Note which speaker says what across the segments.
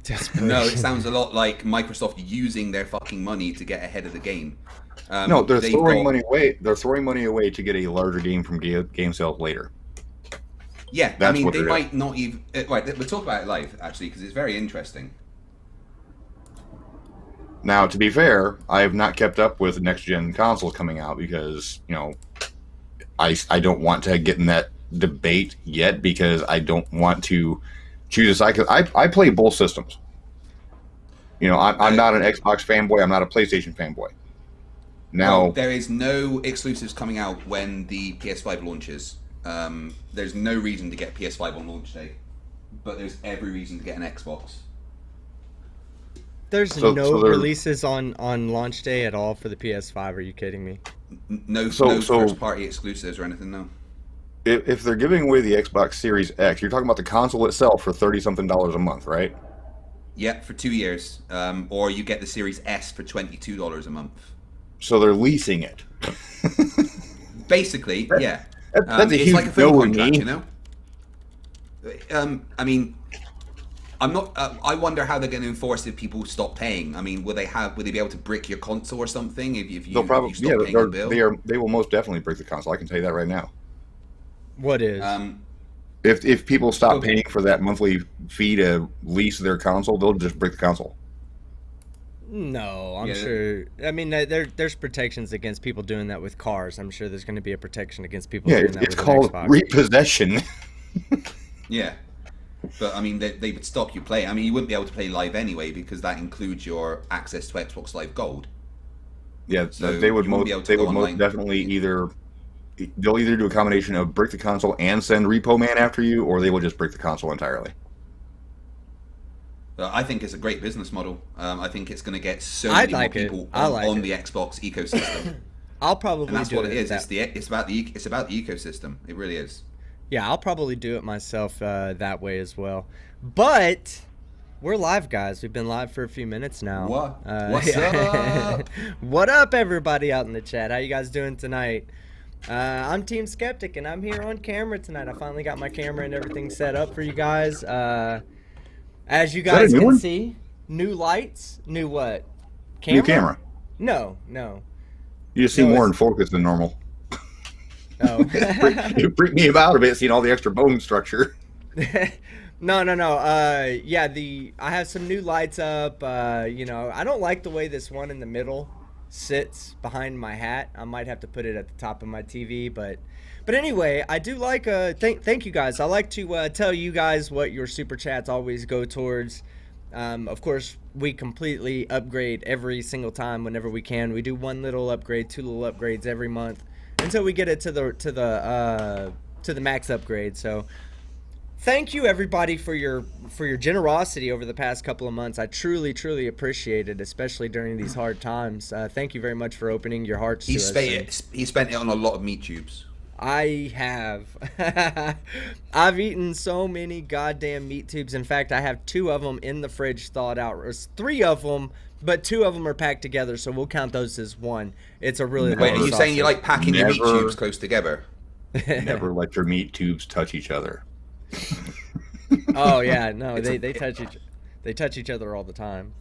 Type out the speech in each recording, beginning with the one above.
Speaker 1: No, it
Speaker 2: Desperation.
Speaker 1: sounds a lot like Microsoft using their fucking money to get ahead of the game.
Speaker 3: No, they're
Speaker 1: They've
Speaker 3: throwing
Speaker 1: got
Speaker 3: money away. They're throwing money away to get a larger game from game sales later.
Speaker 1: Yeah, I
Speaker 3: That's
Speaker 1: mean,
Speaker 3: what
Speaker 1: they
Speaker 3: it is.
Speaker 1: might not even. Right, we'll talk about it live, actually, because it's very interesting.
Speaker 3: Now, to be fair, I have not kept up with next gen consoles coming out because I don't want to get in that debate yet because I don't want to choose a side. Cause I play both systems. I'm not an Xbox fanboy. I'm not a PlayStation fanboy. Now,
Speaker 1: Well, there is no exclusives coming out when the PS5 launches. There's no reason to get PS5 on launch day, but there's every reason to get an Xbox.
Speaker 2: There's
Speaker 3: So
Speaker 2: no
Speaker 3: there-
Speaker 2: releases on launch day at all for the PS5. Are you kidding me?
Speaker 1: No
Speaker 3: So-
Speaker 1: first party exclusives or anything, no.
Speaker 3: if they're giving away the Xbox Series X, you're talking about the console itself for $30-something a month, right?
Speaker 1: Yeah, for 2 years. Or you get the Series S for $22 a month.
Speaker 3: So they're leasing it.
Speaker 1: Basically, yeah.
Speaker 3: That's a
Speaker 1: It's
Speaker 3: huge
Speaker 1: like a film
Speaker 3: no with
Speaker 1: contract,
Speaker 3: me.
Speaker 1: you know? I mean, I'm not. I wonder how they're going to enforce if people stop paying. I mean, will they be able to brick your console or something if you
Speaker 3: They'll probably
Speaker 1: stop paying the bill?
Speaker 3: they will most definitely break the console. I can tell you that right now.
Speaker 2: What is?
Speaker 3: If people stop
Speaker 1: Okay.
Speaker 3: paying for that monthly fee to lease their console, they'll just break the console.
Speaker 2: No, I'm
Speaker 1: Yeah.
Speaker 2: sure. I mean, there's protections against people doing that with cars. I'm sure there's going to be a protection against people
Speaker 3: Yeah,
Speaker 2: doing that
Speaker 3: it's
Speaker 2: with
Speaker 3: called
Speaker 2: an Xbox.
Speaker 3: repossession.
Speaker 1: Yeah, but I mean, they would stop you playing. I mean, you wouldn't be able to play live anyway because that includes your access to Xbox Live Gold.
Speaker 3: Yeah,
Speaker 1: So
Speaker 3: they would
Speaker 1: you won't be able to
Speaker 3: they
Speaker 1: go
Speaker 3: would most
Speaker 1: online.
Speaker 3: definitely they'll either do a combination of break the console and send Repo Man after you, or they will just break the console entirely.
Speaker 1: I think it's a great business model. I think it's going to get so
Speaker 2: I
Speaker 1: many
Speaker 2: like
Speaker 1: more
Speaker 2: it.
Speaker 1: people
Speaker 2: I
Speaker 1: on,
Speaker 2: like
Speaker 1: on
Speaker 2: it.
Speaker 1: the Xbox ecosystem,
Speaker 2: I'll probably
Speaker 1: and that's
Speaker 2: do
Speaker 1: what it is.
Speaker 2: that-
Speaker 1: It's about the ecosystem. It really is.
Speaker 2: Yeah, I'll probably do it myself that way as well. But we're live, guys. We've been live for a few minutes now.
Speaker 1: What's up?
Speaker 2: What up, everybody out in the chat? How you guys doing tonight? I'm Team Skeptic, and I'm here on camera tonight. I finally got my camera and everything set up for you guys. As you
Speaker 3: that a
Speaker 2: guys
Speaker 3: new
Speaker 2: can
Speaker 3: one?
Speaker 2: see, new lights, new what?
Speaker 3: New camera.
Speaker 2: No.
Speaker 3: You just see
Speaker 2: No,
Speaker 3: more
Speaker 2: it's-
Speaker 3: in focus than normal.
Speaker 2: Oh.
Speaker 3: It freaked me out a bit seeing all the extra bone structure.
Speaker 2: No. Yeah, I have some new lights up. I don't like the way this one in the middle sits behind my hat. I might have to put it at the top of my TV, but anyway, I do like. Thank you guys. I like to tell you guys what your super chats always go towards. Of course, we completely upgrade every single time whenever we can. We do one little upgrade, two little upgrades every month until we get it to the max upgrade. So thank you everybody for your generosity over the past couple of months. I truly appreciate it, especially during these hard times. Thank you very much for opening your hearts
Speaker 1: He
Speaker 2: to
Speaker 1: spent
Speaker 2: us.
Speaker 1: it. He spent it on a lot of meat tubes.
Speaker 2: I have. I've eaten so many goddamn meat tubes. In fact, I have 2 of them in the fridge thawed out. There's 3 of them, but 2 of them are packed together, so we'll count those as one. It's a really
Speaker 1: Wait, are
Speaker 2: long
Speaker 1: you saying you
Speaker 2: sausage.
Speaker 1: like packing your meat
Speaker 3: Never-
Speaker 1: tubes close together?
Speaker 3: Never let your meat tubes touch each other.
Speaker 2: Oh yeah, no, they touch each other all the time.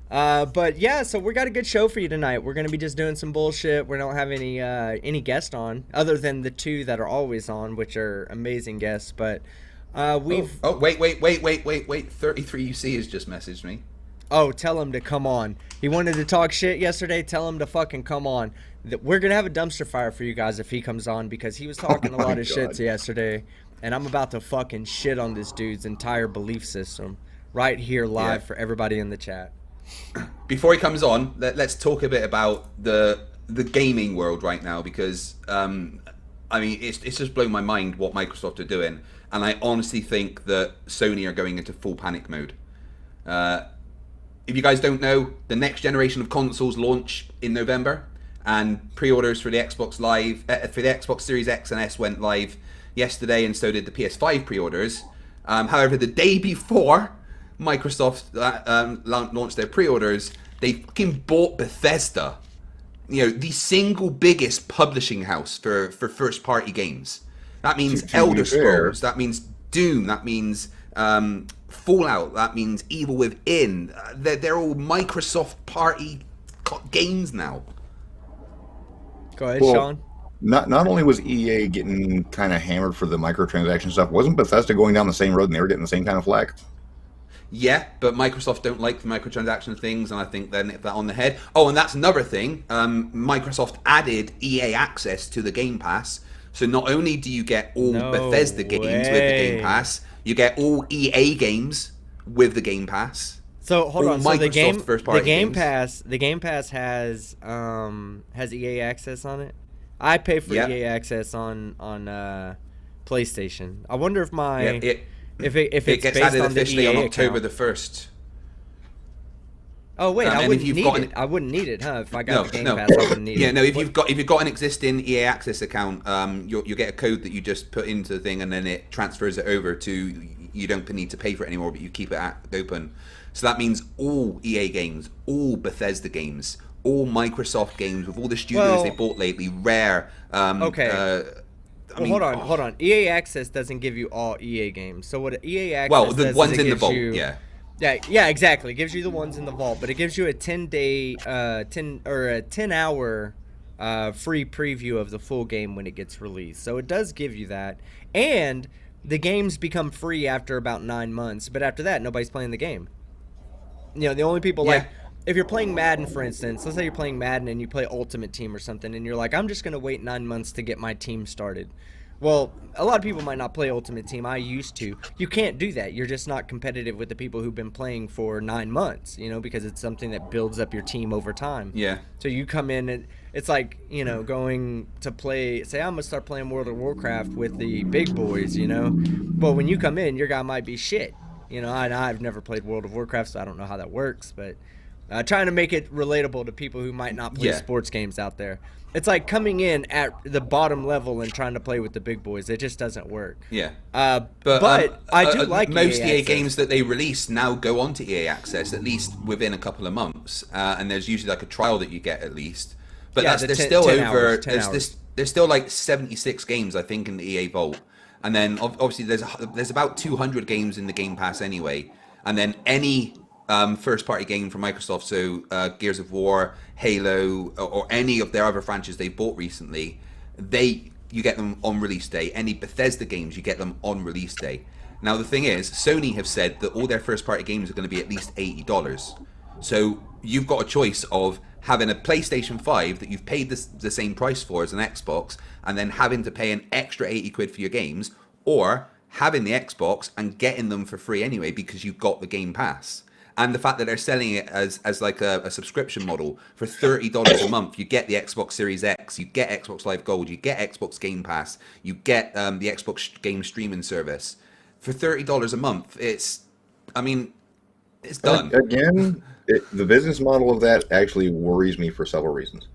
Speaker 2: But yeah, so we got a good show for you tonight. We're gonna be just doing some bullshit. We don't have any guest on other than the 2 that are always on, which are amazing guests. But we've
Speaker 1: Wait. 33UC has just messaged me.
Speaker 2: tell him to come on. He wanted to talk shit yesterday. Tell him to fucking come on. We're gonna have a dumpster fire for you guys if he comes on because he was talking a
Speaker 3: my
Speaker 2: lot of shit
Speaker 3: God.
Speaker 2: yesterday, and I'm about to fucking shit on this dude's entire belief system right here live
Speaker 1: Yeah.
Speaker 2: for everybody in the chat.
Speaker 1: Before he comes on, let's talk a bit about the gaming world right now because I mean it's just blown my mind what Microsoft are doing, and I honestly think that Sony are going into full panic mode. If you guys don't know, the next generation of consoles launch in November, and pre-orders for the Xbox Live for the Xbox Series X and S went live yesterday, and so did the PS5 pre-orders. However, the day before Microsoft launched their pre-orders, they fucking bought Bethesda, the single biggest publishing house for first-party games. That means
Speaker 3: To be
Speaker 1: Elder
Speaker 3: fair-
Speaker 1: Scrolls, that means Doom, that means Fallout. That means Evil Within. They're all Microsoft party games now.
Speaker 2: Go ahead,
Speaker 3: Well,
Speaker 2: Sean.
Speaker 3: Not only was EA getting kind of hammered for the microtransaction stuff, wasn't Bethesda going down the same road and they were getting the same kind of flack?
Speaker 1: Yeah, but Microsoft don't like the microtransaction things, and I think they nip that on the head. Oh, and that's another thing. Microsoft added EA access to the Game Pass, so not only do you get all Bethesda games with the Game Pass, you get all EA games with the Game Pass.
Speaker 2: So hold on. So the Game
Speaker 1: games.
Speaker 2: The Game Pass has EA access on it. I pay for EA access on PlayStation. I wonder if if it's
Speaker 1: gets
Speaker 2: based
Speaker 1: added
Speaker 2: on the
Speaker 1: officially
Speaker 2: EA
Speaker 1: on October
Speaker 2: account.
Speaker 1: the 1st.
Speaker 2: Oh wait, I wouldn't need it. I wouldn't need it, huh? If I got the Game Pass, I wouldn't need it.
Speaker 1: Yeah, no. If you've got an existing EA Access account, you get a code that you just put into the thing, and then it transfers it over to. You don't need to pay for it anymore, but you keep it open. So that means all EA games, all Bethesda games, all Microsoft games with all the studios they bought lately, Rare.
Speaker 2: Okay. Hold on. EA Access doesn't give you all EA games. So what EA Access
Speaker 1: the
Speaker 2: does
Speaker 1: ones
Speaker 2: is it
Speaker 1: in the
Speaker 2: gives
Speaker 1: vault,
Speaker 2: you, yeah, exactly. It gives you the ones in the vault, but it gives you a 10-day, 10-hour free preview of the full game when it gets released. So it does give you that, and the games become free after about 9 months. But after that, nobody's playing the game. You know, the only people like. If you're playing Madden, for instance, let's say you're playing Madden and you play Ultimate Team or something, and you're like, I'm just going to wait 9 months to get my team started. Well, a lot of people might not play Ultimate Team. I used to. You can't do that. You're just not competitive with the people who've been playing for 9 months, because it's something that builds up your team over time.
Speaker 1: Yeah.
Speaker 2: So you come in and it's like, going to play, say I'm going to start playing World of Warcraft with the big boys, But when you come in, your guy might be shit. I've never played World of Warcraft, so I don't know how that works, but trying to make it relatable to people who might not play sports games out there. It's like coming in at the bottom level and trying to play with the big boys. It just doesn't work.
Speaker 1: Yeah.
Speaker 2: But I do like
Speaker 1: most
Speaker 2: EA
Speaker 1: games that they release now go on to EA Access, at least within a couple of months. And there's usually like a trial that you get at least. But there's still like 76 games, I think, in the EA Vault. And then obviously there's about 200 games in the Game Pass anyway. And then any first-party game from Microsoft, so Gears of War, Halo, or any of their other franchises they bought recently, you get them on release day. Any Bethesda games, you get them on release day. Now the thing is, Sony have said that all their first-party games are going to be at least $80. So you've got a choice of having a PlayStation 5 that you've paid the same price for as an Xbox, and then having to pay an extra 80 quid for your games, or having the Xbox and getting them for free anyway because you've got the Game Pass. And the fact that they're selling it as like a subscription model for $30 a month, you get the Xbox Series X, you get Xbox Live Gold, you get Xbox Game Pass, you get the Xbox game streaming service. For $30 a month, it's done.
Speaker 3: Again, the business model of that actually worries me for several reasons.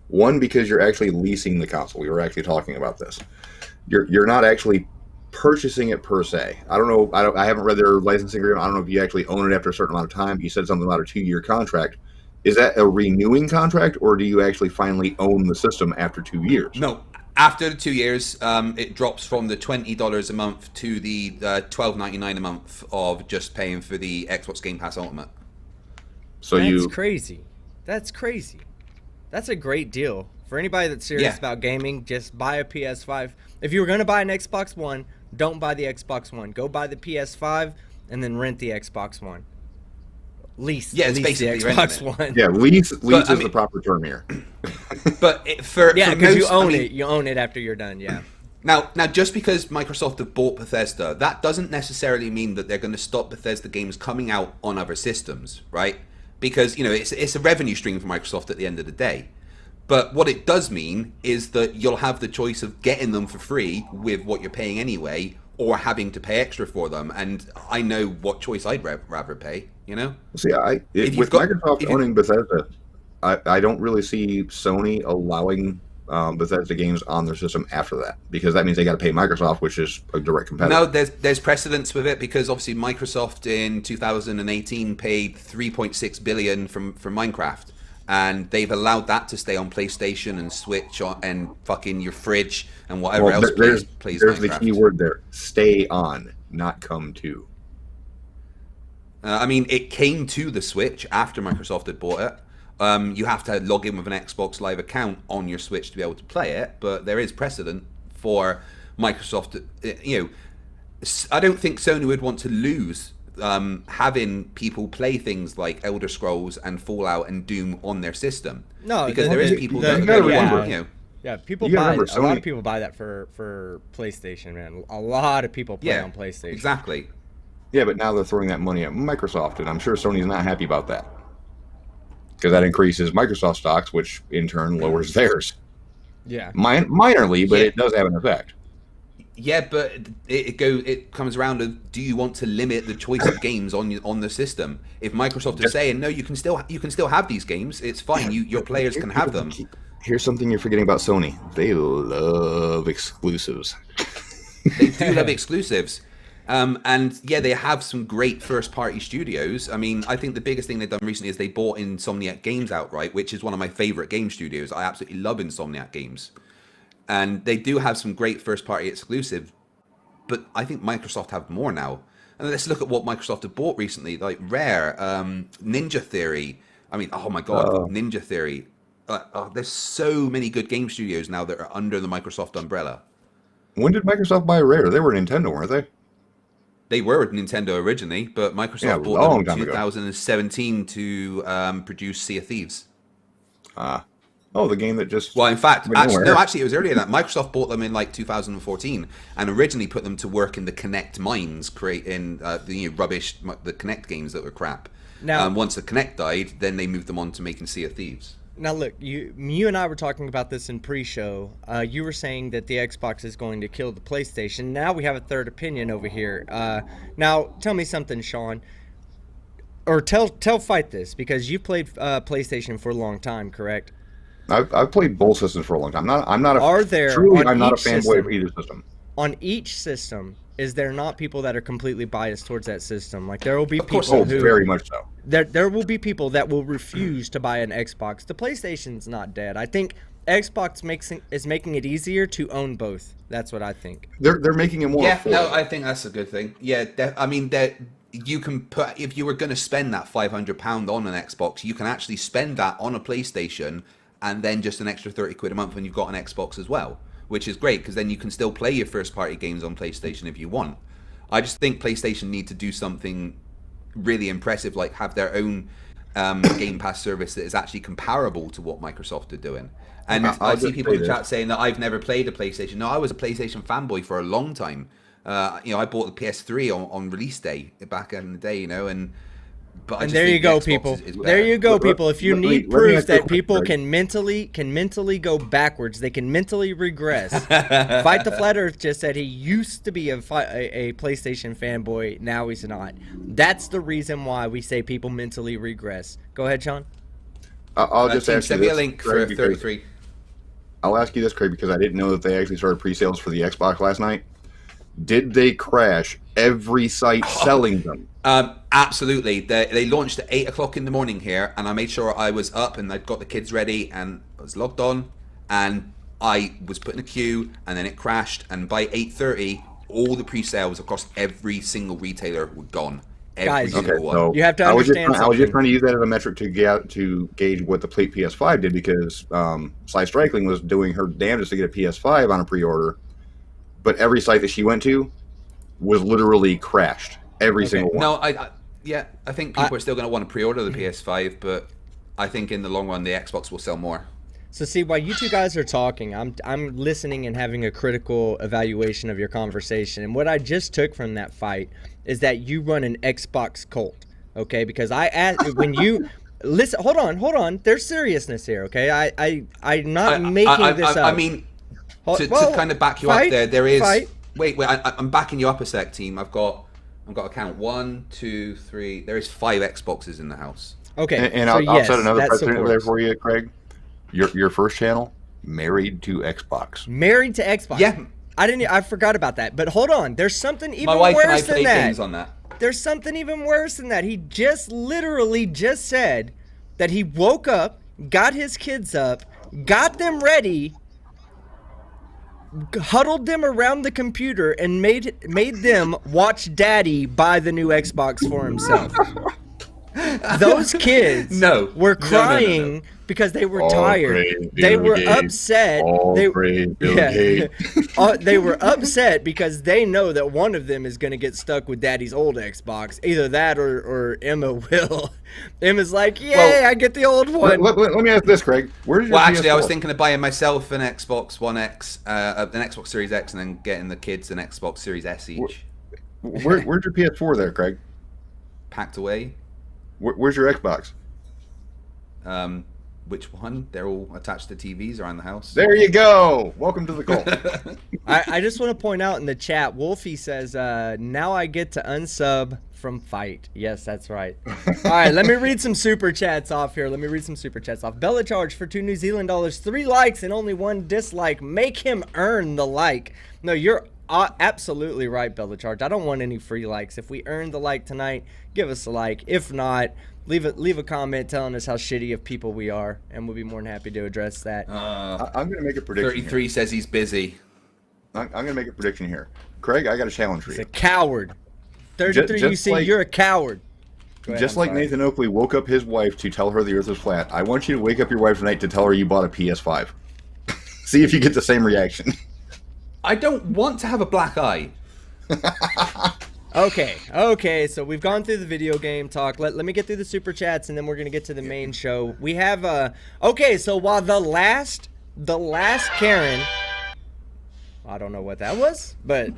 Speaker 3: One, because you're actually leasing the console. We were actually talking about this. You're not actually purchasing it per se. I don't know. I haven't read their licensing agreement. I don't know if you actually own it after a certain amount of time. You said something about a 2-year contract. Is that a renewing contract, or do you actually finally own the system after 2 years?
Speaker 1: No. After the 2 years, it drops from the $20 a month to the $12.99 a month of just paying for the Xbox Game Pass Ultimate.
Speaker 3: So
Speaker 2: That's crazy. That's crazy. That's a great deal. For anybody that's serious about gaming, just buy a PS5. If you were going to buy an Xbox One, don't buy the Xbox One. Go buy the PS5 and then rent the Xbox One. Lease
Speaker 1: it's basically
Speaker 2: the Xbox One.
Speaker 3: Yeah, lease is the proper term here.
Speaker 1: But
Speaker 2: because you own it. You own it after you're done, yeah.
Speaker 1: Now, just because Microsoft have bought Bethesda, that doesn't necessarily mean that they're going to stop Bethesda games coming out on other systems, right? Because, it's a revenue stream for Microsoft at the end of the day. But what it does mean is that you'll have the choice of getting them for free with what you're paying anyway, or having to pay extra for them. And I know what choice I'd rather pay,
Speaker 3: See, with Microsoft owning Bethesda, I don't really see Sony allowing Bethesda games on their system after that, because that means they got to pay Microsoft, which is a direct competitor.
Speaker 1: No, there's precedence with it, because obviously Microsoft in 2018 paid $3.6 billion for Minecraft. And they've allowed that to stay on PlayStation and Switch and fucking your fridge and whatever else plays
Speaker 3: There's
Speaker 1: Minecraft.
Speaker 3: The key word there. Stay on, not come to.
Speaker 1: I mean, it came to the Switch after Microsoft had bought it. You have to log in with an Xbox Live account on your Switch to be able to play it, but there is precedent for Microsoft. I don't think Sony would want to lose having people play things like Elder Scrolls and Fallout and Doom on their system.
Speaker 2: No,
Speaker 1: because there is people that
Speaker 2: people buy a lot of people buy that for PlayStation, man. A lot of people play on PlayStation.
Speaker 1: Exactly.
Speaker 3: Yeah, but now they're throwing that money at Microsoft, and I'm sure Sony's not happy about that. Because that increases Microsoft stocks, which in turn lowers theirs.
Speaker 2: Yeah.
Speaker 3: Minorly, but it does have an effect.
Speaker 1: Yeah, but it comes around to, do you want to limit the choice of games on the system? If Microsoft is saying no, you can still have these games, it's fine. Your players can have them.
Speaker 3: Here's something you're forgetting about Sony. They love exclusives.
Speaker 1: They do love exclusives. And yeah, they have some great first-party studios. I mean, I think the biggest thing they've done recently is they bought Insomniac Games outright, which is one of my favorite game studios. I absolutely love Insomniac Games. And they do have some great first-party exclusives, but I think Microsoft have more now. And let's look at what Microsoft have bought recently, like Rare, Ninja Theory. I mean, oh my God, Ninja Theory. There's so many good game studios now that are under the Microsoft umbrella.
Speaker 3: When did Microsoft buy Rare? They were Nintendo, weren't they?
Speaker 1: They were Nintendo originally, but Microsoft bought them in 2017 to produce Sea of Thieves.
Speaker 3: The game that just...
Speaker 1: Well, in fact, actually, it was earlier than that. Microsoft bought them in like 2014 and originally put them to work in the Kinect mines, creating the Kinect games that were crap. Now, once the Kinect died, then they moved them on to making Sea of Thieves.
Speaker 2: Now, look, you and I were talking about this in pre-show. You were saying that the Xbox is going to kill the PlayStation. Now we have a third opinion over here. Now, tell me something, Sean. Or tell Fight this, because you've played PlayStation for a long time, correct?
Speaker 3: I've played both systems for a long time. I'm not a fanboy of either system.
Speaker 2: On each system, is there not people that are completely biased towards that system? Like, there will be people who...
Speaker 3: very much so.
Speaker 2: There will be people that will refuse to buy an Xbox. The PlayStation's not dead. I think Xbox is making it easier to own both. That's what I think.
Speaker 3: They're making it more affordable.
Speaker 1: No, I think that's a good thing. Yeah, I mean, that you can put... If you were going to spend that £500 on an Xbox, you can actually spend that on a PlayStation and then just an extra £30 a month when you've got an Xbox as well, which is great because then you can still play your first-party games on PlayStation if you want. I just think PlayStation need to do something really impressive, like have their own Game Pass service that is actually comparable to what Microsoft are doing. And I see people in the chat saying that I've never played a PlayStation. No, I was a PlayStation fanboy for a long time. I bought the PS3 on release day back in the day, But
Speaker 2: there you go, people. There you go, people. If you need proof that people can mentally go backwards, they can mentally regress. Fight the Flat Earth just said he used to be a PlayStation fanboy. Now he's not. That's the reason why we say people mentally regress. Go ahead, Sean.
Speaker 3: I'll just ask you
Speaker 1: this. Send me a link for 33.
Speaker 3: I'll ask you this, Craig, because I didn't know that they actually started pre-sales for the Xbox last night. Did they crash every site selling them?
Speaker 1: Absolutely. They launched at 8 o'clock in the morning here, and I made sure I was up and I'd got the kids ready and I was logged on and I was put in a queue and then it crashed, and by 8:30 all the pre-sales across every single retailer were gone. Every single one.
Speaker 3: So
Speaker 2: you have to understand
Speaker 3: I was just trying to use that as a metric to gauge what the Plate PS5 did, because Sly Strikling was doing her damnedest to get a PS5 on a pre-order, but every site that she went to was literally crashed. Every single one.
Speaker 1: No, I think people are still going to want to pre-order the PS5, but I think in the long run the Xbox will sell more.
Speaker 2: So see, while you two guys are talking, I'm listening and having a critical evaluation of your conversation. And what I just took from that fight is that you run an Xbox cult, okay? Because I asked when you listen. Hold on. There's seriousness here, okay? I'm not making this up.
Speaker 1: I mean, to kind of back you up there is. Wait. I'm backing you up a sec, team. I've got a count. 1, 2, 3. There is 5 Xboxes in the house.
Speaker 2: Okay,
Speaker 3: and I'll set another precedent there for you, Craig. Your first channel, married to Xbox.
Speaker 2: Married to Xbox.
Speaker 1: Yeah,
Speaker 2: I forgot about that. But hold on, there's something even
Speaker 1: My wife
Speaker 2: worse
Speaker 1: and I
Speaker 2: than
Speaker 1: played
Speaker 2: that.
Speaker 1: games on that.
Speaker 2: There's something even worse than that. He literally just said that he woke up, got his kids up, got them ready, huddled them around the computer and made them watch Daddy buy the new Xbox for himself. Those kids were crying because they were tired. They were upset. They were upset because they know that one of them is going to get stuck with Daddy's old Xbox. Either that or Emma will. Emma's like, yay, I get the old one.
Speaker 3: Let me ask this, Craig. Where's your
Speaker 1: actually,
Speaker 3: PS4?
Speaker 1: I was thinking of buying myself an Xbox One X, an Xbox Series X, and then getting the kids an Xbox Series S each.
Speaker 3: Where's your PS4 there, Craig?
Speaker 1: Packed away.
Speaker 3: Where's your Xbox?
Speaker 1: Which one? They're all attached to TVs around the house.
Speaker 3: There you go. Welcome to the cult.
Speaker 2: I just want to point out in the chat, Wolfie says, now I get to unsub from Fight. Yes, that's right. All right, let me read some super chats off here. Bella Charge for 2 New Zealand dollars, 3 likes and only 1 dislike. Make him earn the like. No, you're absolutely right, Bella Charge. I don't want any free likes. If we earn the like tonight, give us a like. If not, leave a comment telling us how shitty of people we are, and we'll be more than happy to address that.
Speaker 3: I'm going to make a prediction
Speaker 1: 33
Speaker 3: here.
Speaker 1: says he's busy.
Speaker 3: I'm going to make a prediction here. Craig, I got a challenge for you.
Speaker 2: He's a coward. 33, you see, you're a coward. Ahead,
Speaker 3: just like Nathan Oakley woke up his wife to tell her the earth is flat, I want you to wake up your wife tonight to tell her you bought a PS5. See if you get the same reaction.
Speaker 1: I don't want to have a black eye.
Speaker 2: Okay, so we've gone through the video game talk. Let me get through the super chats, and then we're going to get to the main show. We have, okay, so while the last Karen, I don't know what that was, but,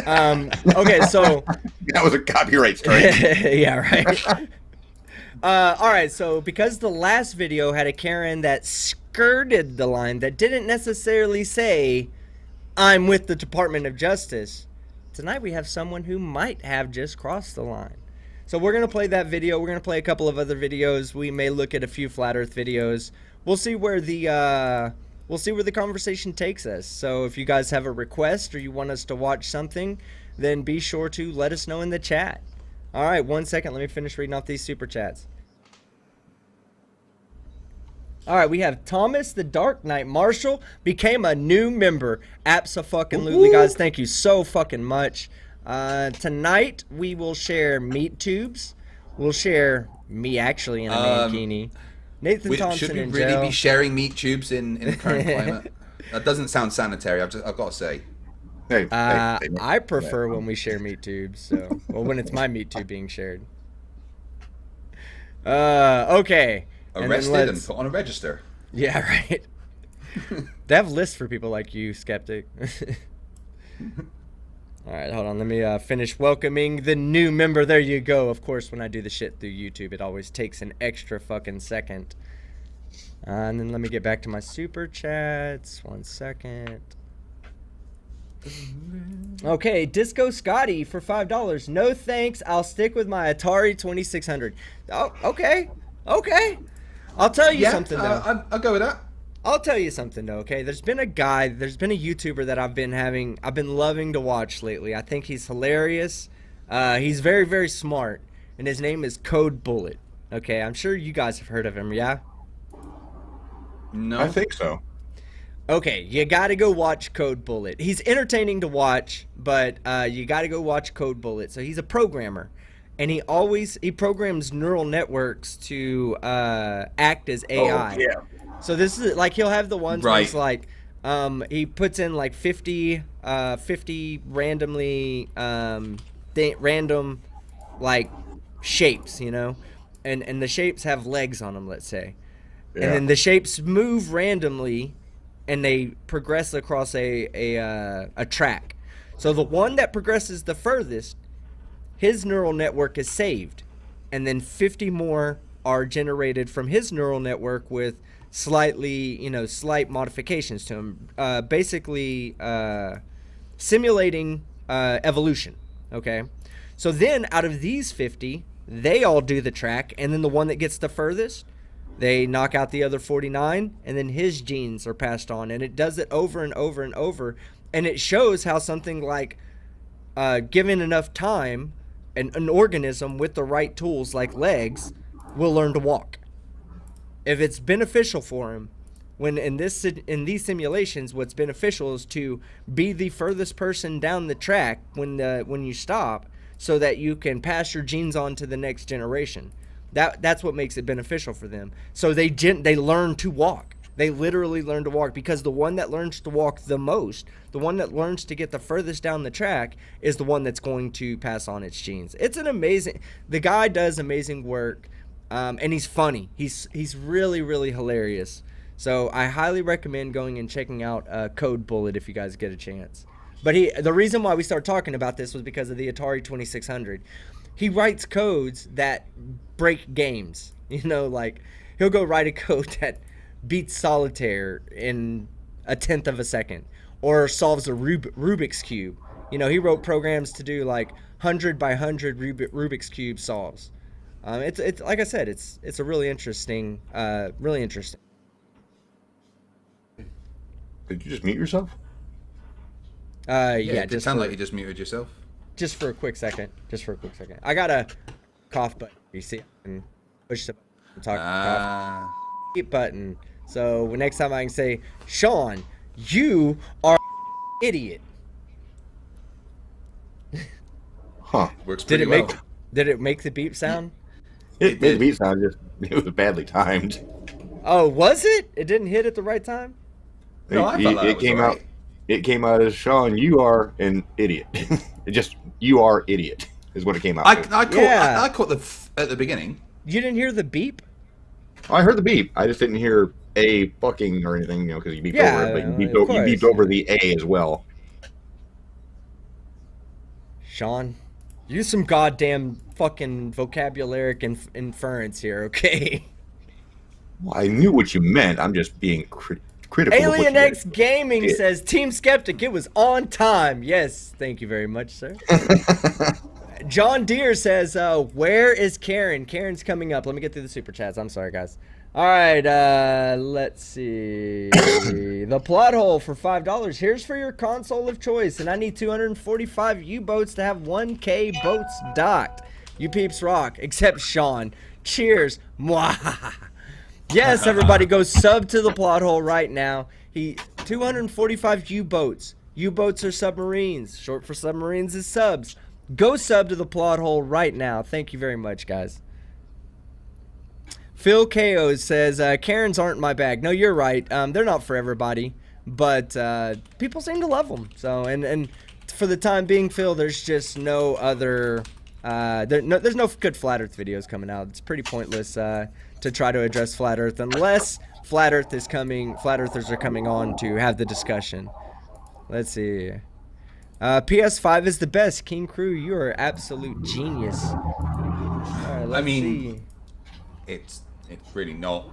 Speaker 2: okay, so.
Speaker 3: That was a copyright strike.
Speaker 2: Yeah, right. All right, so because the last video had a Karen that skirted the line, that didn't necessarily say, I'm with the Department of Justice, tonight we have someone who might have just crossed the line. So we're going to play that video. We're going to play a couple of other videos. We may look at a few Flat Earth videos. We'll see where the conversation takes us. So if you guys have a request or you want us to watch something, then be sure to let us know in the chat. All right, 1 second. Let me finish reading off these super chats. All right, we have Thomas the Dark Knight Marshall became a new member. Abso-fucking-lutely, guys. Thank you so fucking much. Tonight, we will share meat tubes. We'll share me actually in a mankini. Nathan Thompson
Speaker 1: should we
Speaker 2: in
Speaker 1: really
Speaker 2: jail.
Speaker 1: be sharing meat tubes in the current climate? That doesn't sound sanitary, I've got to say.
Speaker 3: Hey,
Speaker 2: I prefer when we share meat tubes. So, well, when it's my meat tube being shared. Okay.
Speaker 1: Arrested and put on a register.
Speaker 2: Yeah, right. They have lists for people like you, Skeptic. All right, hold on. Let me finish welcoming the new member. There you go. Of course, when I do the shit through YouTube, it always takes an extra fucking second. And then let me get back to my super chats. 1 second. Okay, Disco Scotty for $5. No thanks. I'll stick with my Atari 2600. Oh, okay. I'll tell you something, though.
Speaker 1: I'll go with that.
Speaker 2: I'll tell you something, though, okay? There's been a YouTuber that I've been loving to watch lately. I think he's hilarious. He's very, very smart, and his name is Code Bullet. Okay, I'm sure you guys have heard of him, yeah?
Speaker 1: No.
Speaker 3: I think so.
Speaker 2: Okay, you gotta go watch Code Bullet. He's entertaining to watch, but you gotta go watch Code Bullet. So he's a programmer. And he programs neural networks to act as AI.
Speaker 3: Oh, yeah.
Speaker 2: So this is like he'll have the ones where
Speaker 1: Right.
Speaker 2: it's like he puts in like 50 randomly random like shapes, you know, and the shapes have legs on them, let's say, and then the shapes move randomly, and they progress across a track. So the one that progresses the furthest, his neural network is saved, and then 50 more are generated from his neural network with slight modifications to them, basically simulating evolution. Okay, so then out of these 50, they all do the track, and then the one that gets the furthest, they knock out the other 49, and then his genes are passed on, and it does it over and over and over, and it shows how something like given enough time, an organism with the right tools like legs will learn to walk. If it's beneficial for him, When in these simulations, what's beneficial is to be the furthest person down the track when you stop, so that you can pass your genes on to the next generation. That's what makes it beneficial for them. So they learn to walk. They literally learn to walk, because the one that learns to walk the most, the one that learns to get the furthest down the track, is the one that's going to pass on its genes. It's an amazing. The guy does amazing work, and he's funny. He's really, really hilarious. So I highly recommend going and checking out Code Bullet if you guys get a chance. But the reason why we started talking about this was because of the Atari 2600. He writes codes that break games. Like he'll go write a code that beats solitaire in a tenth of a second, or solves a Rubik's Cube. He wrote programs to do like 100 by 100 Rubik's Cube solves. It's like I said, it's a really interesting.
Speaker 3: Did you just mute yourself?
Speaker 1: Yeah,
Speaker 2: It
Speaker 1: just sound like you just muted yourself.
Speaker 2: Just for a quick second. I got a cough button. You see, I can push the button, talk cough button. So next time I can say, Sean, you are an idiot.
Speaker 3: Huh?
Speaker 1: Works pretty well.
Speaker 2: Did it make the beep sound?
Speaker 3: It made the beat sound, just it was badly timed.
Speaker 2: Oh, was it? It didn't hit at the right time?
Speaker 1: No, I thought
Speaker 3: It came out. It came out as Sean, you are an idiot. You are idiot is what it came out.
Speaker 1: I caught at the beginning.
Speaker 2: You didn't hear the beep?
Speaker 3: I heard the beep. I just didn't hear a fucking or anything, because you beeped over it, but you beeped over the A as well.
Speaker 2: Sean, use some goddamn fucking vocabularic inference here, okay?
Speaker 3: Well, I knew what you meant. I'm just being critical.
Speaker 2: Alien X Gaming says, Team Skeptic, it was on time. Yes, thank you very much, sir. John Deere says, where is Karen? Karen's coming up. Let me get through the super chats. I'm sorry, guys. All right, let's see. The plot hole for $5. Here's for your console of choice, and I need 245 U-boats to have 1K boats docked. You peeps rock, except Sean. Cheers. Mwah. Yes, everybody go sub to the plot hole right now. 245 U-boats. U-boats are submarines. Short for submarines is subs. Go sub to the plot hole right now. Thank you very much, guys. Phil Ko says, Karens aren't my bag. No, you're right. They're not for everybody, but people seem to love them. So, and for the time being, Phil, there's just no other. There's no good flat Earth videos coming out. It's pretty pointless to try to address flat Earth unless flat Earthers are coming on to have the discussion. Let's see. PS5 is the best. King Crew, you are absolute genius. All right,
Speaker 1: it's really not.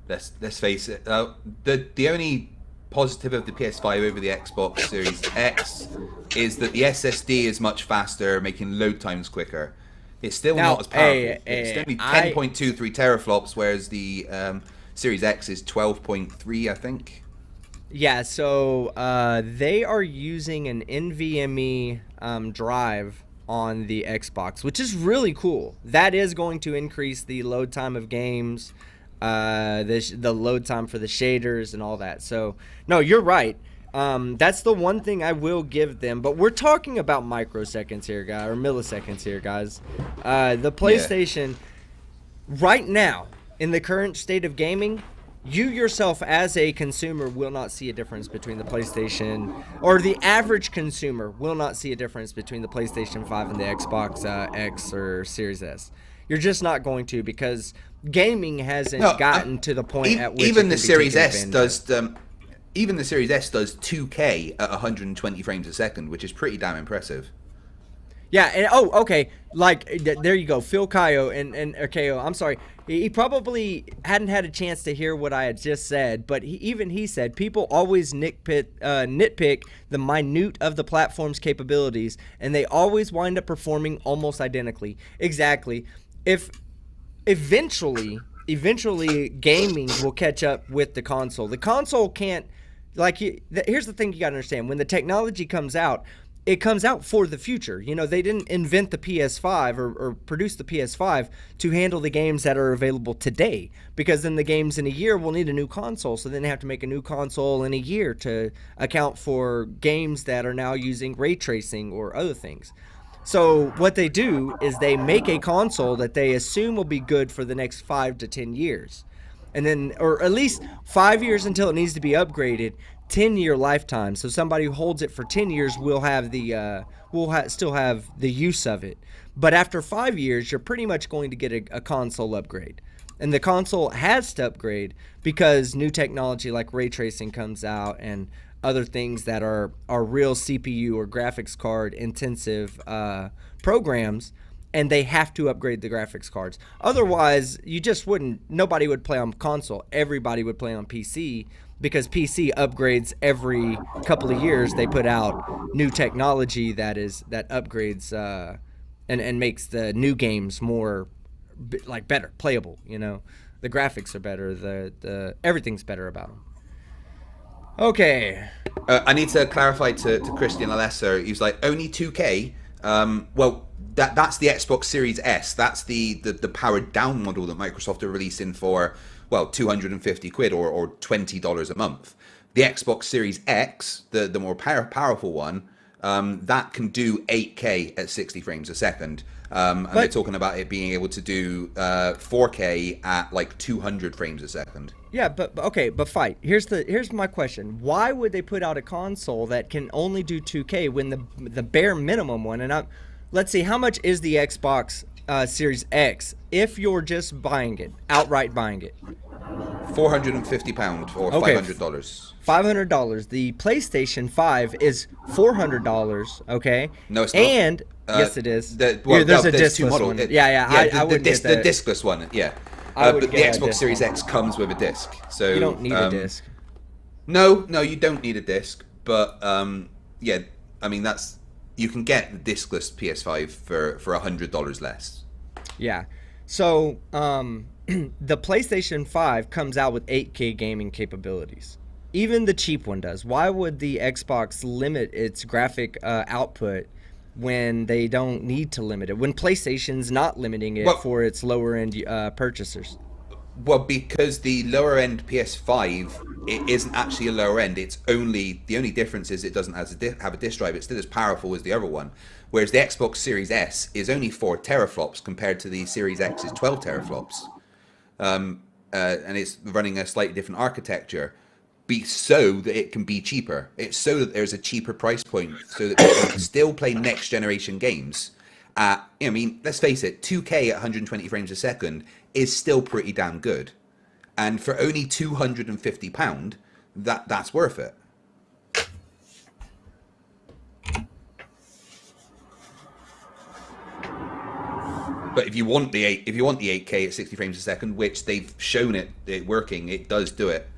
Speaker 1: Let's face it. The only positive of the PS5 over the Xbox Series X is that the SSD is much faster, making load times quicker. It's still not as powerful. It's only 10.23 teraflops, whereas the Series X is 12.3, I think.
Speaker 2: Yeah, so they are using an NVMe drive on the Xbox, which is really cool. That is going to increase the load time of games, the load time for the shaders and all that. So, no, you're right. That's the one thing I will give them. But we're talking about microseconds here, guys, or milliseconds here, guys. The PlayStation, right now, in the current state of gaming, you yourself as a consumer will not see a difference between the PlayStation, or the average consumer will not see a difference between the PlayStation 5 and the Xbox X or Series S. You're just not going to, because gaming hasn't gotten to the point at which
Speaker 1: even the Series S does. Even the Series S does 2K at 120 frames a second, which is pretty damn impressive.
Speaker 2: Yeah, and okay. Like, there you go. Phil Kayo and Ko, I'm sorry. He probably hadn't had a chance to hear what I had just said, but he said people always nitpick the minute of the platform's capabilities, and they always wind up performing almost identically. Exactly. If eventually gaming will catch up with the console. The console can't, here's the thing you got to understand. When the technology comes out, it comes out for the future. You know, they didn't invent the PS5 or produce the PS5 to handle the games that are available today, because then the games in a year will need a new console. So then they have to make a new console in a year to account for games that are now using ray tracing or other things. So what they do is they make a console that they assume will be good for the next 5 to 10 years. And then, or at least 5 years until it needs to be upgraded, 10-year lifetime. So somebody who holds it for 10 years will have the still have the use of it. But after 5 years, you're pretty much going to get a console upgrade. And the console has to upgrade because new technology like ray tracing comes out and other things that are real CPU or graphics card intensive programs, and they have to upgrade the graphics cards. Otherwise, nobody would play on console. Everybody would play on PC, because PC upgrades every couple of years. They put out new technology that upgrades and makes the new games more better playable. You know, the graphics are better. The everything's better about them. Okay.
Speaker 1: I need to clarify to Christian Alessa. He was like, only 2K. Well, that's the Xbox Series S. That's the powered down model that Microsoft are releasing for, well, 250 quid or $20 a month. The Xbox Series X, the more powerful one, that can do 8K at 60 frames a second. And they're talking about it being able to do 4K at like 200 frames a second.
Speaker 2: Yeah, but fight. Here's my question. Why would they put out a console that can only do 2K when the bare minimum one, and let's see, how much is the Xbox Series X if you're just outright buying it?
Speaker 1: £450 or $500.
Speaker 2: $500. The PlayStation 5 is $400. Okay.
Speaker 1: No, it's not.
Speaker 2: And yes, it is.
Speaker 1: There's a discless one.
Speaker 2: I wouldn't get
Speaker 1: the discless one. Yeah. But the Xbox Series X comes with a disc, so
Speaker 2: you don't need a disc.
Speaker 1: No, you don't need a disc. But yeah, I mean you can get the discless PS5 for $100 less.
Speaker 2: Yeah. So the PlayStation 5 comes out with 8K gaming capabilities. Even the cheap one does. Why would the Xbox limit its graphic output when they don't need to limit it? When PlayStation's not limiting it for its lower end purchasers?
Speaker 1: Well, because the lower end PS5, it isn't actually a lower end. The only difference is it doesn't have a disk drive. It's still as powerful as the other one. Whereas the Xbox Series S is only 4 teraflops compared to the Series X's 12 teraflops. And it's running a slightly different architecture, so that it can be cheaper. It's so that there's a cheaper price point, so that people can still play next generation games. I mean, let's face it, 2K at 120 frames a second is still pretty damn good, and for only £250, that's worth it. But if you want the 8K at 60 frames a second, which they've shown it working, it does do it.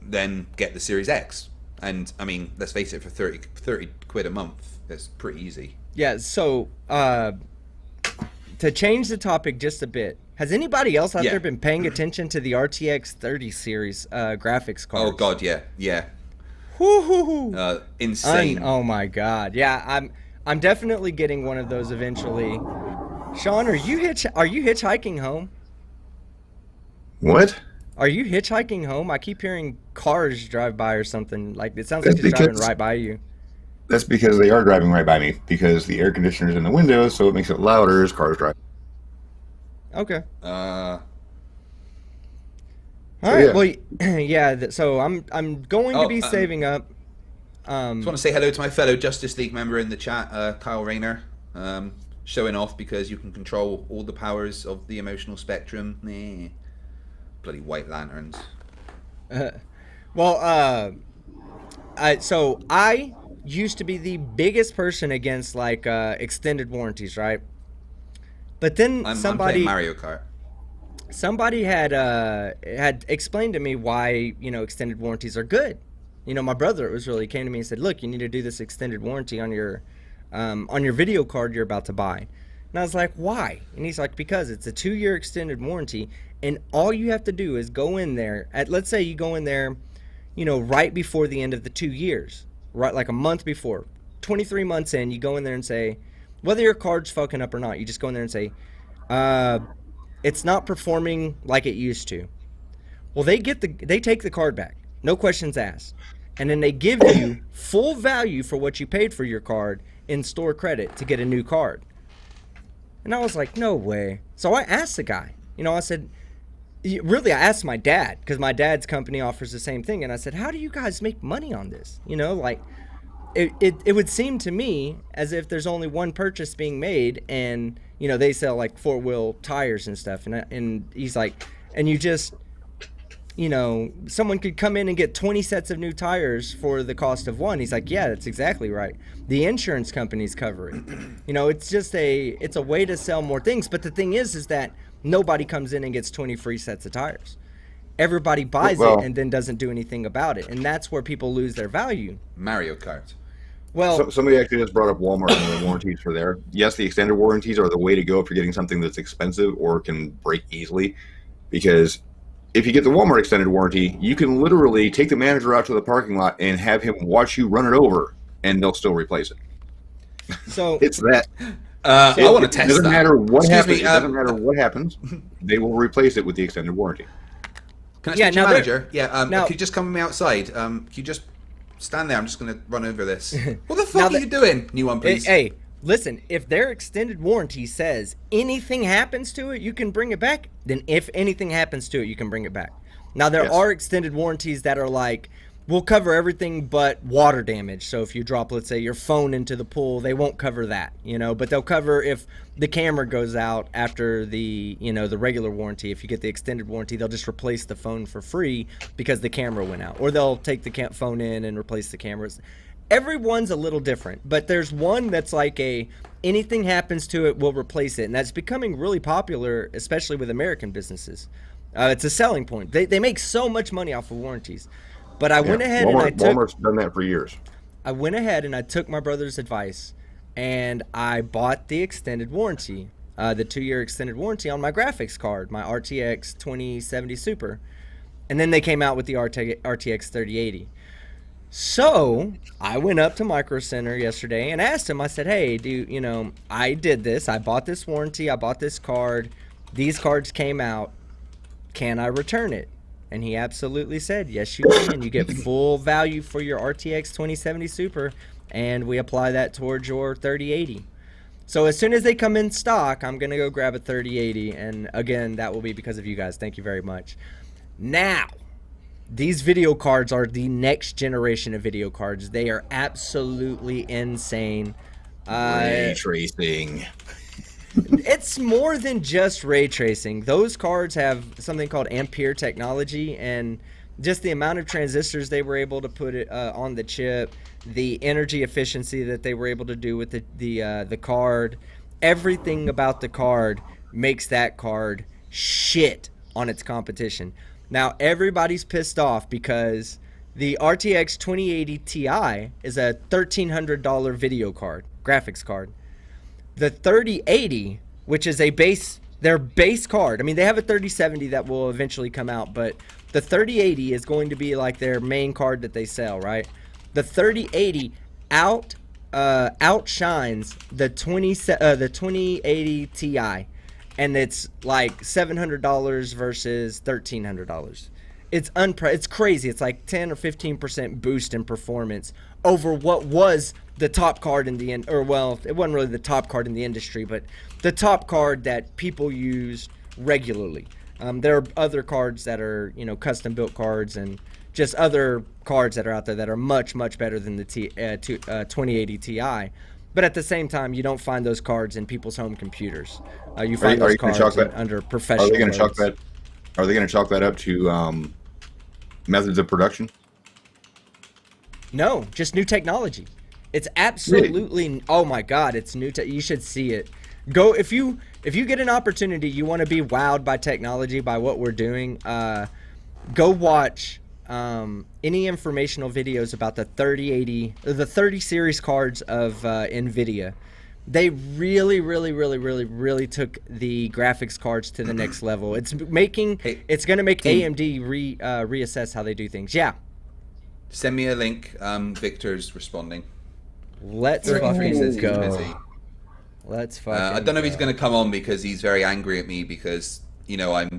Speaker 1: Then get the Series X. And I mean, let's face it, for 30 quid a month, that's pretty easy.
Speaker 2: Yeah, so to change the topic just a bit, has anybody else out there been paying attention to the RTX 30 series graphics cards?
Speaker 1: Oh god, yeah.
Speaker 2: Woo-hoo-hoo.
Speaker 1: Insane.
Speaker 2: Oh my god. Yeah, I'm definitely getting one of those eventually. Sean, are you hitchhiking home?
Speaker 3: What?
Speaker 2: Are you hitchhiking home? I keep hearing cars drive by or something. Like, it sounds like it's driving right by you.
Speaker 3: That's because they are driving right by me, because the air conditioner's in the window, so it makes it louder as cars drive.
Speaker 2: Okay.
Speaker 1: All
Speaker 2: right. Well, yeah. So I'm going to be saving up.
Speaker 1: I just want to say hello to my fellow Justice League member in the chat, Kyle Rayner, showing off because you can control all the powers of the emotional spectrum. Bloody White Lanterns.
Speaker 2: So I used to be the biggest person against like extended warranties, right? But then
Speaker 1: I'm playing Mario Kart.
Speaker 2: Somebody had explained to me why, extended warranties are good. My brother came to me and said, "Look, you need to do this extended warranty on your video card you're about to buy." And I was like, "Why?" And he's like, "Because it's a 2-year extended warranty, and all you have to do is go in there let's say you go in there, right before the end of the 2 years, right, like a month before. 23 months in, you go in there and say, whether your card's fucking up or not, you just go in there and say, it's not performing like it used to. Well, they take the card back, no questions asked, and then they give you full value for what you paid for your card in store credit to get a new card. And I was like, no way. So I asked the guy, I said, really, I asked my dad, because my dad's company offers the same thing, and I said, how do you guys make money on this? It would seem to me as if there's only one purchase being made, and they sell like 4-wheel tires and stuff, and he's like, and you just, someone could come in and get 20 sets of new tires for the cost of one. He's like, yeah, that's exactly right. The insurance companies cover it. It's just it's a way to sell more things. But the thing is that nobody comes in and gets 20 free sets of tires. Everybody buys it and then doesn't do anything about it, and that's where people lose their value.
Speaker 1: Mario Kart.
Speaker 3: Well, somebody actually just brought up Walmart and the warranties for there. Yes, the extended warranties are the way to go if you're getting something that's expensive or can break easily, because if you get the Walmart extended warranty, you can literally take the manager out to the parking lot and have him watch you run it over, and they'll still replace it.
Speaker 2: So
Speaker 3: it's that.
Speaker 1: I want to test that.
Speaker 3: It doesn't matter what happens. It doesn't matter what happens. They will replace it with the extended warranty.
Speaker 1: Can I speak to your manager? Yeah. Now, could you just come with me outside? Can you just stand there? I'm just going to run over this. What the fuck are you doing? New one, please.
Speaker 2: Hey, listen. If their extended warranty says anything happens to it, you can bring it back, then if anything happens to it, you can bring it back. Now, there are extended warranties that are like, we'll cover everything but water damage. So if you drop, let's say, your phone into the pool, they won't cover that, but they'll cover if the camera goes out after the, the regular warranty. If you get the extended warranty, they'll just replace the phone for free because the camera went out, or they'll take the phone in and replace the cameras. Everyone's a little different, but there's one that's like anything happens to it, we'll replace it. And that's becoming really popular, especially with American businesses. It's a selling point. They make so much money off of warranties. But I went ahead
Speaker 3: Walmart's done that for years.
Speaker 2: I went ahead and I took my brother's advice, and I bought the extended warranty, the 2-year extended warranty on my graphics card, my RTX 2070 Super. And then they came out with the RTX 3080. So I went up to Micro Center yesterday and asked him, I said, hey, I did this. I bought this warranty. I bought this card. These cards came out. Can I return it? And he absolutely said, yes, you can. You get full value for your RTX 2070 Super, and we apply that towards your 3080. So as soon as they come in stock, I'm going to go grab a 3080. And again, that will be because of you guys. Thank you very much. Now, these video cards are the next generation of video cards. They are absolutely insane.
Speaker 3: Ray tracing.
Speaker 2: It's more than just ray tracing. Those cards have something called Ampere technology, and just the amount of transistors they were able to put it on the chip, the energy efficiency that they were able to do with the card, everything about the card makes that card shit on its competition. Now everybody's pissed off because the RTX 2080 Ti is a $1,300 video card, graphics card. The 3080, which is their base card. I mean, they have a 3070 that will eventually come out, but the 3080 is going to be like their main card that they sell, right? The 3080 outshines the 2080 Ti, and it's like $700 versus $1,300. It's crazy. It's like 10 or 15% boost in performance over what was the top card in the end, or well, it wasn't really the top card in the industry, but the top card that people use regularly. There are other cards that are, custom built cards and just other cards that are out there that are much, much better than the 2080 Ti. But at the same time, you don't find those cards in people's home computers. You find those cards under professional.
Speaker 3: Are they going to chalk that? Are they going to chalk that up to methods of production?
Speaker 2: No, just new technology. It's absolutely, really? Oh my God, it's new. You should see it. Go if you get an opportunity, you want to be wowed by technology, by what we're doing. Go watch any informational videos about the 3080 or the 30 series cards of NVIDIA. They really took the graphics cards to the next level. It's going to make AMD reassess how they do things. Yeah.
Speaker 1: Send me a link. Victor's responding.
Speaker 2: Let's
Speaker 1: 33 says
Speaker 2: fucking
Speaker 1: he's
Speaker 2: go.
Speaker 1: busy.
Speaker 2: Let's fucking
Speaker 1: I don't know if he's going to come on because he's very angry at me because, you know,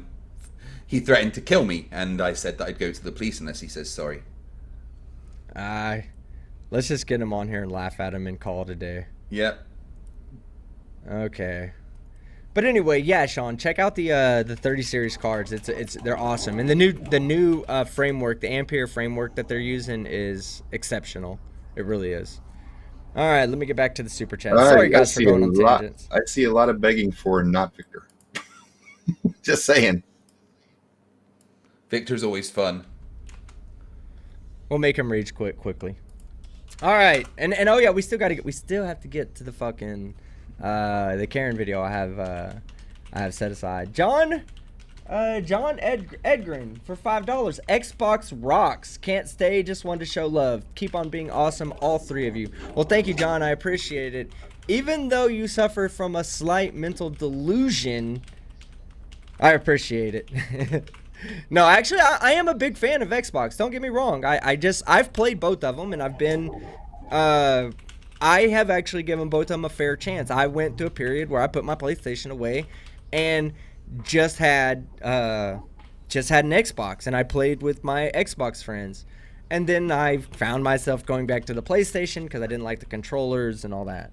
Speaker 1: he threatened to kill me and I said that I'd go to the police unless he says sorry.
Speaker 2: Let's just get him on here and laugh at him and call it a day.
Speaker 1: Yep.
Speaker 2: Okay. But anyway, yeah, Sean, check out the 30 series cards. They're awesome. And the new framework, the Ampere framework that they're using is exceptional. It really is. All right, let me get back to the super chat. Sorry, guys, for going on tangents.
Speaker 3: I see a lot of begging for not Victor. Just saying.
Speaker 1: Victor's always fun.
Speaker 2: We'll make him rage quit quickly. All right, and oh yeah, we still have to get to the fucking the Karen video I have set aside. John Edgren for $5. Xbox rocks. Can't stay, just wanted to show love. Keep on being awesome, all three of you. Well, thank you, John. I appreciate it. Even though you suffer from a slight mental delusion, I appreciate it. No, actually, I am a big fan of Xbox. Don't get me wrong. I've played both of them, and I've been, I have actually given both of them a fair chance. I went through a period where I put my PlayStation away, and just had an Xbox, and I played with my Xbox friends. And then I found myself going back to the PlayStation because I didn't like the controllers and all that.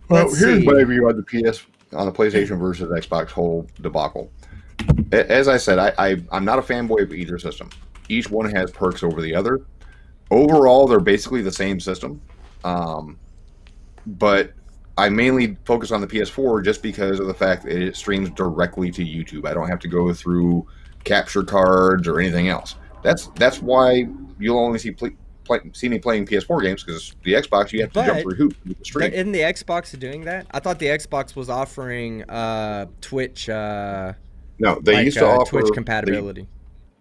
Speaker 3: Well, here's my view on the PlayStation versus Xbox whole debacle. As I said, I'm not a fanboy of either system. Each one has perks over the other. Overall, they're basically the same system. But I mainly focus on the PS4 just because of the fact that it streams directly to YouTube. I don't have to go through capture cards or anything else. That's why you'll only see me playing PS4 games, because the Xbox, you have to jump through hoops to stream.
Speaker 2: Isn't the Xbox doing that? I thought the Xbox was offering Twitch.
Speaker 3: No, they used to offer
Speaker 2: Twitch compatibility.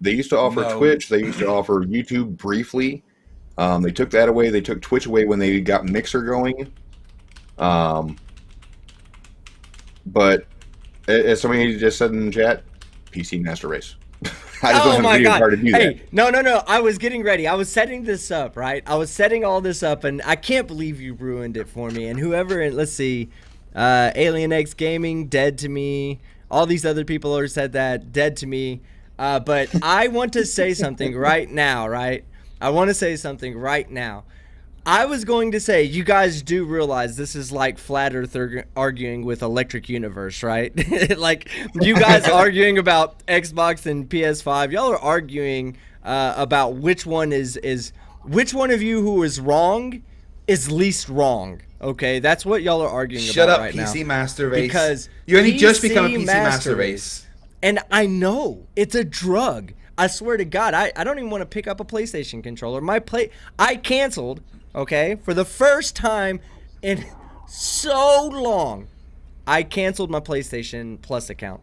Speaker 3: They used to offer Twitch. They used to offer YouTube briefly. They took that away. They took Twitch away when they got Mixer going. But as somebody just said in the chat, PC Master Race. I just don't have a video card to do that.
Speaker 2: No. I was getting ready. I was setting this up, right? I was setting all this up, and I can't believe you ruined it for me. And whoever, let's see, Alien X Gaming, dead to me. All these other people who said that, dead to me. But I want to say something right now, right? I want to say something right now. I was going to say, you guys do realize this is like Flat Earth arguing with Electric Universe, right? Like, you guys arguing about Xbox and PS5. Y'all are arguing about which one which one of you who is wrong is least wrong. Okay, that's what y'all are arguing about right now.
Speaker 1: Shut up, PC Master Race.
Speaker 2: Because
Speaker 1: you only just become a PC Master Race.
Speaker 2: And I know it's a drug. I swear to God, I don't even want to pick up a PlayStation controller. I canceled, okay, for the first time in so long. I canceled my PlayStation Plus account.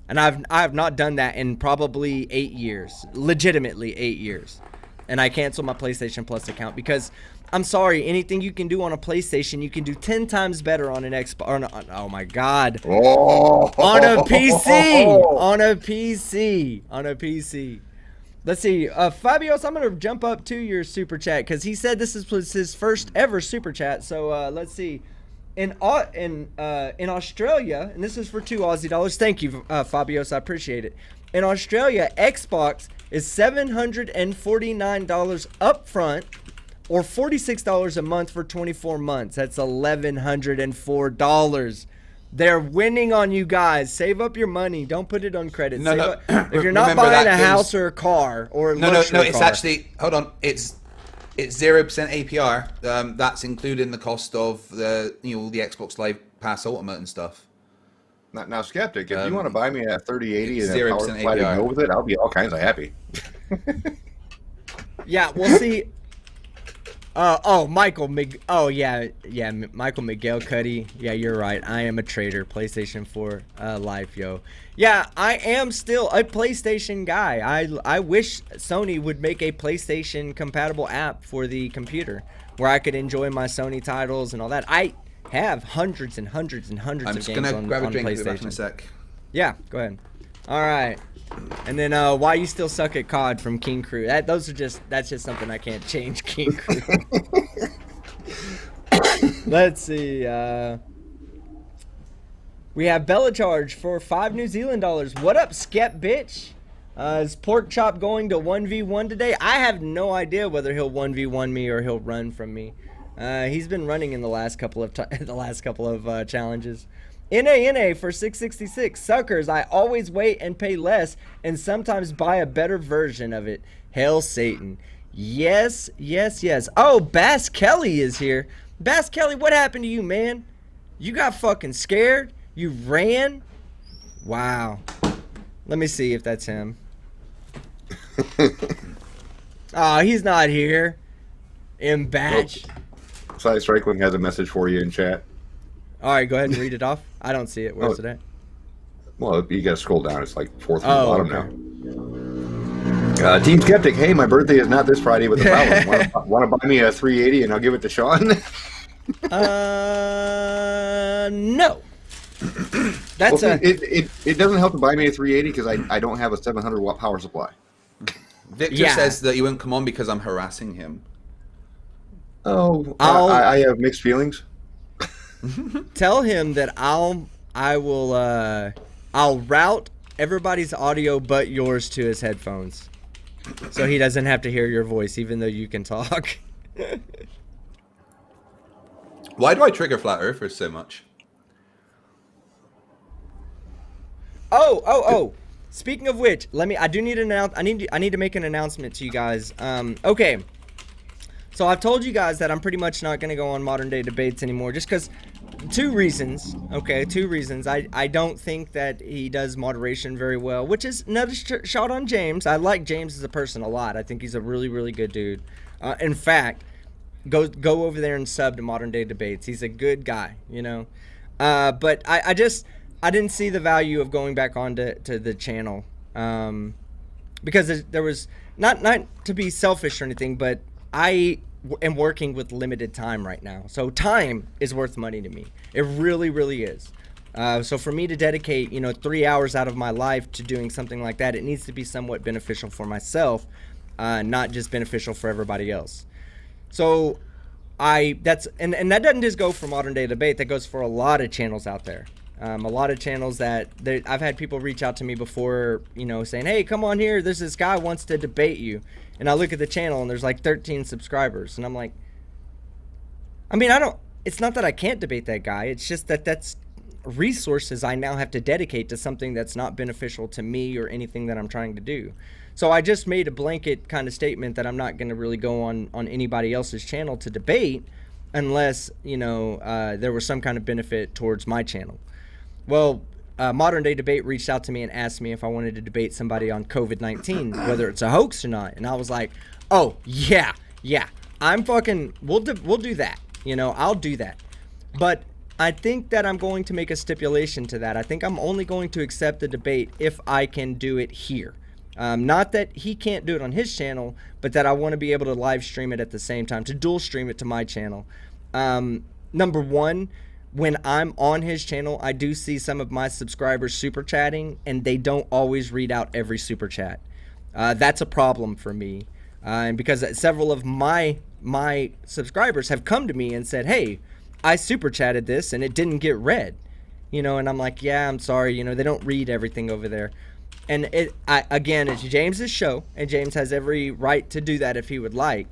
Speaker 2: And I have not done that in probably 8 years. Legitimately 8 years. And I canceled my PlayStation Plus account because, I'm sorry, anything you can do on a PlayStation, you can do 10 times better on an Xbox. Oh my God.
Speaker 3: Oh.
Speaker 2: On a PC. On a PC. On a PC. Let's see. Fabios, I'm going to jump up to your super chat because he said this was his first ever super chat. So let's see. In Australia, and this is for $2 Aussie. Thank you, Fabios. I appreciate it. In Australia, Xbox is $749 up front, or $46 a month for 24 months. That's $1,104. They're winning on you guys. Save up your money. Don't put it on credit.
Speaker 1: No.
Speaker 2: If you're not buying a house or a car or a luxury
Speaker 1: No. It's
Speaker 2: car.
Speaker 1: actually, hold on. It's 0% APR. That's including the cost of the Xbox Live Pass Ultimate and stuff.
Speaker 3: Now, Skeptic, if you want to buy me a 3080 and a
Speaker 1: 0%
Speaker 3: power supply to go with it, I'll be all kinds of happy.
Speaker 2: Yeah, we'll see. Michael Michael Miguel Cuddy. Yeah, you're right. I am a traitor. PlayStation 4 life, yo. Yeah, I am still a PlayStation guy. I wish Sony would make a PlayStation compatible app for the computer where I could enjoy my Sony titles and all that. I have hundreds and hundreds and hundreds of games on PlayStation.
Speaker 1: I'm just gonna grab a drink. I'll be back in a sec.
Speaker 2: Yeah, go ahead. All right. And then why you still suck at COD from King Crew. That's just something I can't change, King Crew. Let's see. We have Bella Charge for $5 New Zealand dollars. What up, Skep bitch? Is Pork Chop going to 1v1 today? I have no idea whether he'll 1v1 me or he'll run from me. He's been running in the last couple of challenges. NA for 666. Suckers, I always wait and pay less and sometimes buy a better version of it. Hail Satan. Yes. Oh, Bass Kelly is here. Bass Kelly, what happened to you, man? You got fucking scared? You ran? Wow. Let me see if that's him. Oh, he's not here. Batch.
Speaker 3: Cy Strickland has a message for you in chat.
Speaker 2: All right, go ahead and read it off. I don't see it. Where's it at?
Speaker 3: Well, you got to scroll down. It's like fourth from the bottom now. Team Skeptic, hey, my birthday is not this Friday, but the following. Want to buy me a 380 and I'll give it to Sean?
Speaker 2: No. That's
Speaker 3: it doesn't help to buy me a 380 because I don't have a 700 watt power supply.
Speaker 1: Victor says that you won't come on because I'm harassing him.
Speaker 3: Oh, I have mixed feelings.
Speaker 2: Tell him that I'll route everybody's audio but yours to his headphones, so he doesn't have to hear your voice, even though you can talk.
Speaker 1: Why do I trigger flat earthers so much?
Speaker 2: Oh! Speaking of which, I need to make an announcement to you guys. Okay. So I've told you guys that I'm pretty much not going to go on Modern Day Debates anymore, just because two reasons. I don't think that he does moderation very well, which is another shot on James. I like James as a person a lot. I think he's a really, really good dude. In fact, go over there and sub to Modern Day Debates. He's a good guy, you know. But I didn't see the value of going back on to the channel, because there was not to be selfish or anything, but I am working with limited time right now. So time is worth money to me. It really, really is. So for me to dedicate, 3 hours out of my life to doing something like that, it needs to be somewhat beneficial for myself, not just beneficial for everybody else. So and that doesn't just go for Modern Day Debate. That goes for a lot of channels out there. A lot of channels that I've had people reach out to me before, saying, hey, come on here. There's this guy wants to debate you. And I look at the channel and there's like 13 subscribers. And I'm like, it's not that I can't debate that guy. It's just that's resources I now have to dedicate to something that's not beneficial to me or anything that I'm trying to do. So I just made a blanket kind of statement that I'm not going to really go on anybody else's channel to debate unless, there was some kind of benefit towards my channel. Well, Modern Day Debate reached out to me and asked me if I wanted to debate somebody on COVID-19, whether it's a hoax or not. And I was like, oh, yeah, we'll do that. I'll do that. But I think that I'm going to make a stipulation to that. I think I'm only going to accept the debate if I can do it here. Not that he can't do it on his channel, but that I want to be able to live stream it at the same time, to dual stream it to my channel. Number one, when I'm on his channel, I do see some of my subscribers super chatting, and they don't always read out every super chat. That's a problem for me, and because several of my subscribers have come to me and said, "Hey, I super chatted this and it didn't get read," and I'm like, "Yeah, I'm sorry. They don't read everything over there." And it's James's show, and James has every right to do that if he would like.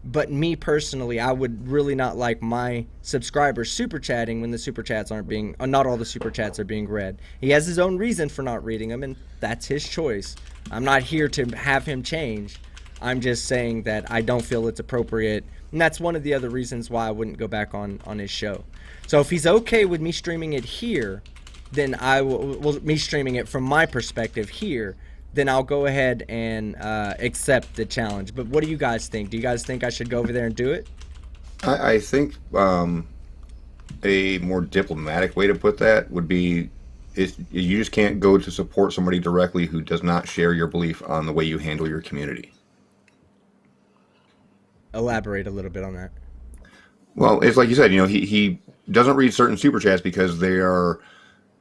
Speaker 2: But me personally, I would really not like my subscribers super chatting when the super chats not all the super chats are being read. He has his own reason for not reading them, and that's his choice. I'm not here to have him change. I'm just saying that I don't feel it's appropriate, and that's one of the other reasons why I wouldn't go back on his show. So if he's okay with me streaming it here, then I will me streaming it from my perspective here, then I'll go ahead and accept the challenge. But what do you guys think? Do you guys think I should go over there and do it?
Speaker 3: I think a more diplomatic way to put that would be you just can't go to support somebody directly who does not share your belief on the way you handle your community.
Speaker 2: Elaborate a little bit on that.
Speaker 3: Well, it's like you said, he doesn't read certain super chats because they are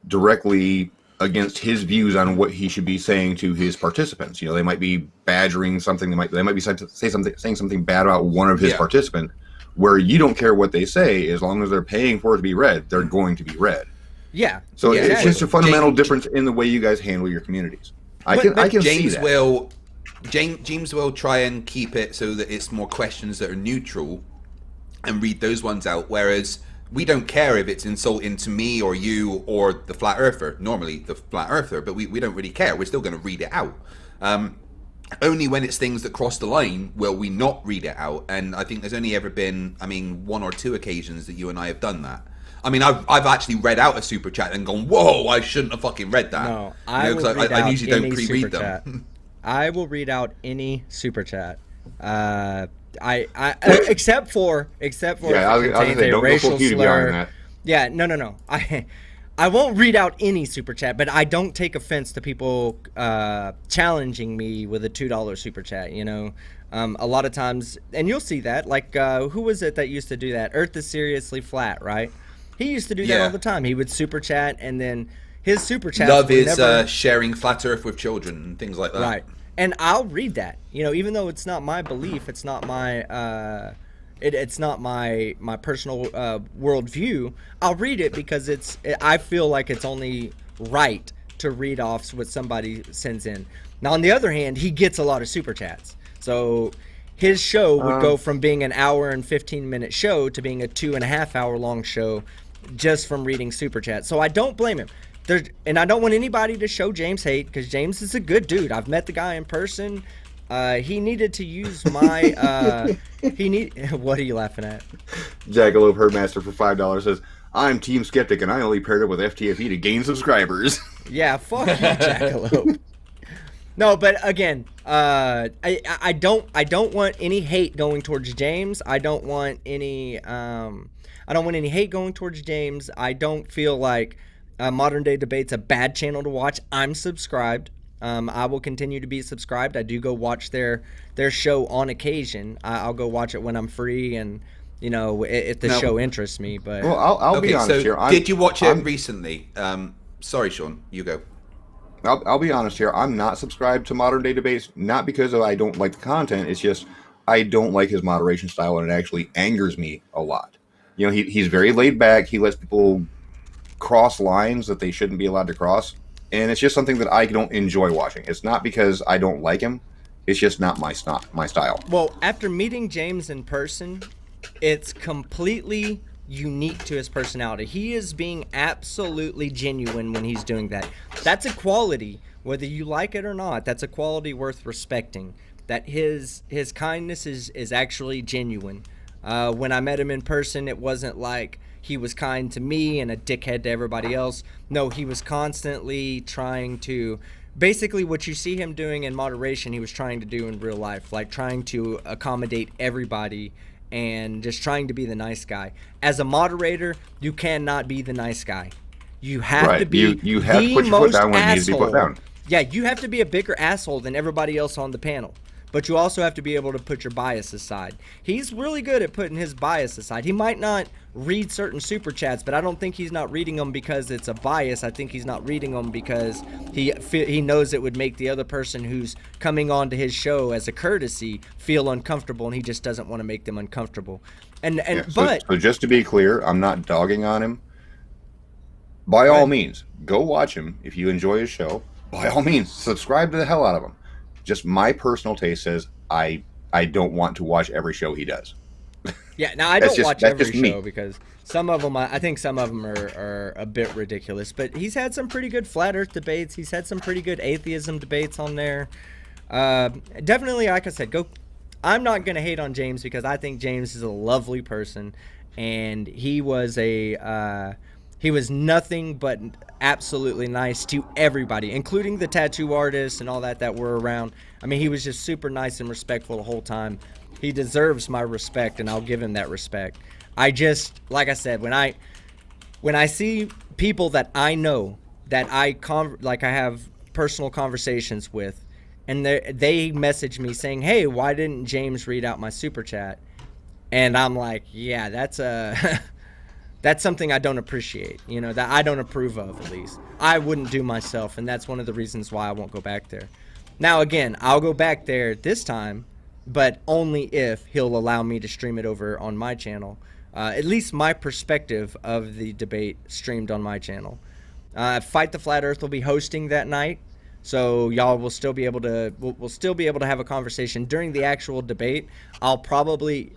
Speaker 3: directly against his views on what he should be saying to his participants. They might be badgering something. They might be saying something bad about one of his participants, where you don't care what they say, as long as they're paying for it to be read, they're going to be read.
Speaker 2: Yeah.
Speaker 3: So
Speaker 1: Yeah,
Speaker 3: it's just a fundamental difference in the way you guys handle your communities. I can see
Speaker 1: James
Speaker 3: that.
Speaker 1: James will try and keep it so that it's more questions that are neutral and read those ones out, whereas we don't care if it's insulting to me or you or the flat earther, normally the flat earther, but we don't really care. We're still going to read it out. Only when it's things that cross the line will we not read it out, and I think there's only ever been, one or two occasions that you and I have done that. I mean, I've actually read out a super chat and gone, whoa, I shouldn't have fucking read that.
Speaker 2: No, I usually don't pre-read them. I will read out any super chat. I except for if it contains a racial slur. Yeah, no. I won't read out any super chat, but I don't take offense to people challenging me with a $2 super chat. You know, a lot of times, and you'll see that. Like, who was it that used to do that? Earth is seriously flat, right? He used to do that all the time. He would super chat, and then his super chats
Speaker 1: love is sharing flat Earth with children and things like that.
Speaker 2: Right, and I'll read that. You know, even though it's not my belief, it's not my it's not my personal worldview. I'll read it because I feel like it's only right to read off what somebody sends in. Now, on the other hand, he gets a lot of super chats, so his show would go from being an hour and 15-minute show to being a 2.5 hour long show just from reading super chats. So I don't blame him. And I don't want anybody to show James hate, because James is a good dude. I've met the guy in person. He needed to use my what are you laughing at?
Speaker 3: Jackalope Herdmaster for $5 says, I'm Team Skeptic and I only paired it with FTFE to gain subscribers.
Speaker 2: Yeah, fuck you, Jackalope. No, but again, I don't want any hate going towards James. I don't want any hate going towards James. I don't feel like Modern Day Debate's a bad channel to watch. I'm subscribed. I will continue to be subscribed. I do go watch their show on occasion. I'll go watch it when I'm free, and you know, if the show interests me. But
Speaker 3: well, I'll be honest here.
Speaker 1: Did you watch it recently? Sorry, Sean, you go.
Speaker 3: I'll be honest here. I'm not subscribed to Modern Day Debates, not because I don't like the content. It's just I don't like his moderation style, and it actually angers me a lot. You know, he's very laid back. He lets people cross lines that they shouldn't be allowed to cross, and it's just something that I don't enjoy watching. It's not because I don't like him. It's just not my style.
Speaker 2: Well, after meeting James in person, it's completely unique to his personality. He is being absolutely genuine when he's doing that. That's a quality, whether you like it or not. That's a quality worth respecting. That his kindness is actually genuine. When I met him in person, it wasn't like he was kind to me and a dickhead to everybody else. No, he was constantly trying to, basically what you see him doing in moderation, he was trying to do in real life, like trying to accommodate everybody and just trying to be the nice guy. As a moderator, you cannot be the nice guy. You have to be
Speaker 3: you have to put your foot down when it needs to be put down.
Speaker 2: Yeah, you have to be a bigger asshole than everybody else on the panel. But you also have to be able to put your bias aside. He's really good at putting his bias aside. He might not read certain super chats, but I don't think he's not reading them because it's a bias. I think he's not reading them because he knows it would make the other person who's coming on to his show as a courtesy feel uncomfortable, and he just doesn't want to make them uncomfortable. So
Speaker 3: just to be clear, I'm not dogging on him. By all means, go watch him if you enjoy his show. By all means, subscribe to the hell out of him. Just my personal taste says I don't want to watch every show he does.
Speaker 2: Yeah, now I don't watch every show because some of them, I think some of them are a bit ridiculous. But he's had some pretty good flat Earth debates. He's had some pretty good atheism debates on there. Definitely, like I said, I'm not going to hate on James because I think James is a lovely person, and he was nothing but absolutely nice to everybody, including the tattoo artists and all that were around. I mean, he was just super nice and respectful the whole time. He deserves my respect, and I'll give him that respect. I just, like I said, when I see people that I know that I have personal conversations with, and they message me saying, "Hey, why didn't James read out my super chat?" And I'm like, yeah, that's something I don't appreciate, you know, that I don't approve of, at least. I wouldn't do myself, and that's one of the reasons why I won't go back there. Now, again, I'll go back there this time but only if he'll allow me to stream it over on my channel. At least my perspective of the debate streamed on my channel. Fight the Flat Earth will be hosting that night, so y'all will still be able to we'll still be able to have a conversation during the actual debate. I'll probably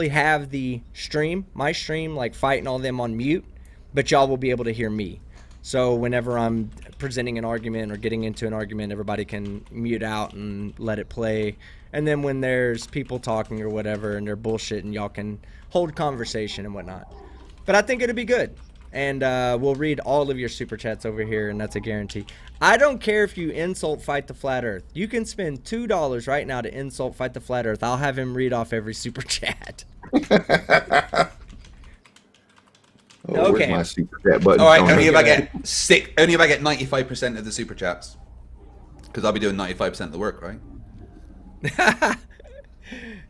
Speaker 2: have my stream, like fighting all them on mute, but y'all will be able to hear me. So whenever I'm presenting an argument or getting into an argument, everybody can mute out and let it play. And then when there's people talking or whatever and they're bullshitting, y'all can hold conversation and whatnot. But I think it'll be good. And we'll read all of your super chats over here, and that's a guarantee. I don't care if you insult Fight the Flat Earth. You can spend $2 right now to insult Fight the Flat Earth. I'll have him read off every super chat.
Speaker 3: Oh,
Speaker 2: Okay.
Speaker 3: where's my super chat button?
Speaker 1: All right,
Speaker 3: Oh,
Speaker 1: only if
Speaker 3: no.
Speaker 1: I get 95% of the super chats, because I'll be doing 95% of the work, right?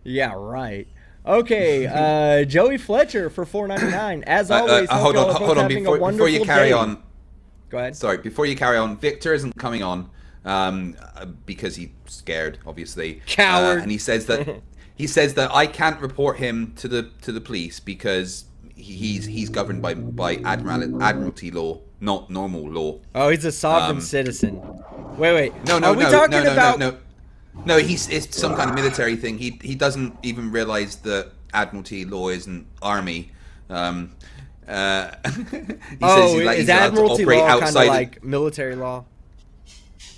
Speaker 2: Yeah, right. Okay, Joey Fletcher for $4.99. As always,
Speaker 1: Hold
Speaker 2: y'all are
Speaker 1: on,
Speaker 2: both having a
Speaker 1: before you
Speaker 2: wonderful
Speaker 1: carry
Speaker 2: day.
Speaker 1: on.
Speaker 2: Go ahead.
Speaker 1: Sorry, before you carry on, Victor isn't coming on because he's scared, obviously.
Speaker 2: Coward.
Speaker 1: And he says that I can't report him to the police because he's governed by admiralty law, not normal law.
Speaker 2: Oh, he's a sovereign citizen. Wait.
Speaker 1: No,
Speaker 2: Are we talking about?
Speaker 1: No, it's some kind of military thing. He doesn't even realize that admiralty law isn't army. He says
Speaker 2: Is
Speaker 1: allowed to
Speaker 2: admiralty
Speaker 1: operate
Speaker 2: law kind of
Speaker 1: outside
Speaker 2: like military law?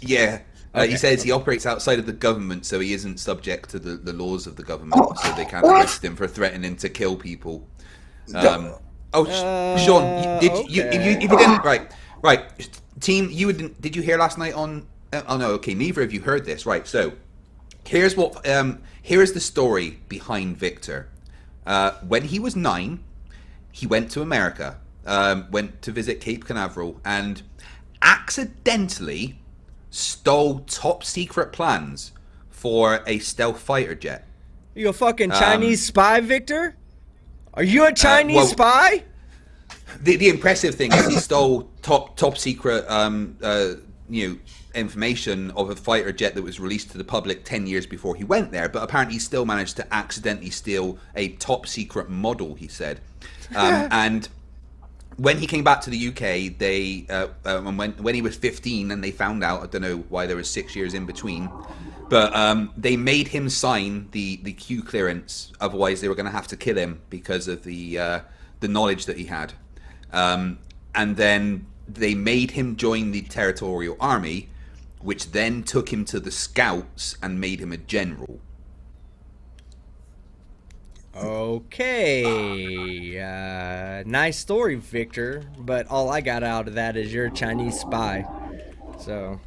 Speaker 1: Yeah.
Speaker 2: Okay.
Speaker 1: He says he operates outside of the government, so he isn't subject to the laws of the government, so they can't arrest him for threatening to kill people. Sean, if you didn't, right, team, did you hear last night on? Oh no, okay, neither of you heard this, right? So here's the story behind Victor. When he was 9, he went to America, went to visit Cape Canaveral, and accidentally stole top secret plans for a stealth fighter jet.
Speaker 2: Are you a fucking Chinese spy, Victor? Are you a Chinese spy?
Speaker 1: The impressive thing is he stole top secret information of a fighter jet that was released to the public 10 years before he went there, but apparently he still managed to accidentally steal a top secret model, he said. And when he came back to the UK, they when he was 15 and they found out, I don't know why there was 6 years in between, but they made him sign the Q clearance, otherwise they were going to have to kill him because of the knowledge that he had. And then they made him join the Territorial Army, which then took him to the Scouts and made him a general.
Speaker 2: Okay, nice story, Victor, but all I got out of that is you're a Chinese spy. So,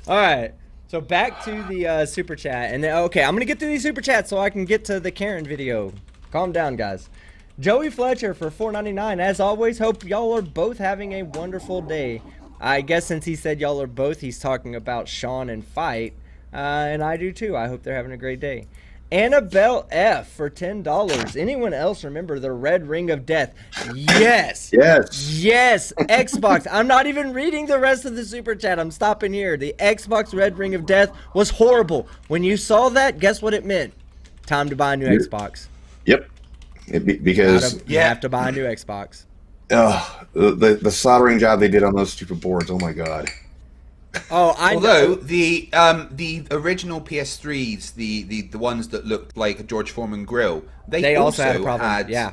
Speaker 2: all right, so back to the super chat, and okay, I'm gonna get through these super chats so I can get to the Karen video. Calm down, guys. Joey Fletcher for $4.99. As always, hope y'all are both having a wonderful day. I guess since he said y'all are both, he's talking about Sean and Fight, and I do too. I hope they're having a great day. Annabelle F for $10. Anyone else remember the Red Ring of Death? Yes.
Speaker 3: Yes.
Speaker 2: Xbox. I'm not even reading the rest of the super chat. I'm stopping here. The Xbox Red Ring of Death was horrible. When you saw that, guess what it meant? Time to buy a new Xbox.
Speaker 3: Yep. Because
Speaker 2: you have to buy a new Xbox.
Speaker 3: The soldering job they did on those stupid boards. Oh my god.
Speaker 2: Oh, I
Speaker 1: Although
Speaker 2: know.
Speaker 1: the original PS3s, the ones that looked like a George Foreman grill, they also
Speaker 2: had a problem. Yeah,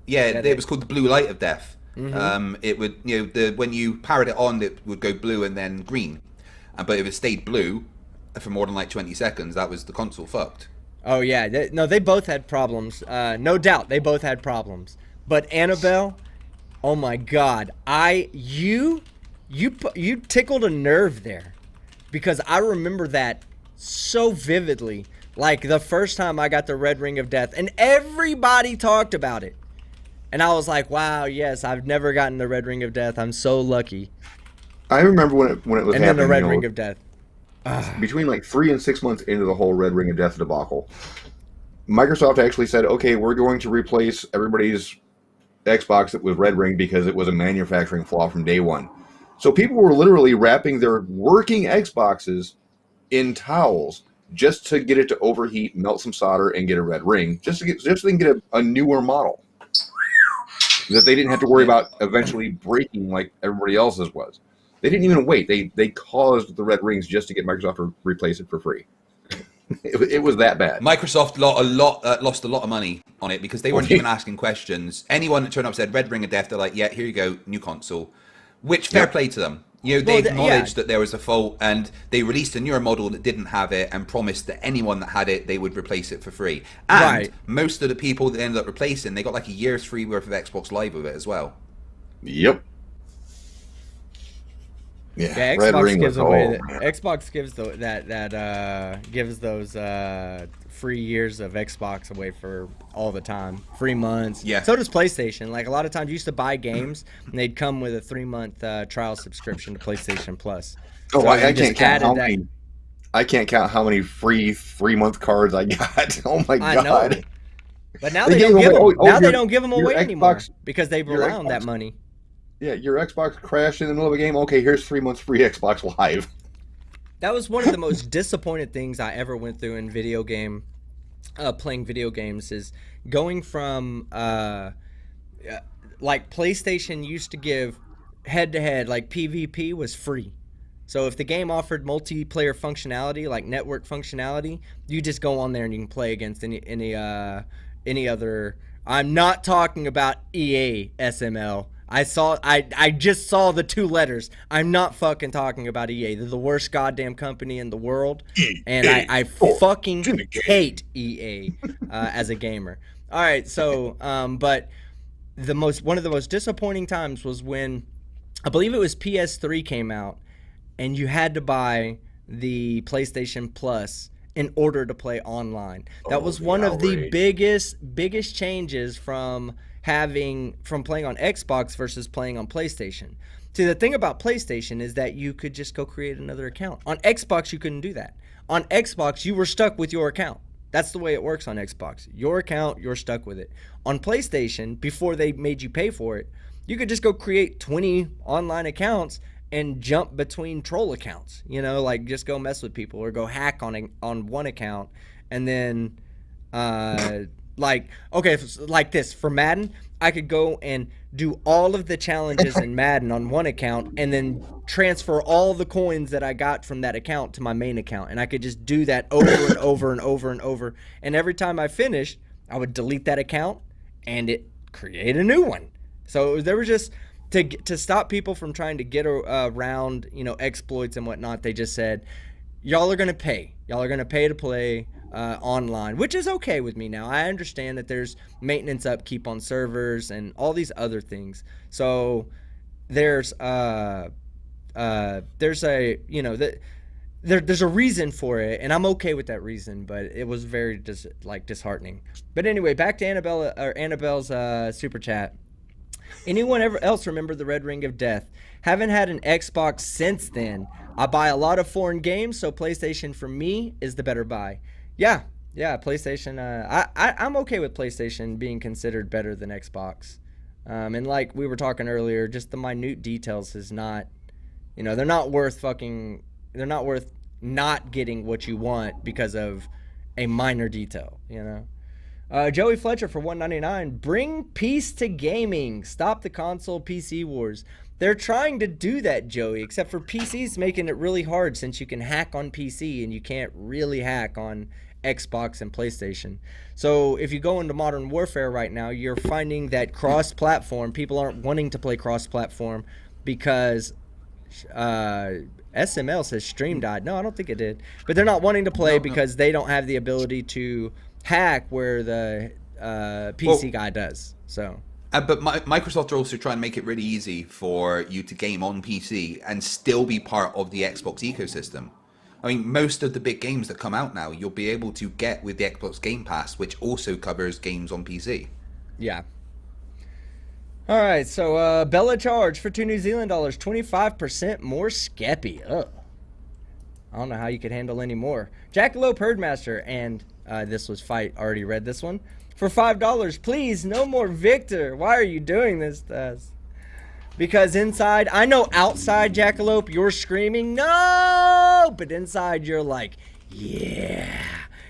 Speaker 1: it was called the blue light of death. Mm-hmm. It would, when you powered it on, it would go blue and then green, but if it stayed blue for more than like 20 seconds, that was the console fucked.
Speaker 2: Oh yeah, they both had problems. No doubt, they both had problems. But Annabelle, oh my God, you tickled a nerve there, because I remember that so vividly. Like the first time I got the Red Ring of Death, and everybody talked about it, and I was like, wow, yes, I've never gotten the Red Ring of Death. I'm so lucky.
Speaker 3: I remember when it was
Speaker 2: and
Speaker 3: happening.
Speaker 2: then the Red Ring of Death.
Speaker 3: Between like 3 and 6 months into the whole Red Ring of Death debacle, Microsoft actually said, okay, we're going to replace everybody's Xbox with Red Ring because it was a manufacturing flaw from day one. So people were literally wrapping their working Xboxes in towels just to get it to overheat, melt some solder, and get a red ring, just so they can get a newer model that they didn't have to worry about eventually breaking like everybody else's was. They didn't even wait. They caused the red rings just to get Microsoft to replace it for free. It was that bad.
Speaker 1: Microsoft lost a lot of money on it because they weren't even asking questions. Anyone that turned up said red ring of death, they're like, yeah, here you go, new console. Which fair play to them. You know, they acknowledged that there was a fault, and they released a newer model that didn't have it and promised that anyone that had it, they would replace it for free. And most of the people that ended up replacing, they got like a year's free worth of Xbox Live with it as well.
Speaker 3: Yep.
Speaker 2: Yeah, Xbox gives away. Xbox gives those free years of Xbox away for all the time, free months.
Speaker 1: Yeah.
Speaker 2: So does PlayStation. Like a lot of times, you used to buy games and they'd come with a 3-month trial subscription to PlayStation Plus.
Speaker 3: Oh, so I can't count how many. I can't count how many free 3-month cards I got. Oh my god!
Speaker 2: I know. But now they don't give them away anymore because they rely on that money.
Speaker 3: Yeah, your Xbox crashed in the middle of a game. Okay, here's 3 months free Xbox Live.
Speaker 2: That was one of the most disappointed things I ever went through in playing video games is going from like PlayStation used to give head-to-head, like PvP was free. So if the game offered multiplayer functionality, like network functionality, you just go on there and you can play against any other. I'm not talking about EA SML. I just saw the 2 letters. I'm not fucking talking about EA. They're the worst goddamn company in the world, and I fucking hate EA as a gamer. All right, so but one of the most disappointing times was when I believe it was PS3 came out, and you had to buy the PlayStation Plus in order to play online. That was one of the biggest changes from playing on Xbox versus playing on PlayStation. See, the thing about PlayStation is that you could just go create another account. On Xbox, you couldn't do that. On Xbox, you were stuck with your account. That's the way it works on Xbox. Your account, you're stuck with it. On PlayStation, before they made you pay for it, you could just go create 20 online accounts and jump between troll accounts. You know, like just go mess with people or go hack on one account and then like this for Madden, I could go and do all of the challenges in Madden on one account and then transfer all the coins that I got from that account to my main account, and I could just do that over and over and over and over. And every time I finished, I would delete that account and it create a new one. So there was just to stop people from trying to get around, exploits and whatnot. They just said, y'all are gonna pay. Y'all are gonna pay to play online, which is okay with me now. I understand that there's maintenance upkeep on servers and all these other things. So there's a there's a reason for it, and I'm okay with that reason. But it was very disheartening. But anyway, back to Annabelle's super chat. Anyone else remember the Red Ring of Death? Haven't had an Xbox since then. I buy a lot of foreign games, so PlayStation for me is the better buy. Yeah, PlayStation. I'm okay with PlayStation being considered better than Xbox. And like we were talking earlier, just the minute details is not, they're not worth not getting what you want because of a minor detail, Joey Fletcher for $1.99. Bring peace to gaming. Stop the console PC wars. They're trying to do that, Joey, except for PC's making it really hard since you can hack on PC and you can't really hack on Xbox and PlayStation. So if you go into Modern Warfare right now, you're finding that cross-platform, people aren't wanting to play cross-platform because SML says stream died. No, I don't think it did. But they're not wanting to play because they don't have the ability to hack where the PC guy does. So
Speaker 1: but Microsoft are also trying to make it really easy for you to game on PC and still be part of the Xbox ecosystem. I mean, most of the big games that come out now, you'll be able to get with the Xbox Game Pass, which also covers games on PC.
Speaker 2: Yeah. All right, so Bella Charge for $2 New Zealand dollars, 25% more Skeppy. Ugh. I don't know how you could handle any more. Jackalope Herdmaster, and this was Fight, already read this one. For $5, please, no more Victor. Why are you doing this to us? Because inside, I know outside, Jackalope, you're screaming, no! But inside, you're like, Yeah.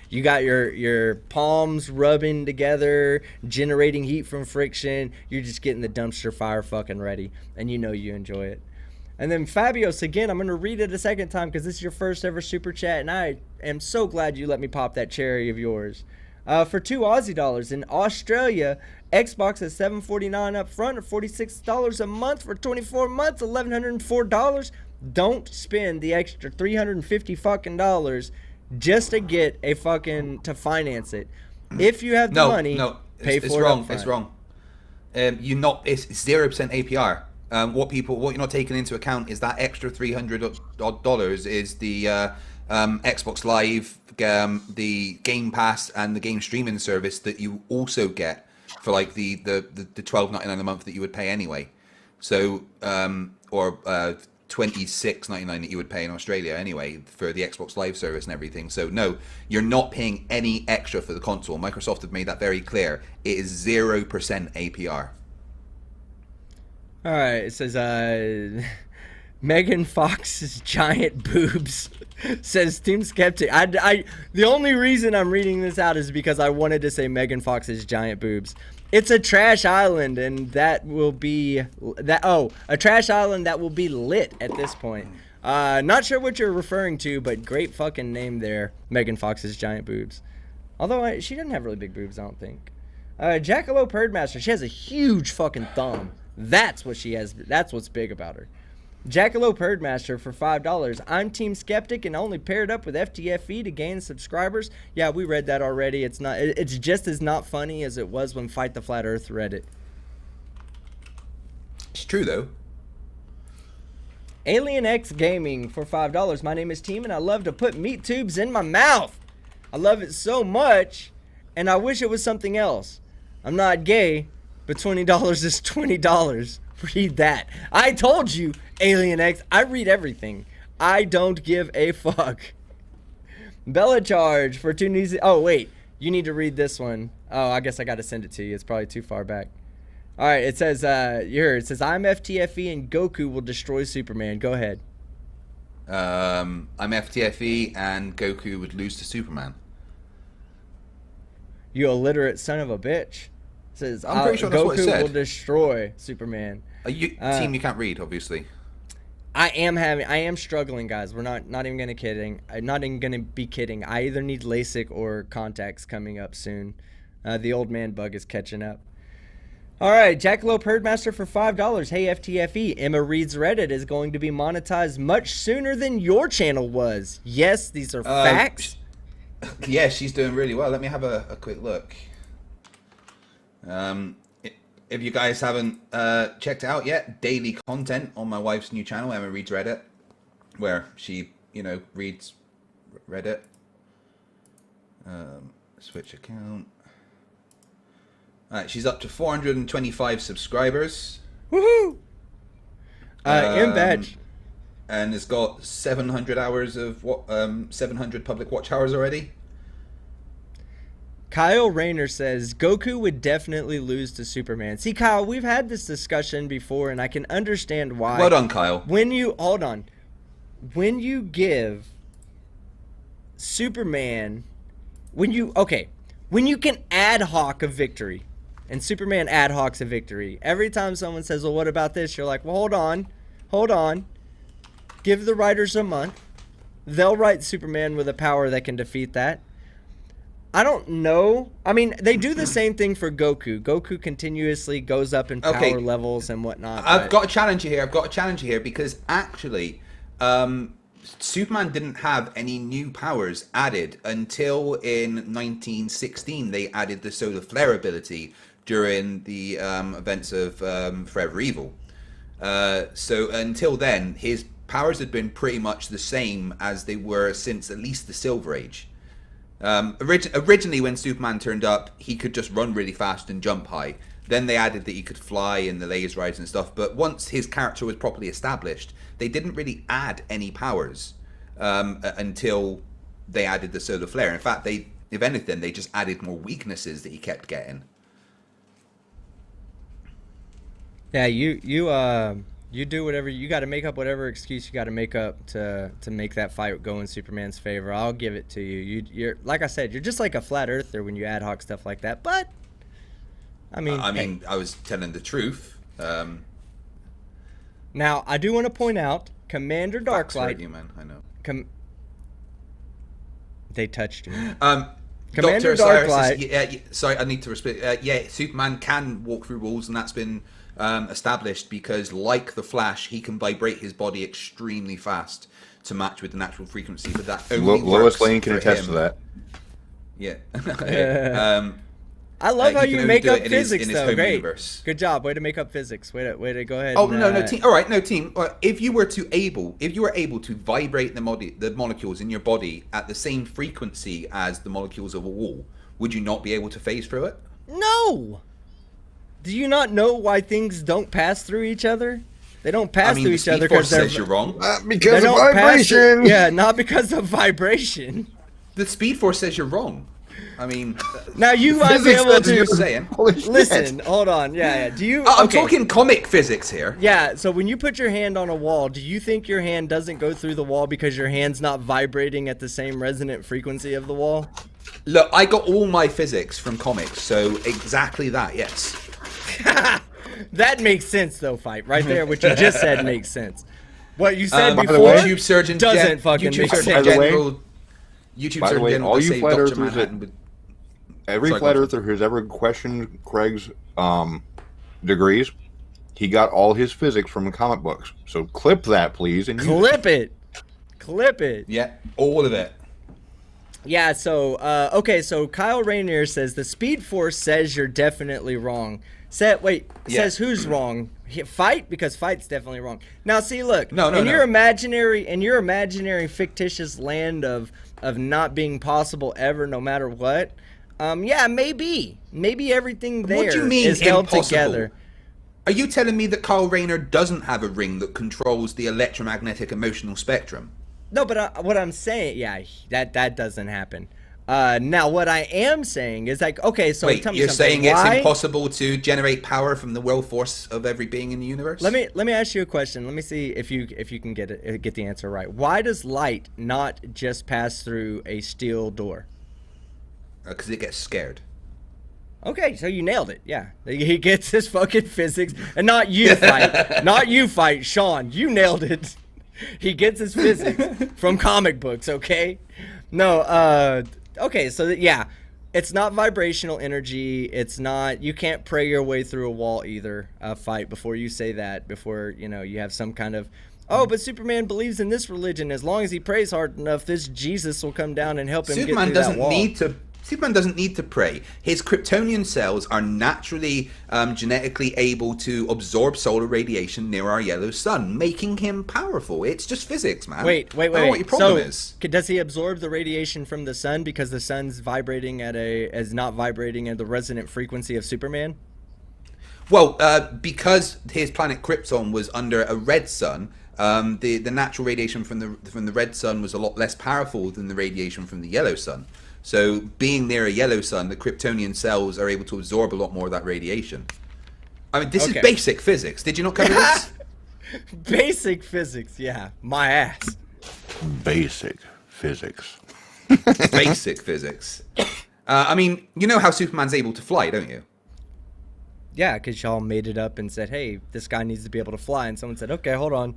Speaker 2: You got your palms rubbing together, generating heat from friction. You're just getting the dumpster fire fucking ready, and you know you enjoy it. And then Fabios, again, I'm going to read it a second time because this is your first ever super chat, and I am so glad you let me pop that cherry of yours. For $2 in Australia, Xbox is $7.49 up front or $46 a month for 24 months, $1,104. Don't spend the extra $350 fucking dollars just to get a fucking to finance it. If you have the money, pay for it.
Speaker 1: It's wrong. It's wrong. It's 0% APR. What you're not taking into account is that extra $300 is the Xbox Live, the Game Pass, and the game streaming service that you also get for like the $12.99 a month that you would pay anyway. So or $26.99 that you would pay in Australia anyway for the Xbox Live service and everything. So no, you're not paying any extra for the console. Microsoft have made that very clear. It is 0% APR.
Speaker 2: All right, it says Megan Fox's giant boobs says Team Skeptic. The only reason I'm reading this out is because I wanted to say Megan Fox's giant boobs. It's a trash island, and that will be a trash island that will be lit at this point. Not sure what you're referring to, but great fucking name there, Megan Fox's giant boobs. Although she doesn't have really big boobs, I don't think. Jackalope Herdmaster, she has a huge fucking thumb. That's what she has. That's what's big about her. Jackalope Herdmaster for $5. I'm Team Skeptic and only paired up with FTFE to gain subscribers. Yeah, we read that already. It's just as not funny as it was when Fight the Flat Earth read it.
Speaker 1: It's true though.
Speaker 2: Alien X Gaming for $5. My name is Team and I love to put meat tubes in my mouth. I love it so much and I wish it was something else. I'm not gay, but $20 is $20. Read that. I told you, Alien X. I read everything. I don't give a fuck. Bella Charge for Tunisia. Oh, wait. You need to read this one. Oh, I guess I got to send it to you. It's probably too far back. All right. It says, it says, I'm FTFE and Goku will destroy Superman. Go ahead.
Speaker 1: I'm FTFE and Goku would lose to Superman.
Speaker 2: You illiterate son of a bitch. It says,
Speaker 1: I'm pretty sure that's
Speaker 2: Goku
Speaker 1: what it said.
Speaker 2: will destroy Superman.
Speaker 1: Team you can't read, obviously.
Speaker 2: I am struggling, guys. We're not even gonna be kidding. I either need LASIK or contacts coming up soon. The old man bug is catching up. All right, Jackalope Herdmaster for $5. Hey FTFE, Emma Reed's Reddit is going to be monetized much sooner than your channel was. Yes, these are facts.
Speaker 1: Yeah, she's doing really well. Let me have a quick look. If you guys haven't checked it out yet, daily content on my wife's new channel, Emma Reads Reddit, where she, reads Reddit. Switch account. Alright, she's up to 425 subscribers.
Speaker 2: Woohoo! M-Badge.
Speaker 1: And has got 700 hours of 700 public watch hours already.
Speaker 2: Kyle Rayner says, Goku would definitely lose to Superman. See, Kyle, we've had this discussion before, and I can understand why.
Speaker 1: Well done, Kyle.
Speaker 2: When you give Superman, when you can ad hoc a victory, and Superman ad hocs a victory, every time someone says, well, what about this? You're like, well, hold on. Give the writers a month. They'll write Superman with a power that can defeat that. I don't know. I mean, they do the same thing for Goku. Goku continuously goes up in power levels and whatnot.
Speaker 1: I've got a challenge here because actually, Superman didn't have any new powers added until in 1916. They added the solar flare ability during the events of Forever Evil. So until then, his powers had been pretty much the same as they were since at least the Silver Age. Originally, when Superman turned up, he could just run really fast and jump high. Then they added that he could fly and the laser rides and stuff. But once his character was properly established, they didn't really add any powers until they added the solar flare. In fact, if anything, they just added more weaknesses that he kept getting.
Speaker 2: Yeah, You do whatever you got to make up, whatever excuse you got to make up to make that fight go in Superman's favor. I'll give it to you. You're like I said, you're just like a flat earther when you ad hoc stuff like that. But I mean,
Speaker 1: I was telling the truth.
Speaker 2: Now I do want to point out, Commander Darklight.
Speaker 1: You, man. I know.
Speaker 2: They touched you.
Speaker 1: Commander
Speaker 2: Dr. Darklight.
Speaker 1: Sorry, I need to respect. Superman can walk through walls, and that's been established because, like the Flash, he can vibrate his body extremely fast to match with the natural frequency. But that only
Speaker 3: Lois
Speaker 1: works
Speaker 3: Lane can
Speaker 1: for
Speaker 3: attest
Speaker 1: him.
Speaker 3: to that.
Speaker 1: Yeah.
Speaker 2: I love how you make up physics,
Speaker 1: in his
Speaker 2: though.
Speaker 1: home
Speaker 2: Great,
Speaker 1: universe.
Speaker 2: good job. Way to make up physics. Way to go ahead.
Speaker 1: Oh no, team. All right, no team. If you were able to vibrate the molecules in your body at the same frequency as the molecules of a wall, would you not be able to phase through it?
Speaker 2: No. Do you not know why things don't pass through each other? They don't pass through each other
Speaker 1: because says you're wrong.
Speaker 3: Because of vibration.
Speaker 2: Yeah, not because of vibration.
Speaker 1: The Speed Force says you're wrong. I mean,
Speaker 2: now you might be able to
Speaker 1: saying.
Speaker 2: Listen. Hold on. Yeah. Do you?
Speaker 1: I'm talking comic physics here.
Speaker 2: Yeah. So when you put your hand on a wall, do you think your hand doesn't go through the wall because your hand's not vibrating at the same resonant frequency of the wall?
Speaker 1: Look, I got all my physics from comics, so exactly that. Yes.
Speaker 2: That makes sense, though. Fight right there. What you just said makes sense. What you said before
Speaker 1: YouTube surgeon
Speaker 2: doesn't fucking make sense.
Speaker 3: By the way, all you flat
Speaker 1: Dr.
Speaker 3: earthers, every flat earther who's ever questioned Craig's degrees, he got all his physics from comic books. So clip that, please, and
Speaker 2: clip it.
Speaker 1: Yeah, all of it.
Speaker 2: Yeah. So So Kyle Rainier says the Speed Force says you're definitely wrong. Says who's wrong? Fight, because Fight's definitely wrong. Now see, look. In your imaginary fictitious land of not being possible ever, no matter what. Maybe everything there
Speaker 1: what do you mean
Speaker 2: is held
Speaker 1: impossible? Together. Are you telling me that Kyle Rayner doesn't have a ring that controls the electromagnetic emotional spectrum?
Speaker 2: No, but what I'm saying, that doesn't happen. Now, what I am saying is like, okay, so
Speaker 1: wait,
Speaker 2: tell me
Speaker 1: you're
Speaker 2: something.
Speaker 1: saying it's impossible to generate power from the will force of every being in the universe?
Speaker 2: Let me ask you a question. Let me see if you can get the answer right. Why does light not just pass through a steel door?
Speaker 1: Because it gets scared.
Speaker 2: Okay, so you nailed it. Yeah, he gets his fucking physics, and not you fight, Sean. You nailed it. He gets his physics from comic books. Okay, no. Okay, so it's not vibrational energy. It's not. You can't pray your way through a wall either. Fight before you say that. Before you have some kind of. Oh, but Superman believes in this religion. As long as he prays hard enough, this Jesus will come down and help him get through that wall.
Speaker 1: Superman doesn't need to pray. His Kryptonian cells are naturally genetically able to absorb solar radiation near our yellow sun, making him powerful. It's just physics, man.
Speaker 2: Wait.
Speaker 1: I don't know what your problem is.
Speaker 2: Does he absorb the radiation from the sun because the sun's vibrating not vibrating at the resonant frequency of Superman?
Speaker 1: Well, because his planet Krypton was under a red sun, the natural radiation from the red sun was a lot less powerful than the radiation from the yellow sun. So, being near a yellow sun, the Kryptonian cells are able to absorb a lot more of that radiation. I mean, this is basic physics. Did you not cover this?
Speaker 2: Basic physics, yeah. My ass.
Speaker 3: Basic physics.
Speaker 1: Basic physics. I mean, you know how Superman's able to fly, don't you?
Speaker 2: Yeah, because y'all made it up and said, hey, this guy needs to be able to fly. And someone said, okay, hold on.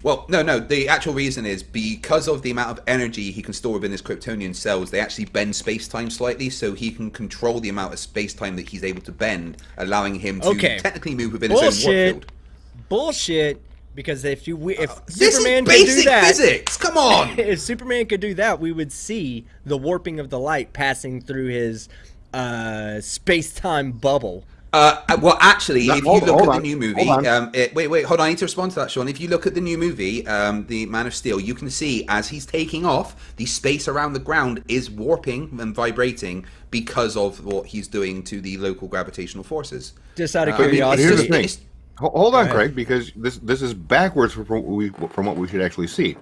Speaker 1: Well, no. The actual reason is because of the amount of energy he can store within his Kryptonian cells, they actually bend space-time slightly, so he can control the amount of space-time that he's able to bend, allowing him to technically move within his own warp field.
Speaker 2: Bullshit. Because if
Speaker 1: this
Speaker 2: Superman
Speaker 1: is basic
Speaker 2: could do that,
Speaker 1: physics. Come on.
Speaker 2: If Superman could do that, we would see the warping of the light passing through his space-time bubble.
Speaker 1: Well, actually, if you look at the new movie,
Speaker 3: wait,
Speaker 1: hold on, I need to respond to that, Sean. If you look at the new movie, the Man of Steel, you can see as he's taking off, the space around the ground is warping and vibrating because of what he's doing to the local gravitational forces.
Speaker 2: Just out of curiosity.
Speaker 3: Here's the thing. Hold on, Craig, because this is backwards from what we should actually see.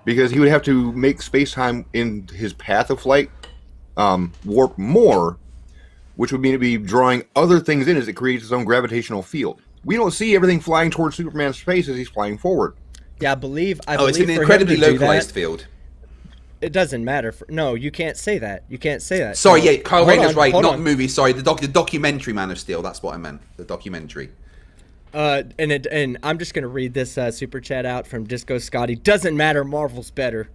Speaker 3: Because he would have to make space-time in his path of flight warp more, which would mean to be drawing other things in as it creates its own gravitational field. we don't see everything flying towards Superman's face as he's flying forward.
Speaker 2: Yeah, I believe.
Speaker 1: It's an incredibly localized field.
Speaker 2: It doesn't matter. No, you can't say that. You can't say that.
Speaker 1: Sorry,
Speaker 2: no.
Speaker 1: yeah, Kyle Rayner's right. Not the movie. Sorry, the documentary Man of Steel. That's what I meant. The documentary.
Speaker 2: And I'm just gonna read this super chat out from Disco Scotty. Doesn't matter. Marvel's better.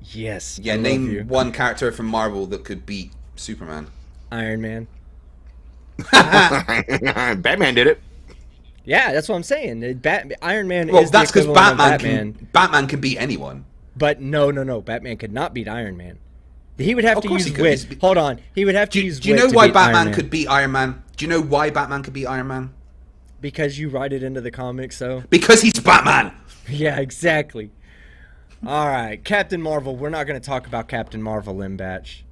Speaker 2: Yes.
Speaker 1: Yeah, name one character from Marvel that could beat Superman.
Speaker 2: Iron Man.
Speaker 3: Batman did it.
Speaker 2: Yeah, that's what I'm saying. Iron Man.
Speaker 1: Well,
Speaker 2: is
Speaker 1: that's because
Speaker 2: Batman.
Speaker 1: Batman can beat anyone.
Speaker 2: But no. Batman could not beat Iron Man. He would have to use
Speaker 1: he
Speaker 2: wit. Hold on. He would have to use wit.
Speaker 1: Do you know why Batman could beat Iron Man? Do you know why Batman could beat Iron Man?
Speaker 2: Because you write it into the comics, so.
Speaker 1: Because he's Batman.
Speaker 2: Yeah, exactly. All right, Captain Marvel. We're not going to talk about Captain Marvel, Limbatch.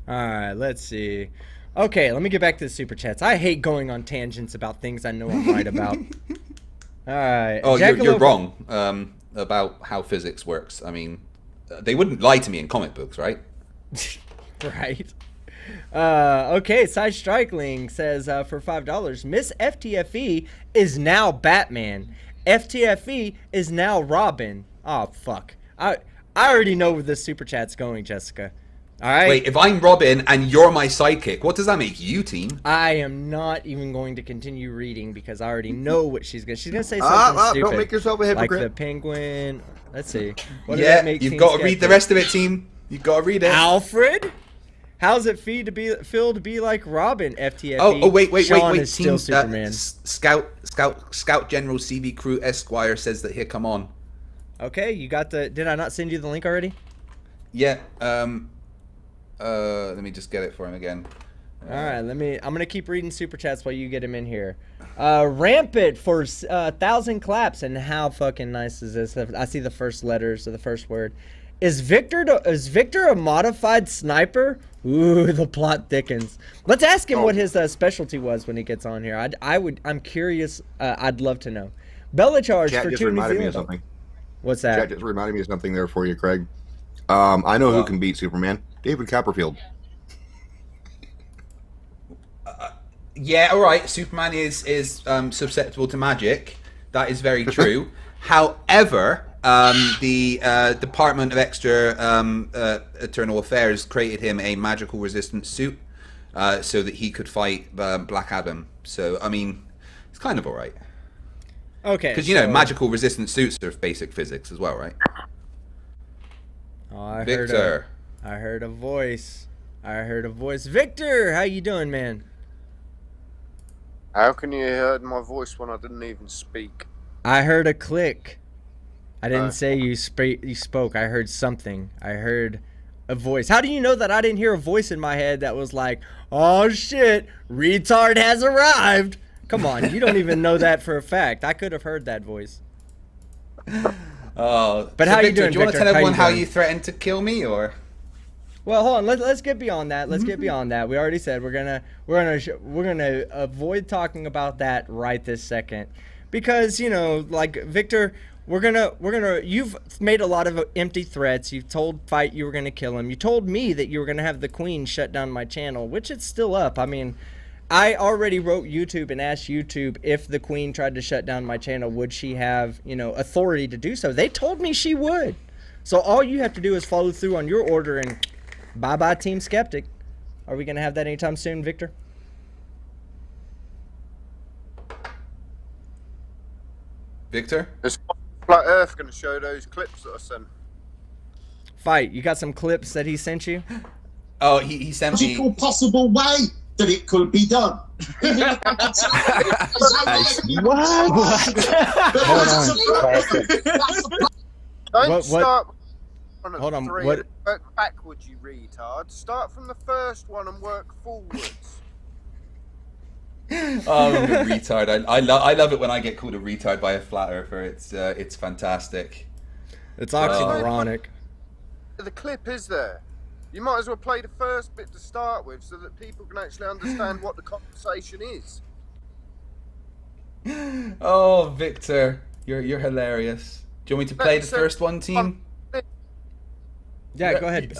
Speaker 2: All right, let's see. Okay, let me get back to the super chats. I hate going on tangents about things I know I'm right about. All right.
Speaker 1: Oh, you're wrong about how physics works. I mean, they wouldn't lie to me in comic books, right?
Speaker 2: Right. Okay, Side Strikeling says for $5, Miss FTFE is now Batman. FTFE is now Robin. Oh, fuck. I already know where this super chat's going, Jessica. All right.
Speaker 1: Wait, if I'm Robin and you're my sidekick, what does that make you, team?
Speaker 2: I am not even going to continue reading because I already know what she's gonna. She's gonna say something stupid.
Speaker 3: Don't make yourself a hypocrite.
Speaker 2: Like the Penguin. Let's see. What
Speaker 1: does that make you've got to read the rest of it, team. You've got to read it.
Speaker 2: Alfred. How's it feel to be like Robin? FTFE.
Speaker 1: Oh, wait.
Speaker 2: Sean
Speaker 1: Team,
Speaker 2: is still Superman.
Speaker 1: Scout General CB Crew Esquire says that he'll come on.
Speaker 2: Okay, you got the. Did I not send you the link already?
Speaker 1: Yeah. Let me just get it for him again.
Speaker 2: All right, I'm gonna keep reading super chats while you get him in here. Rampant for 1,000 claps, and how fucking nice is this? I see the first letters of the first word. Is Victor a modified sniper? Ooh, the plot thickens. Let's ask him what his specialty was when he gets on here. I'm curious. I'd love to know. Bella Charge
Speaker 3: Chat
Speaker 2: for
Speaker 3: just
Speaker 2: 2
Speaker 3: reminded
Speaker 2: New
Speaker 3: me of
Speaker 2: Zealand.
Speaker 3: something.
Speaker 2: What's that?
Speaker 3: Chat just reminded me of something there for you, Craig. I know who can beat Superman. David Copperfield.
Speaker 1: Yeah, all right. Superman is susceptible to magic. That is very true. However, the Department of Eternal Affairs created him a magical resistant suit so that he could fight Black Adam. So, I mean, it's kind of all right.
Speaker 2: Okay.
Speaker 1: Because, you know, magical resistant suits are basic physics as well, right?
Speaker 2: Oh,
Speaker 1: Victor.
Speaker 2: I heard a voice. Victor, how you doing, man?
Speaker 4: How can you hear my voice when I didn't even speak?
Speaker 2: I heard a click. I didn't say you spoke. I heard something. I heard a voice. How do you know that I didn't hear a voice in my head that was like, "Oh shit, retard has arrived"? Come on, you don't even know that for a fact. I could have heard that voice.
Speaker 1: Oh,
Speaker 2: but
Speaker 1: so
Speaker 2: how
Speaker 1: Victor,
Speaker 2: you doing?
Speaker 1: Do you want to tell
Speaker 2: Victor?
Speaker 1: everyone how you threatened to kill me, or?
Speaker 2: Well, hold on. Let's get beyond that. Let's get beyond that. We already said we're gonna avoid talking about that right this second, because like Victor, we're gonna. You've made a lot of empty threats. You've told Fight you were gonna kill him. You told me that you were gonna have the Queen shut down my channel, which it's still up. I mean, I already wrote YouTube and asked YouTube if the Queen tried to shut down my channel, would she have authority to do so? They told me she would. So all you have to do is follow through on your order and. Bye-bye, Team Skeptic. Are we going to have that anytime soon, Victor?
Speaker 1: Victor?
Speaker 4: Is Flat Earth going to show those clips that I sent?
Speaker 2: Fight, you got some clips that he sent you?
Speaker 1: Oh, he sent me...
Speaker 5: Logical possible way that it could be done.
Speaker 4: Don't start...
Speaker 2: Hold on,
Speaker 4: three.
Speaker 2: what?
Speaker 4: Work backwards, you retard. Start from the first one and work forwards.
Speaker 1: Oh, I'm a retard. I love it when I get called a retard by a flat earther. It's fantastic.
Speaker 2: It's oxymoronic.
Speaker 4: The clip is there. You might as well play the first bit to start with so that people can actually understand what the conversation is.
Speaker 1: Oh, Victor, you're hilarious. Do you want me to play the first one, team?
Speaker 2: Yeah, go ahead.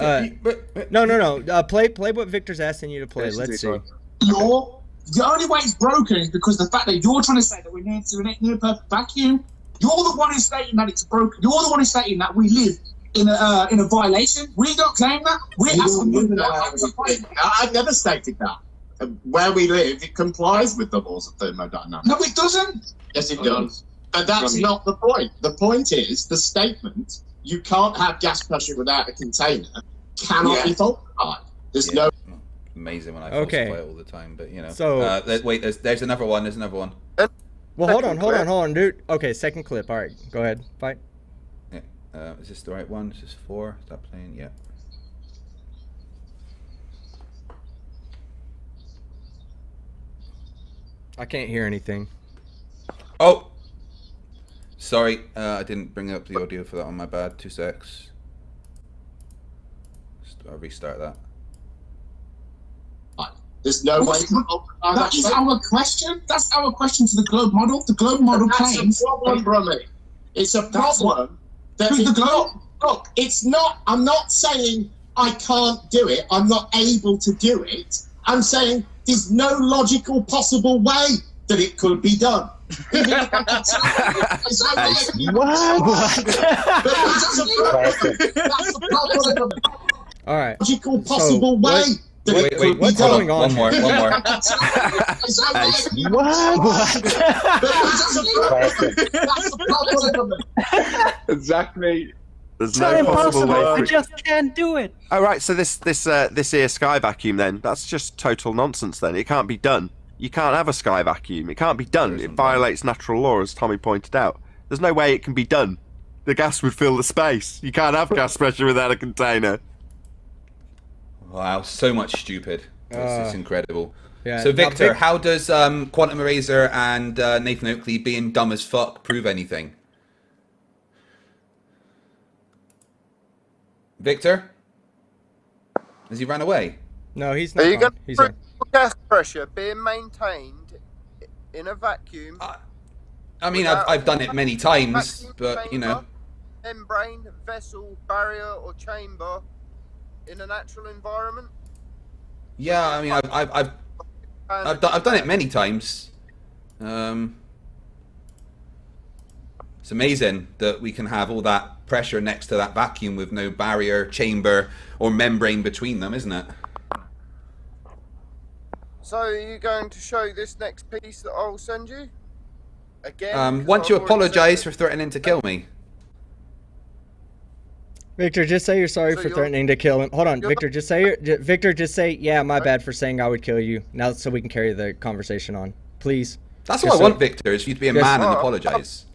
Speaker 2: No. Play what Victor's asking you to play. Let's see.
Speaker 5: Law The only way it's broken is because the fact that you're trying to say that we're near to a near perfect vacuum. You're the one who's stating that it's broken. You're the one who's stating that we live in a violation. We don't claim that.
Speaker 6: I've never stated that. Where we live, it complies with the laws of thermodynamics.
Speaker 5: No, it doesn't.
Speaker 6: Yes, it does. But that's not the point. The point is the statement, you can't have gas pressure without a container, cannot be falsified. There's no...
Speaker 1: Amazing when I falsify it all the time, but you know.
Speaker 2: So
Speaker 1: wait, there's another one. There's another one.
Speaker 2: well, hold on, dude. Okay, second clip. All right, go ahead, fight.
Speaker 1: Yeah. Is this the right one? Is this 4? Stop playing. Yeah.
Speaker 2: I can't hear anything.
Speaker 1: Oh, sorry. I didn't bring up the audio for that one. My bad. 2 secs. I'll restart that.
Speaker 6: There's no way...
Speaker 5: That is our question. That's our question to the globe model. The globe model claims...
Speaker 6: That's a problem, Brummy. It's a problem that...
Speaker 5: Who's the globe?
Speaker 6: Look, it's not... I'm not saying I can't do it. I'm not able to do it. I'm saying there's no logical possible way that it could be done. That's the problem.
Speaker 2: All right.
Speaker 6: Logical possible way.
Speaker 1: Wait,
Speaker 2: what's
Speaker 1: hold
Speaker 2: going on?
Speaker 1: One more.
Speaker 6: That's the problem.
Speaker 7: Exactly.
Speaker 8: There's no possible way.
Speaker 9: I just can't do it.
Speaker 8: Oh right, so this here sky vacuum then, that's just total nonsense then. It can't be done. You can't have a sky vacuum. It can't be done. It violates natural law, as Tommy pointed out. There's no way it can be done. The gas would fill the space. You can't have gas pressure without a container.
Speaker 1: Wow, so much stupid. It's incredible.
Speaker 2: Yeah,
Speaker 1: so Victor, how does Quantum Eraser and Nathan Oakley being dumb as fuck prove anything? Victor? Has he run away?
Speaker 2: No, he's not.
Speaker 4: Are you going
Speaker 2: He's
Speaker 4: to
Speaker 2: on.
Speaker 4: gas pressure being maintained in a vacuum?
Speaker 1: I mean, I've done it many times, but you know.
Speaker 4: Membrane, vessel, barrier, or chamber in a natural environment?
Speaker 1: Yeah, I mean, I've done it many times. It's amazing that we can have all that pressure next to that vacuum with no barrier, chamber, or membrane between them, isn't it?
Speaker 4: So are you going to show this next piece that I'll send you? Again?
Speaker 1: Want you apologise for threatening to kill me?
Speaker 2: Victor, just say you're sorry for threatening to kill him. Hold on, Victor. Just say, yeah, my bad for saying I would kill you. Now, so we can carry the conversation on, please.
Speaker 1: That's what I want, Victor, is for you to be a man and apologise.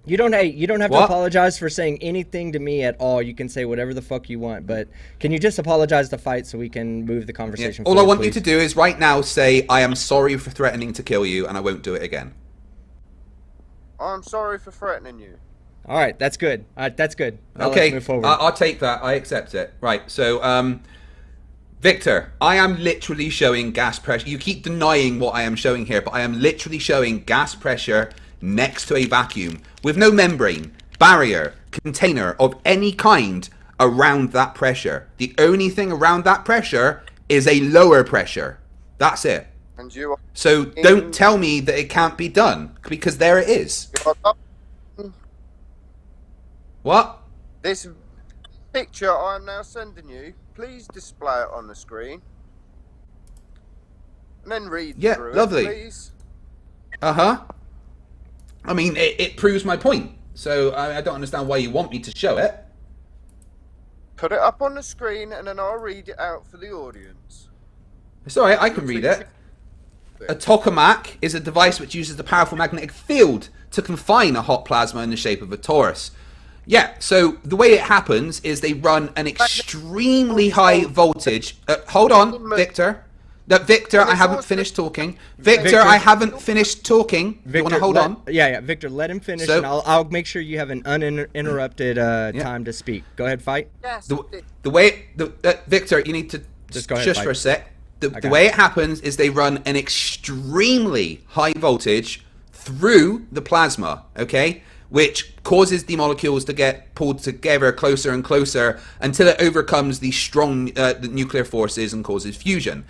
Speaker 2: You don't have to apologize for saying anything to me at all. You can say whatever the fuck you want, but can you just apologize to fight so we can move the conversation forward,
Speaker 1: All I want
Speaker 2: please?
Speaker 1: you to do is right now say, I am sorry for threatening to kill you, and I won't do it again.
Speaker 4: I'm sorry for threatening you.
Speaker 2: All right, that's good. That's good. Now
Speaker 1: Okay,
Speaker 2: let's move forward.
Speaker 1: I'll take that. I accept it. Right, so, Victor, I am literally showing gas pressure. You keep denying what I am showing here, but I am literally showing gas pressure next to a vacuum with no membrane, barrier, container of any kind around that pressure. The only thing around that pressure is a lower pressure. That's it.
Speaker 4: And you
Speaker 1: So don't tell me that it can't be done, because there it is. What?
Speaker 4: This picture I'm now sending you, please display it on the screen. And then read through
Speaker 1: lovely.
Speaker 4: it, please.
Speaker 1: Uh-huh. I mean, it proves my point. So I don't understand why you want me to show it.
Speaker 4: Put it up on the screen and then I'll read it out for the audience.
Speaker 1: It's alright, I can read it. A tokamak is a device which uses the powerful magnetic field to confine a hot plasma in the shape of a torus. Yeah, so the way it happens is they run an extremely high voltage. Hold on, Victor. Victor, I haven't finished talking. Victor, I haven't finished talking. You want to hold on?
Speaker 2: Yeah, Victor, let him finish, and I'll make sure you have an uninterrupted time to speak. Go ahead, fight.
Speaker 1: The way, Victor, you need to just
Speaker 2: go ahead,
Speaker 1: for a sec. The way it happens is they run an extremely high voltage through the plasma, okay? which causes the molecules to get pulled together closer and closer until it overcomes the strong the nuclear forces and causes fusion.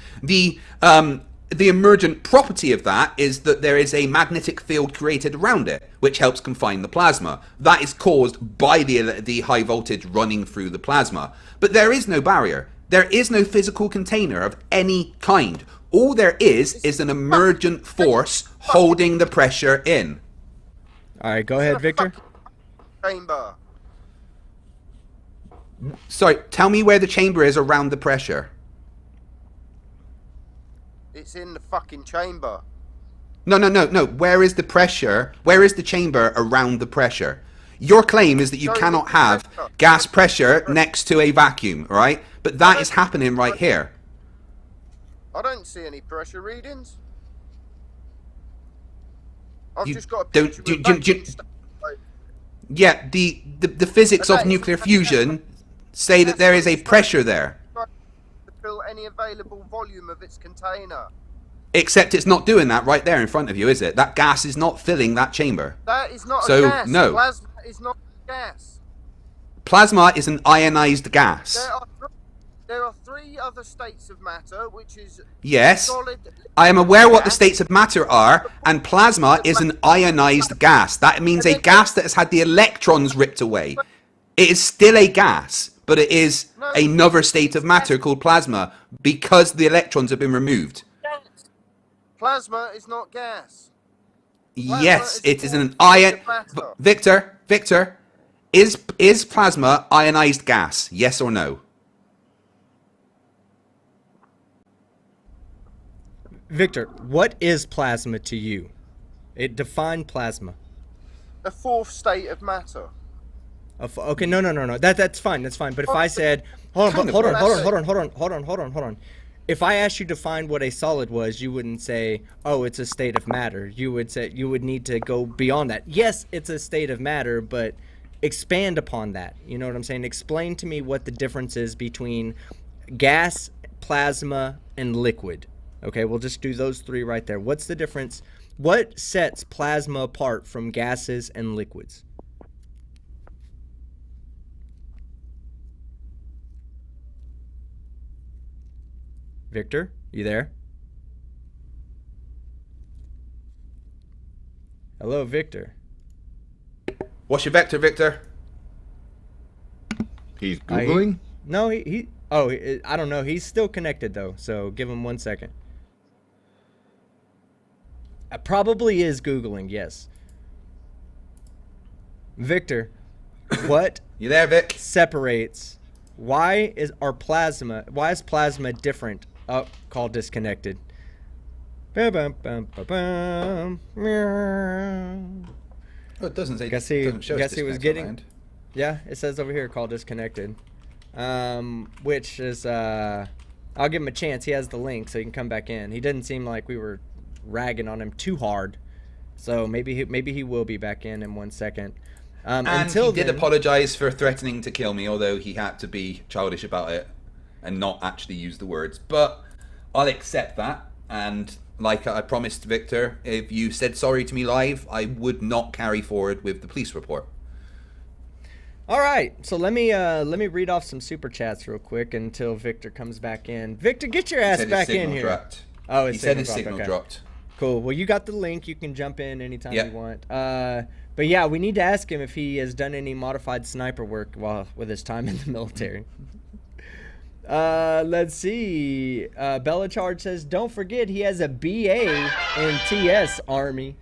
Speaker 1: The emergent property of that is that there is a magnetic field created around it, which helps confine the plasma. That is caused by the high voltage running through the plasma. But there is no barrier. There is no physical container of any kind. All there is an emergent force holding the pressure in.
Speaker 2: All right, go ahead, Victor.
Speaker 4: Chamber.
Speaker 1: Sorry, tell me where the chamber is around the pressure.
Speaker 4: It's in the fucking chamber.
Speaker 1: No. Where is the pressure? Where is the chamber around the pressure? Your claim is that you cannot have gas pressure next to a vacuum, right? But that is happening right here.
Speaker 4: I don't see any pressure readings. I've
Speaker 1: You
Speaker 4: just got a
Speaker 1: don't-
Speaker 4: picture
Speaker 1: do-
Speaker 4: of
Speaker 1: do-
Speaker 4: vacuum
Speaker 1: do-
Speaker 4: state.
Speaker 1: Yeah, the physics of nuclear fusion say that there is a pressure there.
Speaker 4: To fill any available volume of its container.
Speaker 1: Except it's not doing that right there in front of you, is it? That gas is not filling that chamber.
Speaker 4: That is not
Speaker 1: So,
Speaker 4: a gas.
Speaker 1: no.
Speaker 4: Plasma is not gas.
Speaker 1: Plasma is an ionized gas.
Speaker 4: There are three other states of matter, which is
Speaker 1: Yes,
Speaker 4: solid.
Speaker 1: I am aware what the states of matter are, and plasma is an ionized gas. That means a gas that has had the electrons ripped away. It is still a gas, but it is another state of matter called plasma because the electrons have been removed.
Speaker 4: Plasma is not gas.
Speaker 1: Yes, it is an
Speaker 4: state
Speaker 1: ion.
Speaker 4: of matter.
Speaker 1: Victor, is plasma ionized gas? Yes or no?
Speaker 2: Victor, what is plasma to you? Define plasma.
Speaker 4: A fourth state of matter.
Speaker 2: Okay, no. That's fine. But if I said, hold on. If I asked you to define what a solid was, you wouldn't say, "Oh, it's a state of matter." You would need to go beyond that. Yes, it's a state of matter, but expand upon that. You know what I'm saying? Explain to me what the difference is between gas, plasma, and liquid. Okay, we'll just do those three right there. What's the difference? What sets plasma apart from gases and liquids? Victor, you there? Hello, Victor.
Speaker 1: What's your vector, Victor?
Speaker 3: He's Googling?
Speaker 2: No, I don't know. He's still connected, though, so give him 1 second. Probably is Googling, yes. Victor, what
Speaker 1: You there, Vic?
Speaker 2: separates... Why is plasma different? Oh, call disconnected.
Speaker 1: Oh, it doesn't say.
Speaker 2: Guess he
Speaker 1: doesn't show us
Speaker 2: was
Speaker 1: disconnect
Speaker 2: getting.
Speaker 1: on my end.
Speaker 2: Yeah, it says over here, call disconnected. Which is I'll give him a chance. He has the link, so he can come back in. He didn't seem like we were ragging on him too hard, so maybe he will be back in 1 second.
Speaker 1: And
Speaker 2: Until
Speaker 1: he did
Speaker 2: then,
Speaker 1: apologise for threatening to kill me, although he had to be childish about it and not actually use the words. But I'll accept that. And like I promised Victor, if you said sorry to me live, I would not carry forward with the police report.
Speaker 2: All right, so let me read off some super chats real quick until Victor comes back in. Victor, get your ass
Speaker 1: He said
Speaker 2: back
Speaker 1: his
Speaker 2: in
Speaker 1: signal
Speaker 2: here.
Speaker 1: dropped.
Speaker 2: Oh,
Speaker 1: He said his signal
Speaker 2: okay.
Speaker 1: dropped.
Speaker 2: Cool. Well, you got the link. You can jump in anytime
Speaker 1: Yep.
Speaker 2: you want. But yeah, we need to ask him if he has done any modified sniper work while with his time in the military. Let's see. Bella Charge says, "Don't forget he has a BA in TS Army,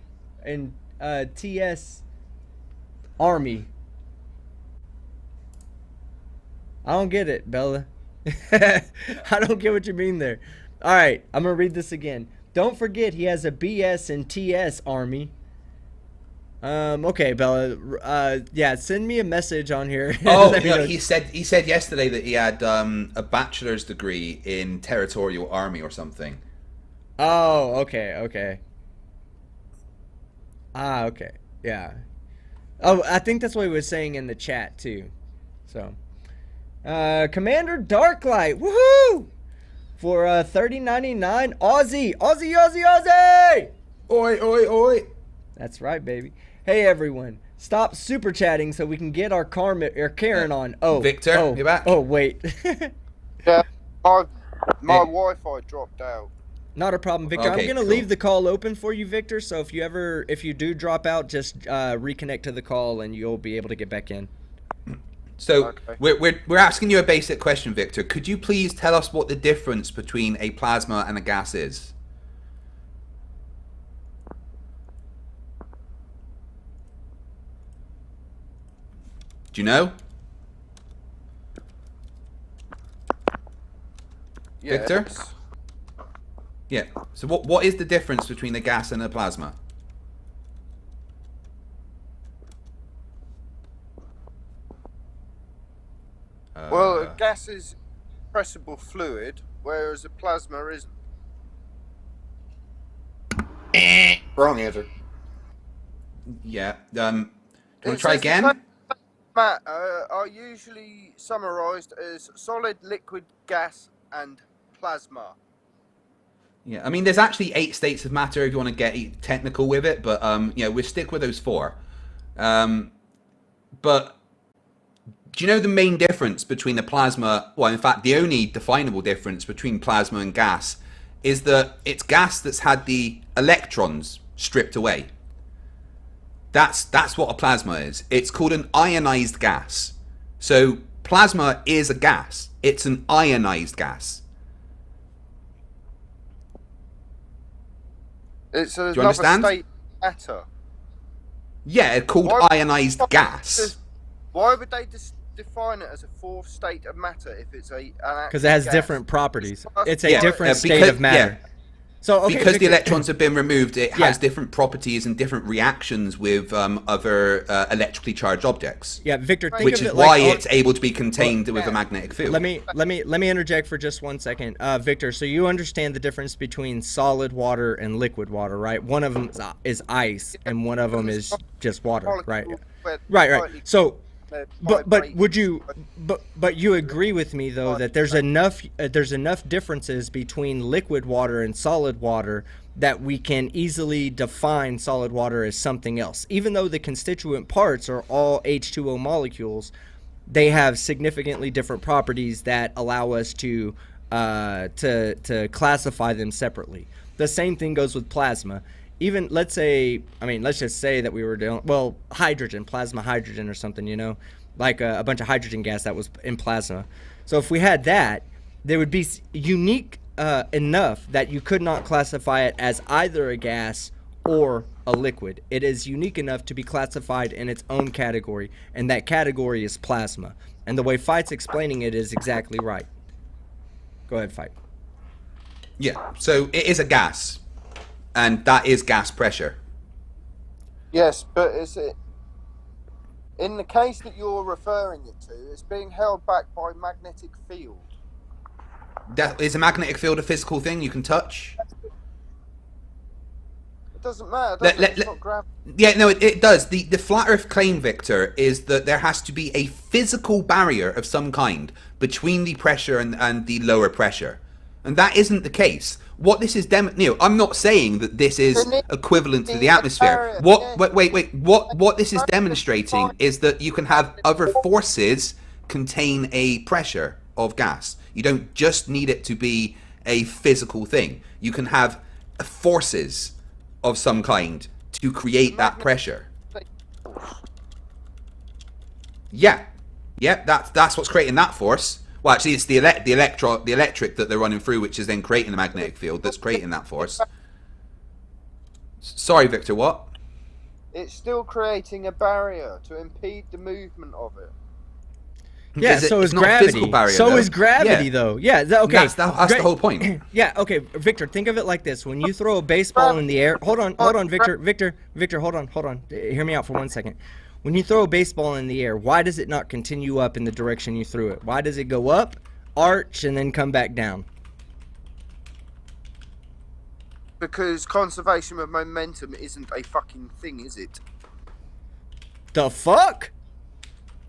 Speaker 2: TS Army." I don't get it, Bella. I don't get what you mean there. All right, I'm gonna read this again. Don't forget he has a BS in TS Army. Okay, Bella. Yeah, send me a message on here.
Speaker 1: Oh,
Speaker 2: Let me
Speaker 1: no,
Speaker 2: know.
Speaker 1: he said yesterday that he had a bachelor's degree in territorial army or something.
Speaker 2: Oh, okay. Okay. Yeah. Oh, I think that's what he was saying in the chat too. So, Commander Darklight, woohoo! For $30.99 Aussie.
Speaker 1: Oi, oi, oi.
Speaker 2: That's right, baby. Hey everyone, stop super chatting so we can get our Karen on. Oh,
Speaker 1: Victor, you're back.
Speaker 2: Oh wait.
Speaker 4: Yeah, my Wi-Fi dropped out.
Speaker 2: Not a problem, Victor.
Speaker 1: Okay,
Speaker 2: I'm gonna
Speaker 1: cool.
Speaker 2: leave the call open for you, Victor. So if you do drop out, just reconnect to the call and you'll be able to get back in.
Speaker 1: So
Speaker 4: Okay.
Speaker 1: we're asking you a basic question, Victor. Could you please tell us what the difference between a plasma and a gas is? Do you know? Victor?
Speaker 4: Yes.
Speaker 1: Yeah. So what is the difference between a gas and a plasma?
Speaker 4: Well, a gas is compressible fluid, whereas a plasma isn't.
Speaker 3: Wrong answer.
Speaker 1: Yeah. Do you want to
Speaker 4: It
Speaker 1: try
Speaker 4: says the
Speaker 1: again?
Speaker 4: matter are usually summarized as solid, liquid, gas, and plasma.
Speaker 1: Yeah. I mean, there's actually 8 states of matter if you want to get technical with it, but yeah, we'll stick with those 4. But do you know the main difference between the plasma? Well, in fact, the only definable difference between plasma and gas is that it's gas that's had the electrons stripped away. That's what a plasma is. It's called an ionized gas. So plasma is a gas. It's an ionized gas.
Speaker 4: It's
Speaker 1: you
Speaker 4: another
Speaker 1: understand?
Speaker 4: state of matter.
Speaker 1: Yeah, it's called
Speaker 4: Why-
Speaker 1: ionized gas.
Speaker 4: Why would they define it as a 4th state of matter if it's an
Speaker 2: Because it has
Speaker 4: gas?
Speaker 2: different properties. It's a
Speaker 1: Yeah,
Speaker 2: different state
Speaker 1: because-
Speaker 2: of matter.
Speaker 1: yeah.
Speaker 2: So okay,
Speaker 1: Because the
Speaker 2: Victor-
Speaker 1: electrons have been removed, it has
Speaker 2: Yeah.
Speaker 1: different properties and different reactions with other electrically charged objects,
Speaker 2: Yeah, Victor. Think
Speaker 1: which
Speaker 2: of
Speaker 1: is
Speaker 2: it
Speaker 1: why
Speaker 2: like,
Speaker 1: it's able to be contained with a magnetic field.
Speaker 2: Let me interject for just 1 second, Victor. So you understand the difference between solid water and liquid water, right? One of them is ice, and one of them is just water, right? Right. So, but would you? But you agree with me though that there's enough differences between liquid water and solid water that we can easily define solid water as something else, even though the constituent parts are all H2O molecules. They have significantly different properties that allow us to classify them separately. The same thing goes with plasma. Even let's just say that we were doing hydrogen, plasma hydrogen or something, like a bunch of hydrogen gas that was in plasma. So if we had that, they would be unique enough that you could not classify it as either a gas or a liquid. It is unique enough to be classified in its own category, and that category is plasma. And the way Fight's explaining it is exactly right. Go ahead, Fight.
Speaker 1: Yeah, so it is a gas, and that is gas pressure.
Speaker 4: Yes, but is it in the case that you're referring it to? It's being held back by magnetic field.
Speaker 1: That is a magnetic field a physical thing you can touch?
Speaker 4: It doesn't matter. Does it? It's not gravity.
Speaker 1: Yeah, no, it does. The flat Earth claim, Victor, is that there has to be a physical barrier of some kind between the pressure and the lower pressure. And that isn't the case. What this is I'm not saying that this is equivalent to the atmosphere. What this is demonstrating is that you can have other forces contain a pressure of gas. You don't just need it to be a physical thing. You can have forces of some kind to create that pressure. Yeah, that's what's creating that force. Well, actually, it's the electric that they're running through, which is then creating the magnetic field that's creating that force. Sorry, Victor, what?
Speaker 4: It's still creating a barrier to impede the movement of it.
Speaker 2: Yeah, so is gravity. So is gravity, though. Yeah, okay.
Speaker 1: That's the whole point.
Speaker 2: Yeah, okay, Victor, think of it like this. When you throw a baseball in the air... Hold on, Victor, hold on. Hear me out for 1 second. When you throw a baseball in the air, why does it not continue up in the direction you threw it? Why does it go up, arch, and then come back down?
Speaker 4: Because conservation of momentum isn't a fucking thing, is it?
Speaker 2: The fuck?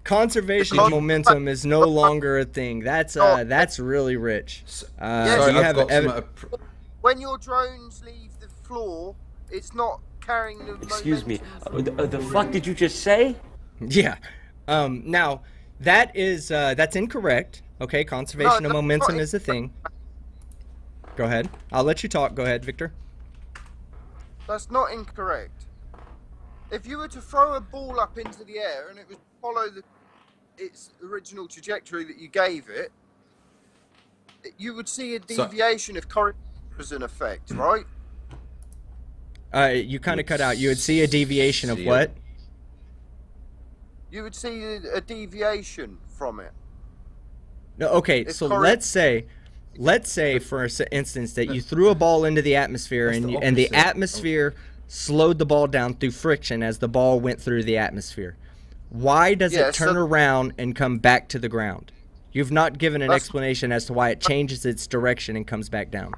Speaker 2: Conservation of momentum is no longer a thing. That's really rich.
Speaker 4: When your drones leave the floor, it's not carrying the
Speaker 7: Excuse me.
Speaker 4: momentum.
Speaker 7: The fuck did you just say?
Speaker 2: Yeah. Now that is that's incorrect. Okay, conservation
Speaker 4: No,
Speaker 2: of
Speaker 4: that's
Speaker 2: momentum
Speaker 4: not
Speaker 2: is a thing. Go ahead. I'll let you talk. Go ahead, Victor.
Speaker 4: That's not incorrect. If you were to throw a ball up into the air and it was to follow its original trajectory that you gave it, you would see a deviation if Coriolis was in effect, right?
Speaker 2: You kind of cut out. You would see a deviation of
Speaker 1: See
Speaker 2: what?
Speaker 4: You would see a deviation from it.
Speaker 2: No. Okay.
Speaker 4: If
Speaker 2: So
Speaker 4: Coriolis-
Speaker 2: let's say for instance that you threw a ball into the atmosphere
Speaker 1: That's
Speaker 2: and
Speaker 1: the
Speaker 2: and the
Speaker 1: opposite.
Speaker 2: atmosphere slowed the ball down through friction as the ball went through the atmosphere. Why does
Speaker 4: Yeah,
Speaker 2: it turn
Speaker 4: so-
Speaker 2: around and come back to the ground? You've not given an
Speaker 4: That's-
Speaker 2: explanation as to why it changes its direction and comes back down.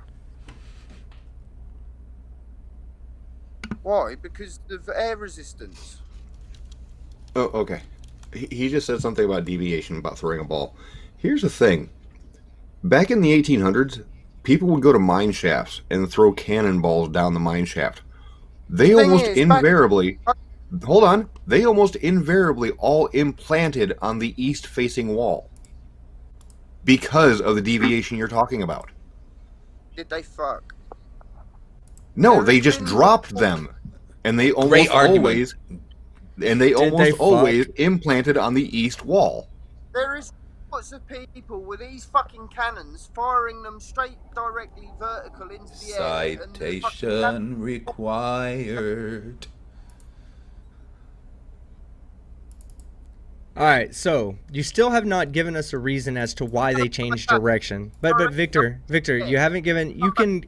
Speaker 4: Why? Because of air resistance.
Speaker 3: Oh, okay. He just said something about deviation, about throwing a ball. Here's the thing. Back in the 1800s, people would go to mine shafts and throw cannonballs down the mine shaft. They
Speaker 4: thing
Speaker 3: almost
Speaker 4: is,
Speaker 3: invariably... Hold on. They almost invariably all implanted on the east-facing wall. Because of the deviation you're talking about.
Speaker 4: Did they fuck?
Speaker 3: No,
Speaker 4: There
Speaker 3: they
Speaker 4: has
Speaker 3: just
Speaker 4: been
Speaker 3: dropped
Speaker 4: reports-
Speaker 3: them. And they
Speaker 1: Great
Speaker 3: almost
Speaker 1: argument.
Speaker 3: always... And they
Speaker 2: they
Speaker 3: almost
Speaker 2: fuck?
Speaker 3: always implanted on the east wall.
Speaker 4: There is lots of people with these fucking cannons firing them straight directly vertical into the air. and the fucking
Speaker 1: Citation required.
Speaker 2: All right, so you still have not given us a reason as to why they changed direction. But Victor, you haven't given. You can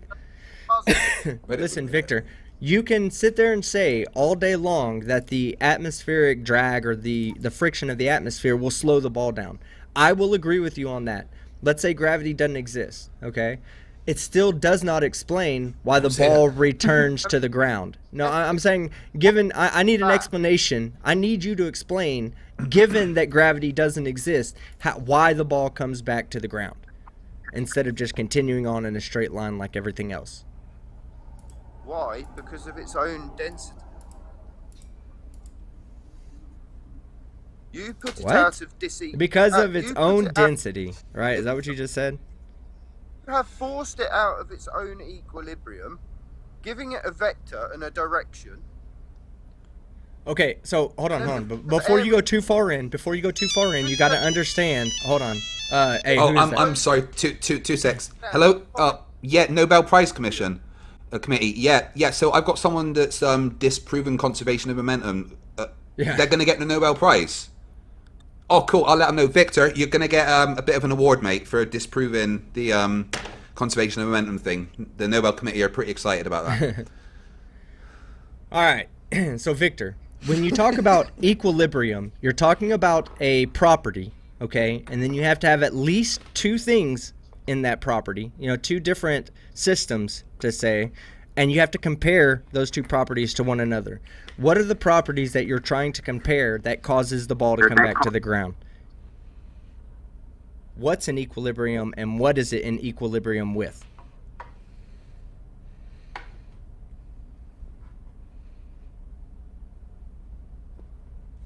Speaker 2: listen, Victor. You can sit there and say all day long that the atmospheric drag or the friction of the atmosphere will slow the ball down. I will agree with you on that. Let's say gravity doesn't exist, okay? It still does not explain why the ball returns to the ground. No, I'm saying, given, I need an explanation. I need you to explain, given that gravity doesn't exist, why the ball comes back to the ground instead of just continuing on in a straight line like everything else.
Speaker 4: Why? Because of its own density. You put it
Speaker 2: What?
Speaker 4: out of disease.
Speaker 2: Because of its
Speaker 4: you put
Speaker 2: own
Speaker 4: it out-
Speaker 2: density, right? Is that what you just said?
Speaker 4: You have forced it out of its own equilibrium, giving it a vector and a direction.
Speaker 2: Okay, so hold on. Before you go too far in, you got to understand. Hold on. Hey,
Speaker 1: Oh,
Speaker 2: who is that?
Speaker 1: I'm sorry. Two secs. Hello. Yeah, Nobel Prize Commission, committee. Yeah. So I've got someone that's disproven conservation of momentum.
Speaker 2: Yeah.
Speaker 1: They're gonna get the Nobel Prize. Oh, cool. I'll let them know. Victor, you're gonna get a bit of an award, mate, for disproving the conservation of momentum thing. The Nobel Committee are pretty excited about that.
Speaker 2: All right. So Victor, when you talk about equilibrium, you're talking about a property, okay? And then you have to have at least two things in that property, two different systems to say, and you have to compare those two properties to one another. What are the properties that you're trying to compare that causes the ball to come back to the ground? What's an equilibrium and what is it in equilibrium with?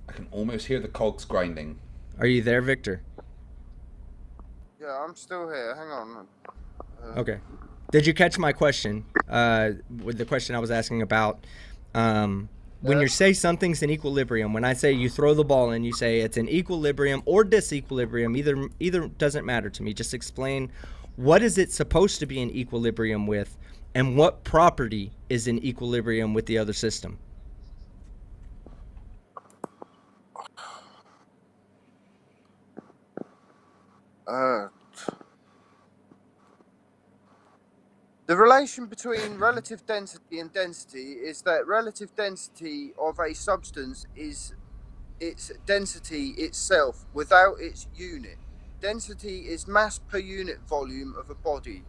Speaker 1: I can almost hear the cogs grinding.
Speaker 2: Are you there, Victor?
Speaker 4: Yeah, I'm still here. Hang on.
Speaker 2: Okay. Did you catch my question? With the question I was asking about when you say something's in equilibrium, when I say you throw the ball in, you say it's in equilibrium or disequilibrium, either doesn't matter to me. Just explain what is it supposed to be in equilibrium with and what property is in equilibrium with the other system.
Speaker 4: The relation between relative density and density is that relative density of a substance is its density itself without its unit. Density is mass per unit volume of a body.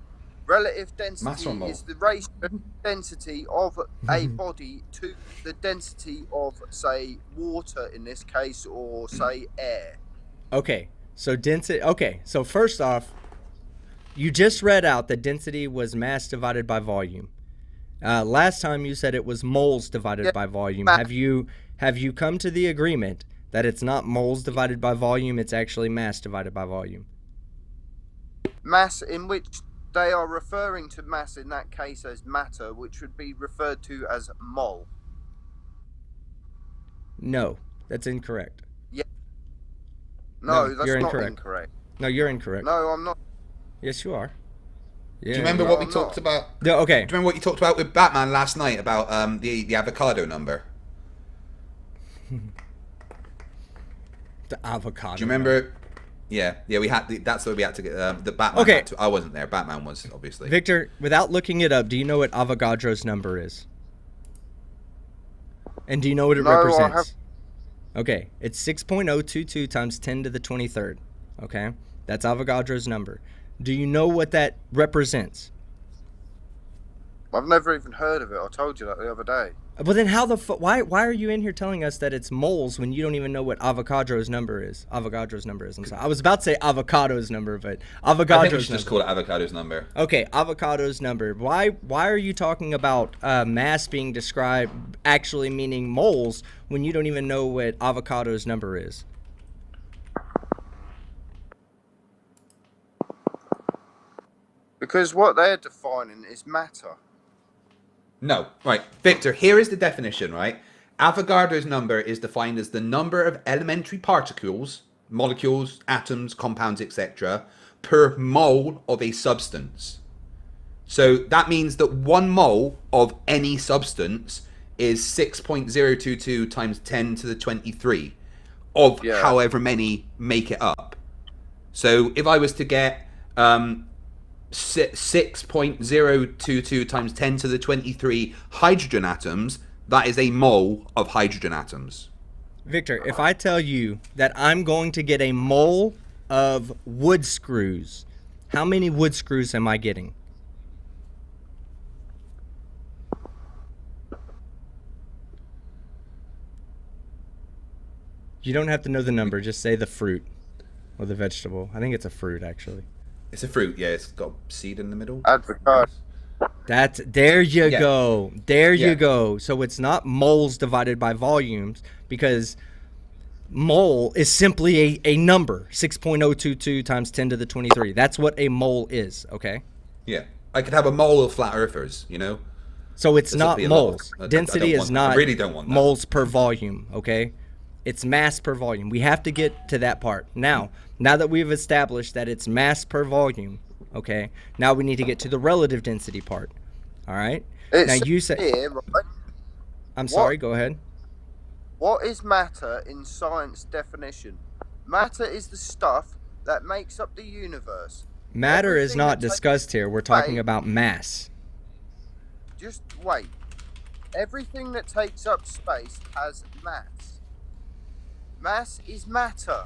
Speaker 4: Relative density is the ratio of density of a body to the density of, say, water in this case, or say air.
Speaker 2: Okay, so density. Okay, so first off, you just read out that density was mass divided by volume. Last time you said it was moles divided by volume. Have you come to the agreement that it's not moles divided by volume, it's actually mass divided by volume?
Speaker 4: Mass, in which they are referring to mass in that case as matter, which would be referred to as mole.
Speaker 2: No, that's incorrect.
Speaker 4: Yeah. No, that's
Speaker 2: you're
Speaker 4: not
Speaker 2: incorrect. No, you're incorrect.
Speaker 4: No, I'm not.
Speaker 2: Yes, you are. Yeah.
Speaker 1: Do you remember what we talked about?
Speaker 2: No, okay.
Speaker 1: Do you remember what you talked about with Batman last night about the avocado number?
Speaker 2: The avocado.
Speaker 1: Do you remember? Yeah, we had. That's the way we had to get the Batman.
Speaker 2: Okay.
Speaker 1: I wasn't there. Batman was obviously.
Speaker 2: Victor, without looking it up, do you know what Avogadro's number is? And do you know what it represents? Okay, it's 6.022 times 10 to the 23rd. Okay, that's Avogadro's number. Do you know what that represents?
Speaker 4: I've never even heard of it. I told you that the other day.
Speaker 2: Well, then how the why are you in here telling us that it's moles when you don't even know what Avogadro's number is? Avogadro's number is. I'm sorry. I was about to say avocado's number, but Avogadro's
Speaker 1: I think we should just call it avocado's number.
Speaker 2: Okay, avocado's number. Why are you talking about mass being described actually meaning moles when you don't even know what avocado's number is?
Speaker 4: Because what they're defining is matter.
Speaker 1: No, right, Victor. Here is the definition. Right, Avogadro's number is defined as the number of elementary particles, molecules, atoms, compounds, etc., per mole of a substance. So that means that 1 mole of any substance is 6.022 times 10 to the 23 of however many make it up. So if I was to get 6.022 times 10 to the 23 hydrogen atoms, that is a mole of hydrogen atoms.
Speaker 2: Victor, if I tell you that I'm going to get a mole of wood screws, how many wood screws am I getting? You don't have to know the number, just say the fruit or the vegetable. I think it's a fruit, actually.
Speaker 1: It's a fruit, yeah. It's got a seed in the middle.
Speaker 4: Avocado.
Speaker 2: There you go. There you go. So it's not moles divided by volumes, because mole is simply a number, 6.022 times 10 to the 23. That's what a mole is, okay?
Speaker 1: Yeah. I could have a mole of flat earthers, you know?
Speaker 2: So it's not moles. Density is not
Speaker 1: I really don't want that.
Speaker 2: moles per volume, okay? It's mass per volume. We have to get to that part. Now that we've established that it's mass per volume, okay, now we need to get to the relative density part. All right? Now you say...
Speaker 4: Right?
Speaker 2: I'm sorry, go ahead.
Speaker 4: What is matter in science definition? Matter is the stuff that makes up the universe.
Speaker 2: Matter is not discussed here. We're talking about mass.
Speaker 4: Just wait. Everything that takes up space has mass. Mass is matter.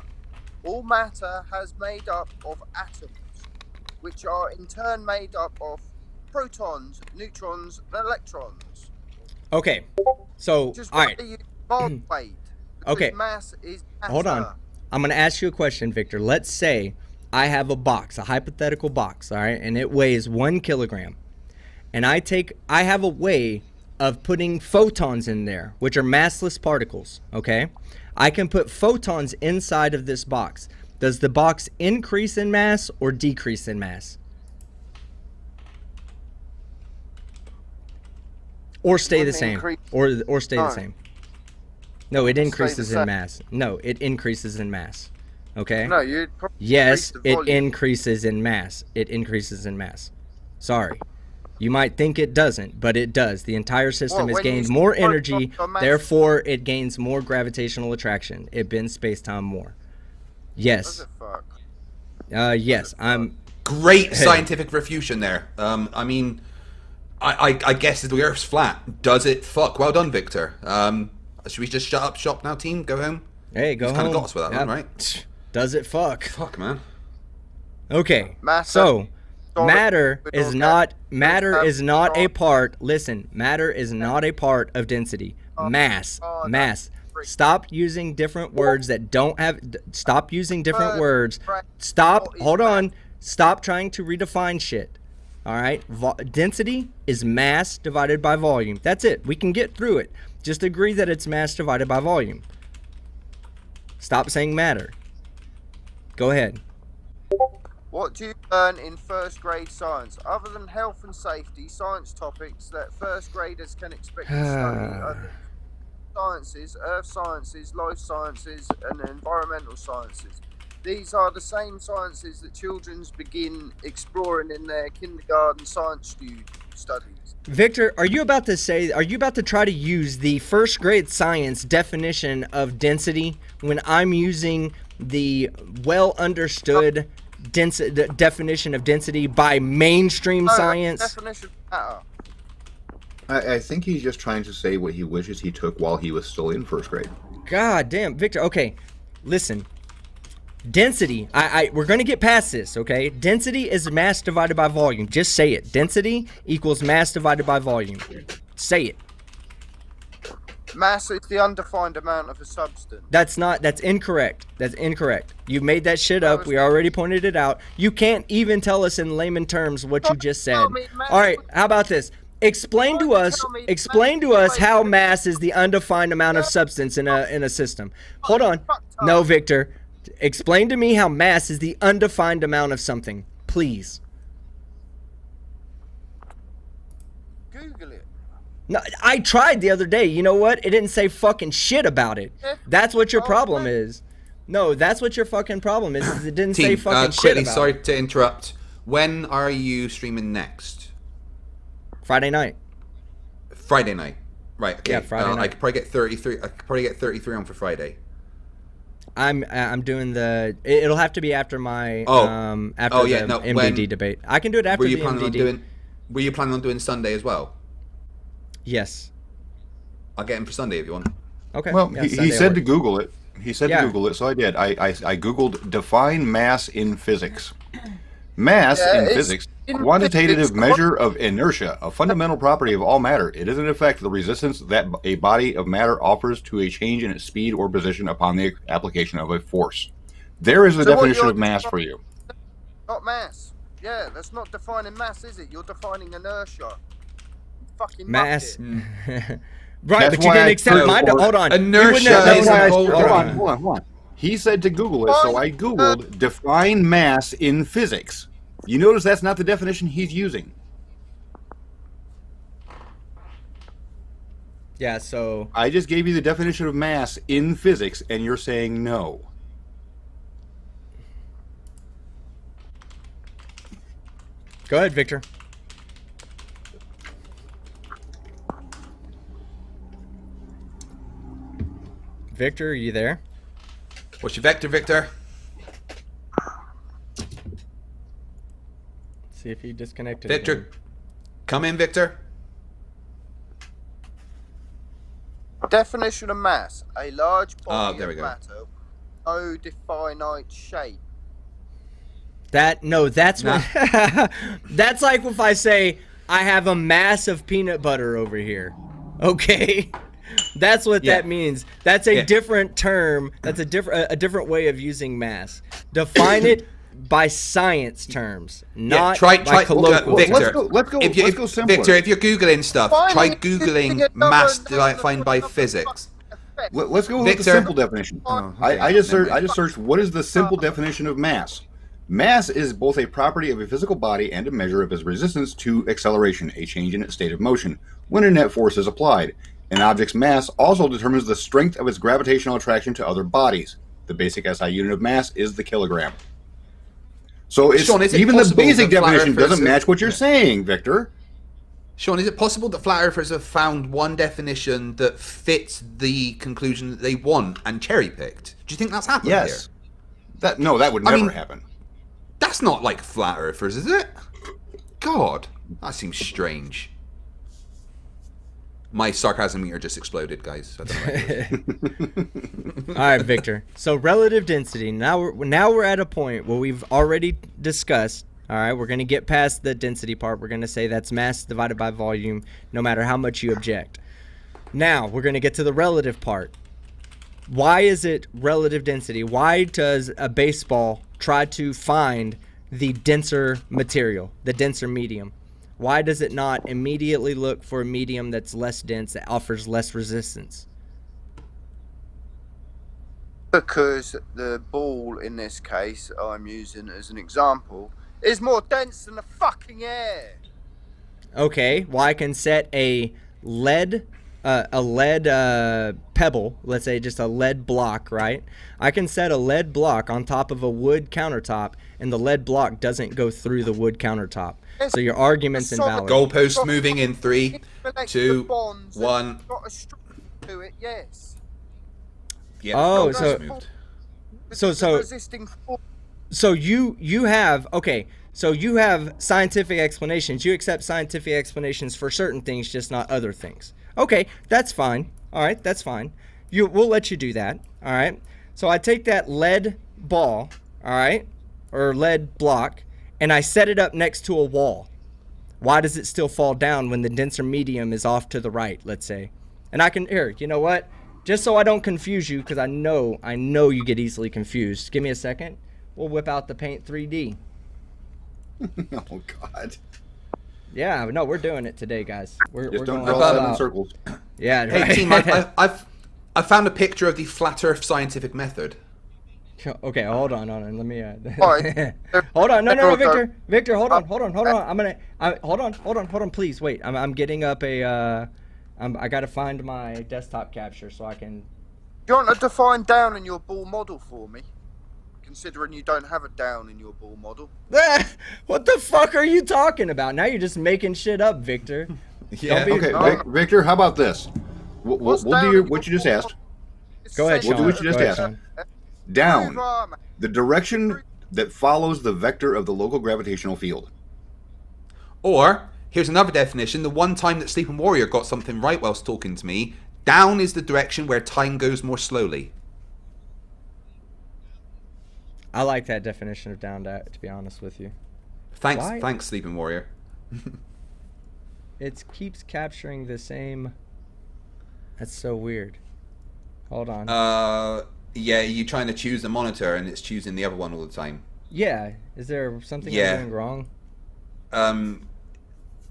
Speaker 4: All matter has made up of atoms, which are in turn made up of protons, neutrons, and electrons.
Speaker 2: Okay, so,
Speaker 4: Just
Speaker 2: all right.
Speaker 4: Wait.
Speaker 2: Okay.
Speaker 4: Mass is matter.
Speaker 2: Hold on. I'm going to ask you a question, Victor. Let's say I have a box, a hypothetical box, all right, and it weighs 1 kilogram. And I have a way of putting photons in there, which are massless particles, okay? I can put photons inside of this box. Does the box increase in mass or decrease in mass? Or stay the same? Or stay the same? No, it increases in mass. No, it increases in mass. Okay?
Speaker 4: No, you'd probably
Speaker 2: yes,
Speaker 4: increase the
Speaker 2: it
Speaker 4: volume.
Speaker 2: increases in mass. It increases in mass. Sorry. You might think it doesn't, but it does. The entire system has gained more energy, therefore it gains more gravitational attraction. It bends space-time more. Yes. Yes, I'm...
Speaker 1: Great scientific refutation there. I mean, I guess the Earth's flat. Does it fuck? Well done, Victor. Should we just shut up shop now, team? Go home?
Speaker 2: Hey, go home.
Speaker 1: Kind of got us with that one, right?
Speaker 2: Does it fuck?
Speaker 1: Fuck, man.
Speaker 2: Okay, so... Matter is not a part. Listen, matter is not a part of density. Mass. Stop using different words that don't have. Stop using different words. Stop. Hold on. Stop trying to redefine shit. All right, density is mass divided by volume. That's it. We can get through it. Just agree that it's mass divided by volume. Stop saying matter. Go ahead.
Speaker 4: What do you learn in first grade science? Other than health and safety, science topics that first graders can expect to study are sciences, earth sciences, life sciences, and environmental sciences. These are the same sciences that children begin exploring in their kindergarten science studies.
Speaker 2: Victor, are you about to try to use the first grade science definition of density when I'm using the well understood the definition of density by mainstream science?
Speaker 4: Definition matter.
Speaker 3: I think he's just trying to say what he wishes he took while he was still in first grade.
Speaker 2: God damn, Victor. Okay, listen. Density. We're gonna get past this, okay? Density is mass divided by volume. Just say it. Density equals mass divided by volume. Say it.
Speaker 4: Mass is the undefined amount of a substance.
Speaker 2: That's incorrect. That's incorrect. You made that shit up. We already pointed it out. You can't even tell us in layman terms what you just said. All right, how about this? Explain to us how mass is the undefined amount of substance in a system. Hold on. No, Victor. Explain to me how mass is the undefined amount of something, please.
Speaker 4: Google it.
Speaker 2: No, I tried the other day. You know what? It didn't say fucking shit about it. That's what your problem is. No, that's what your fucking problem is it didn't say fucking shit about
Speaker 1: sorry
Speaker 2: it.
Speaker 1: to interrupt. When are you streaming next?
Speaker 2: Friday night.
Speaker 1: Friday night. Right, okay.
Speaker 2: Yeah, Friday night.
Speaker 1: I could probably get 33 on for Friday.
Speaker 2: I'm doing the. It'll have to be after my MDD debate. I can do it after the MDD.
Speaker 1: Were you planning on doing Sunday as well?
Speaker 2: Yes.
Speaker 1: I'll get him for Sunday if you want.
Speaker 2: Okay.
Speaker 3: Well,
Speaker 2: yeah,
Speaker 3: he said to Google it. He said to Google it, so I did. I Googled define mass in physics. Mass in physics, quantitative measure of inertia, a fundamental property of all matter. It is in effect the resistance that a body of matter offers to a change in its speed or position upon the application of a force. There is the definition of mass for you.
Speaker 4: Not mass. Yeah, that's not defining mass, is it? You're defining inertia. Fucking
Speaker 2: mass.
Speaker 4: Right,
Speaker 2: but you didn't accept mine. Hold on.
Speaker 1: Inertia is
Speaker 3: hold on. He said to Google it, so I Googled define mass in physics. You notice that's not the definition he's using.
Speaker 2: Yeah, so...
Speaker 3: I just gave you the definition of mass in physics, and you're saying no.
Speaker 2: Go ahead, Victor. Victor, are you there?
Speaker 1: What's your vector, Victor?
Speaker 2: See if he disconnected.
Speaker 1: Victor,
Speaker 2: again.
Speaker 1: come in, Victor.
Speaker 4: Definition of mass: a large body of
Speaker 1: go.
Speaker 4: matter, no definite shape.
Speaker 2: That's that's like if I say I have a mass of peanut butter over here. Okay. That's what that means. That's a different term. That's a different way of using mass. Define it by science terms, not by colloquial.
Speaker 1: Victor,
Speaker 3: let's go simpler.
Speaker 1: Victor, if you're googling stuff, try googling mass defined by physics.
Speaker 3: Let's go with the simple definition. I just searched what is the simple definition of mass. Mass is both a property of a physical body and a measure of its resistance to acceleration, a change in its state of motion, when a net force is applied. An object's mass also determines the strength of its gravitational attraction to other bodies. The basic SI unit of mass is the kilogram. So
Speaker 1: Sean,
Speaker 3: even the basic definition doesn't match what you're saying, Victor.
Speaker 1: Sean, is it possible that flat earthers have found one definition that fits the conclusion that they want and cherry-picked? Do you think that's happened here?
Speaker 3: That would never happen.
Speaker 1: That's not like flat earthers, is it? God, that seems strange. My sarcasm meter just exploded, guys. I don't know.
Speaker 2: All right, Victor. So relative density. Now we're at a point where we've already discussed. All right, we're going to get past the density part. We're going to say that's mass divided by volume, no matter how much you object. Now we're going to get to the relative part. Why is it relative density? Why does a baseball try to find the denser material, the denser medium? why does it not immediately look for a medium that's less dense, that offers less resistance?
Speaker 4: Because the ball, in this case, I'm using as an example, is more dense than the fucking air.
Speaker 2: Okay, well, I can set a lead pebble, let's say just a lead block, right? I can set a lead block on top of a wood countertop, and the lead block doesn't go through the wood countertop. So your argument's invalid.
Speaker 1: Goalpost moving in 3, 2,
Speaker 4: bonds
Speaker 1: 1.
Speaker 4: Got a string to it, yes.
Speaker 1: Yeah,
Speaker 2: Oh,
Speaker 1: goalpost moved.
Speaker 2: So
Speaker 4: resisting force.
Speaker 2: So you have, okay, so you have scientific explanations. You accept scientific explanations for certain things, just not other things. Okay, that's fine. All right, that's fine. We'll let you do that. All right. So I take that lead ball, all right, or lead block, and I set it up next to a wall. Why does it still fall down when the denser medium is off to the right, let's say? And I can, here, you know what? Just so I don't confuse you, because I know you get easily confused. Give me a second. We'll whip out the Paint 3D.
Speaker 3: Oh, God.
Speaker 2: Yeah, no, we're doing it today, guys. We're
Speaker 3: Just don't
Speaker 2: going
Speaker 3: draw
Speaker 2: all
Speaker 3: them in
Speaker 2: out.
Speaker 3: circles.
Speaker 2: Yeah,
Speaker 1: Hey,
Speaker 2: right.
Speaker 1: team, I found a picture of the flat Earth scientific method.
Speaker 2: Okay, hold on. Let me.
Speaker 4: Alright.
Speaker 2: Hold on, no,
Speaker 4: Victor,
Speaker 2: Victor, hold on. Hold on, please wait. I'm getting up a. I gotta find my desktop capture so I can.
Speaker 4: Do you want to define down in your ball model for me? Considering you don't have a down in your ball model.
Speaker 2: What the fuck are you talking about? Now you're just making shit up, Victor.
Speaker 1: Yeah.
Speaker 2: Don't be-
Speaker 3: Okay, Victor, how about this? We'll do what you just asked.
Speaker 2: Go ahead,
Speaker 3: We'll
Speaker 2: Sean.
Speaker 3: do what you just
Speaker 2: Go ahead,
Speaker 3: asked.
Speaker 2: Sean.
Speaker 3: Down, the direction that follows the vector of the local gravitational field.
Speaker 1: Or, here's another definition. The one time that Sleeping Warrior got something right whilst talking to me, down is the direction where time goes more slowly.
Speaker 2: I like that definition of down, to be honest with you.
Speaker 1: Thanks, Sleeping Warrior.
Speaker 2: It keeps capturing the same. That's so weird. Hold on.
Speaker 1: Yeah, you're trying to choose the monitor and it's choosing the other one all the time.
Speaker 2: Yeah. Is there something
Speaker 1: Yeah.
Speaker 2: I'm doing wrong?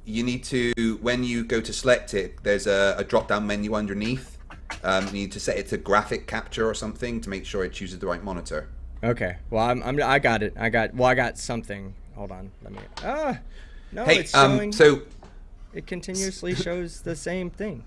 Speaker 1: You need to, when you go to select it, there's a drop-down menu underneath. You need to set it to graphic capture or something to make sure it chooses the right monitor.
Speaker 2: Okay. Well, I got it. I got something. Hold on. Let me. No,
Speaker 1: Hey,
Speaker 2: it's showing.
Speaker 1: so
Speaker 2: It continuously shows the same thing.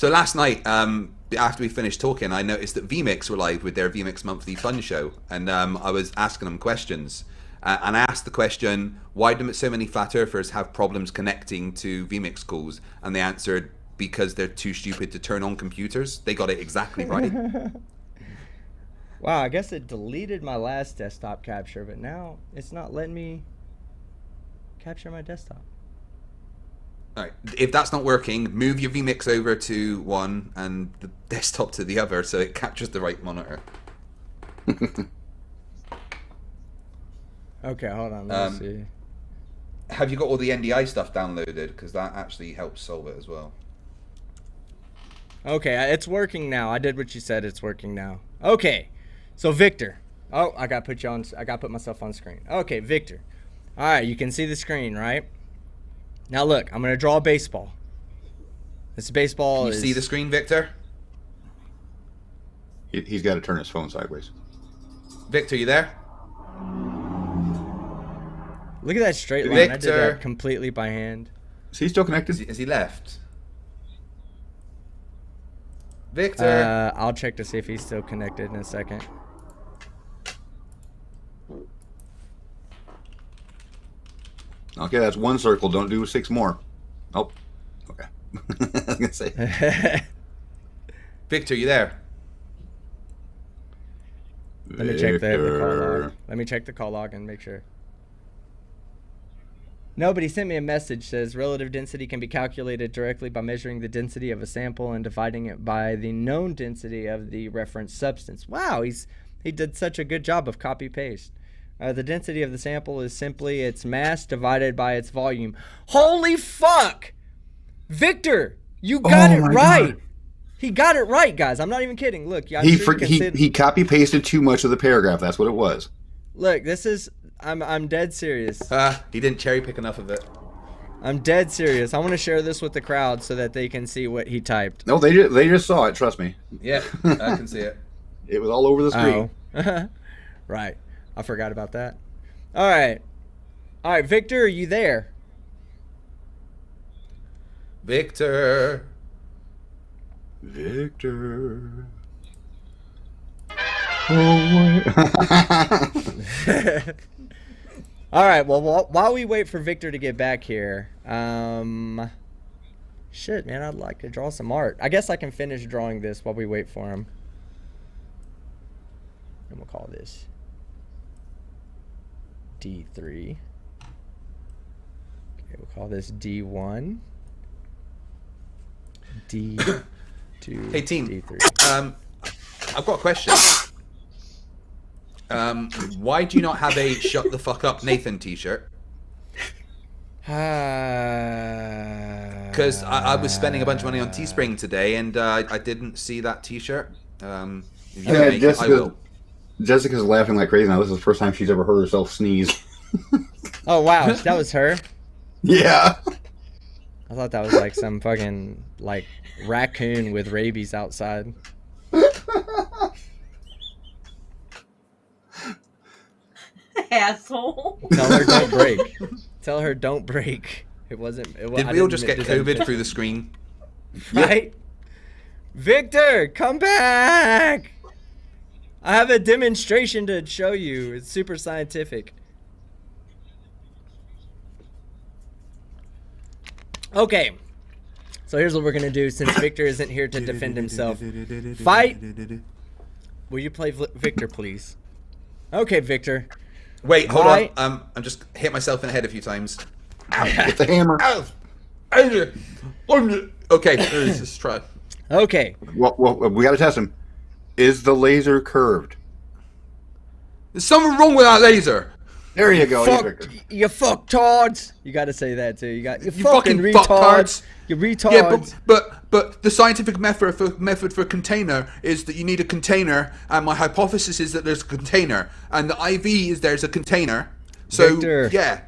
Speaker 1: last night, after we finished talking, I noticed that vMix were live with their vMix Monthly Fun Show, and I was asking them questions. And I asked the question, why do so many flat earthers have problems connecting to vMix calls? And they answered, because they're too stupid to turn on computers. They got it exactly right.
Speaker 2: Wow, I guess it deleted my last desktop capture, but now it's not letting me capture my desktop.
Speaker 1: All right. If that's not working, move your vMix over to one and the desktop to the other so it captures the right monitor.
Speaker 2: Okay, hold on. Let me see.
Speaker 1: Have you got all the NDI stuff downloaded? Because that actually helps solve it as well.
Speaker 2: Okay, it's working now. I did what you said. It's working now. Okay, so Victor. Oh, I got to put myself on screen. Okay, Victor. All right, you can see the screen, right? Now look, I'm gonna draw a baseball. This baseball
Speaker 1: Can you see the screen, Victor?
Speaker 3: He's got to turn his phone sideways.
Speaker 1: Victor, you there?
Speaker 2: Look at that straight line. I did
Speaker 1: Victor.
Speaker 2: that completely by hand.
Speaker 3: Is he still connected?
Speaker 1: Has he left? Victor.
Speaker 2: I'll check to see if he's still connected in a second.
Speaker 3: Okay, that's one circle. Don't do 6 more. Oh, okay. I was gonna say.
Speaker 1: Victor, you there?
Speaker 2: Let me check the call log. Let me check the call log and make sure. No, but he sent me a message. Says relative density can be calculated directly by measuring the density of a sample and dividing it by the known density of the reference substance. Wow, he did such a good job of copy paste. The density of the sample is simply its mass divided by its volume. Holy fuck! Victor, you got it right. God. He got it right, guys. I'm not even kidding. Look,
Speaker 3: he copy pasted too much of the paragraph. That's what it was.
Speaker 2: Look, this is I'm dead serious.
Speaker 1: He didn't cherry pick enough of it.
Speaker 2: I'm dead serious. I want to share this with the crowd so that they can see what he typed.
Speaker 3: No, they just saw it. Trust me.
Speaker 1: Yeah, I can see it.
Speaker 3: It was all over the screen.
Speaker 2: Oh. Right. I forgot about that. All right. All right, Victor, are you there?
Speaker 1: Victor.
Speaker 2: All right. Well, while we wait for Victor to get back here, shit, man, I'd like to draw some art. I guess I can finish drawing this while we wait for him. And we'll call this D3. Okay, we'll call this D1. D2.
Speaker 1: Hey, team.
Speaker 2: D3.
Speaker 1: I've got a question. Why do you not have a "Shut the fuck up, Nathan" T-shirt? Because I was spending a bunch of money on Teespring today, and I didn't see that T-shirt. If you don't make it, I will.
Speaker 3: Jessica's laughing like crazy now. This is the first time she's ever heard herself sneeze.
Speaker 2: Oh wow, that was her.
Speaker 3: Yeah.
Speaker 2: I thought that was like some fucking like raccoon with rabies outside.
Speaker 7: Asshole.
Speaker 2: Tell her don't break. Tell her don't break. It wasn't.
Speaker 1: Did we all just get COVID through the screen?
Speaker 2: Right? Victor, come back! I have a demonstration to show you. It's super scientific. Okay. So here's what we're gonna do since Victor isn't here to defend himself. Fight! Will you play Victor, please? Okay, Victor.
Speaker 1: Wait, hold on. I'm just hit myself in the head a few times.
Speaker 3: Get the hammer.
Speaker 1: Okay, let's just try.
Speaker 2: Okay.
Speaker 3: Well, we got to test him. Is the laser curved?
Speaker 1: There's something wrong with that laser.
Speaker 3: There you go.
Speaker 2: You fucktards. You got to say that too. You fucking
Speaker 1: fucking
Speaker 2: retards.
Speaker 1: fucktards.
Speaker 2: You retards.
Speaker 1: Yeah, but the scientific method for container is that you need a container, and my hypothesis is that there's a container, and the IV is there's a container. So
Speaker 2: Victor.
Speaker 1: Yeah.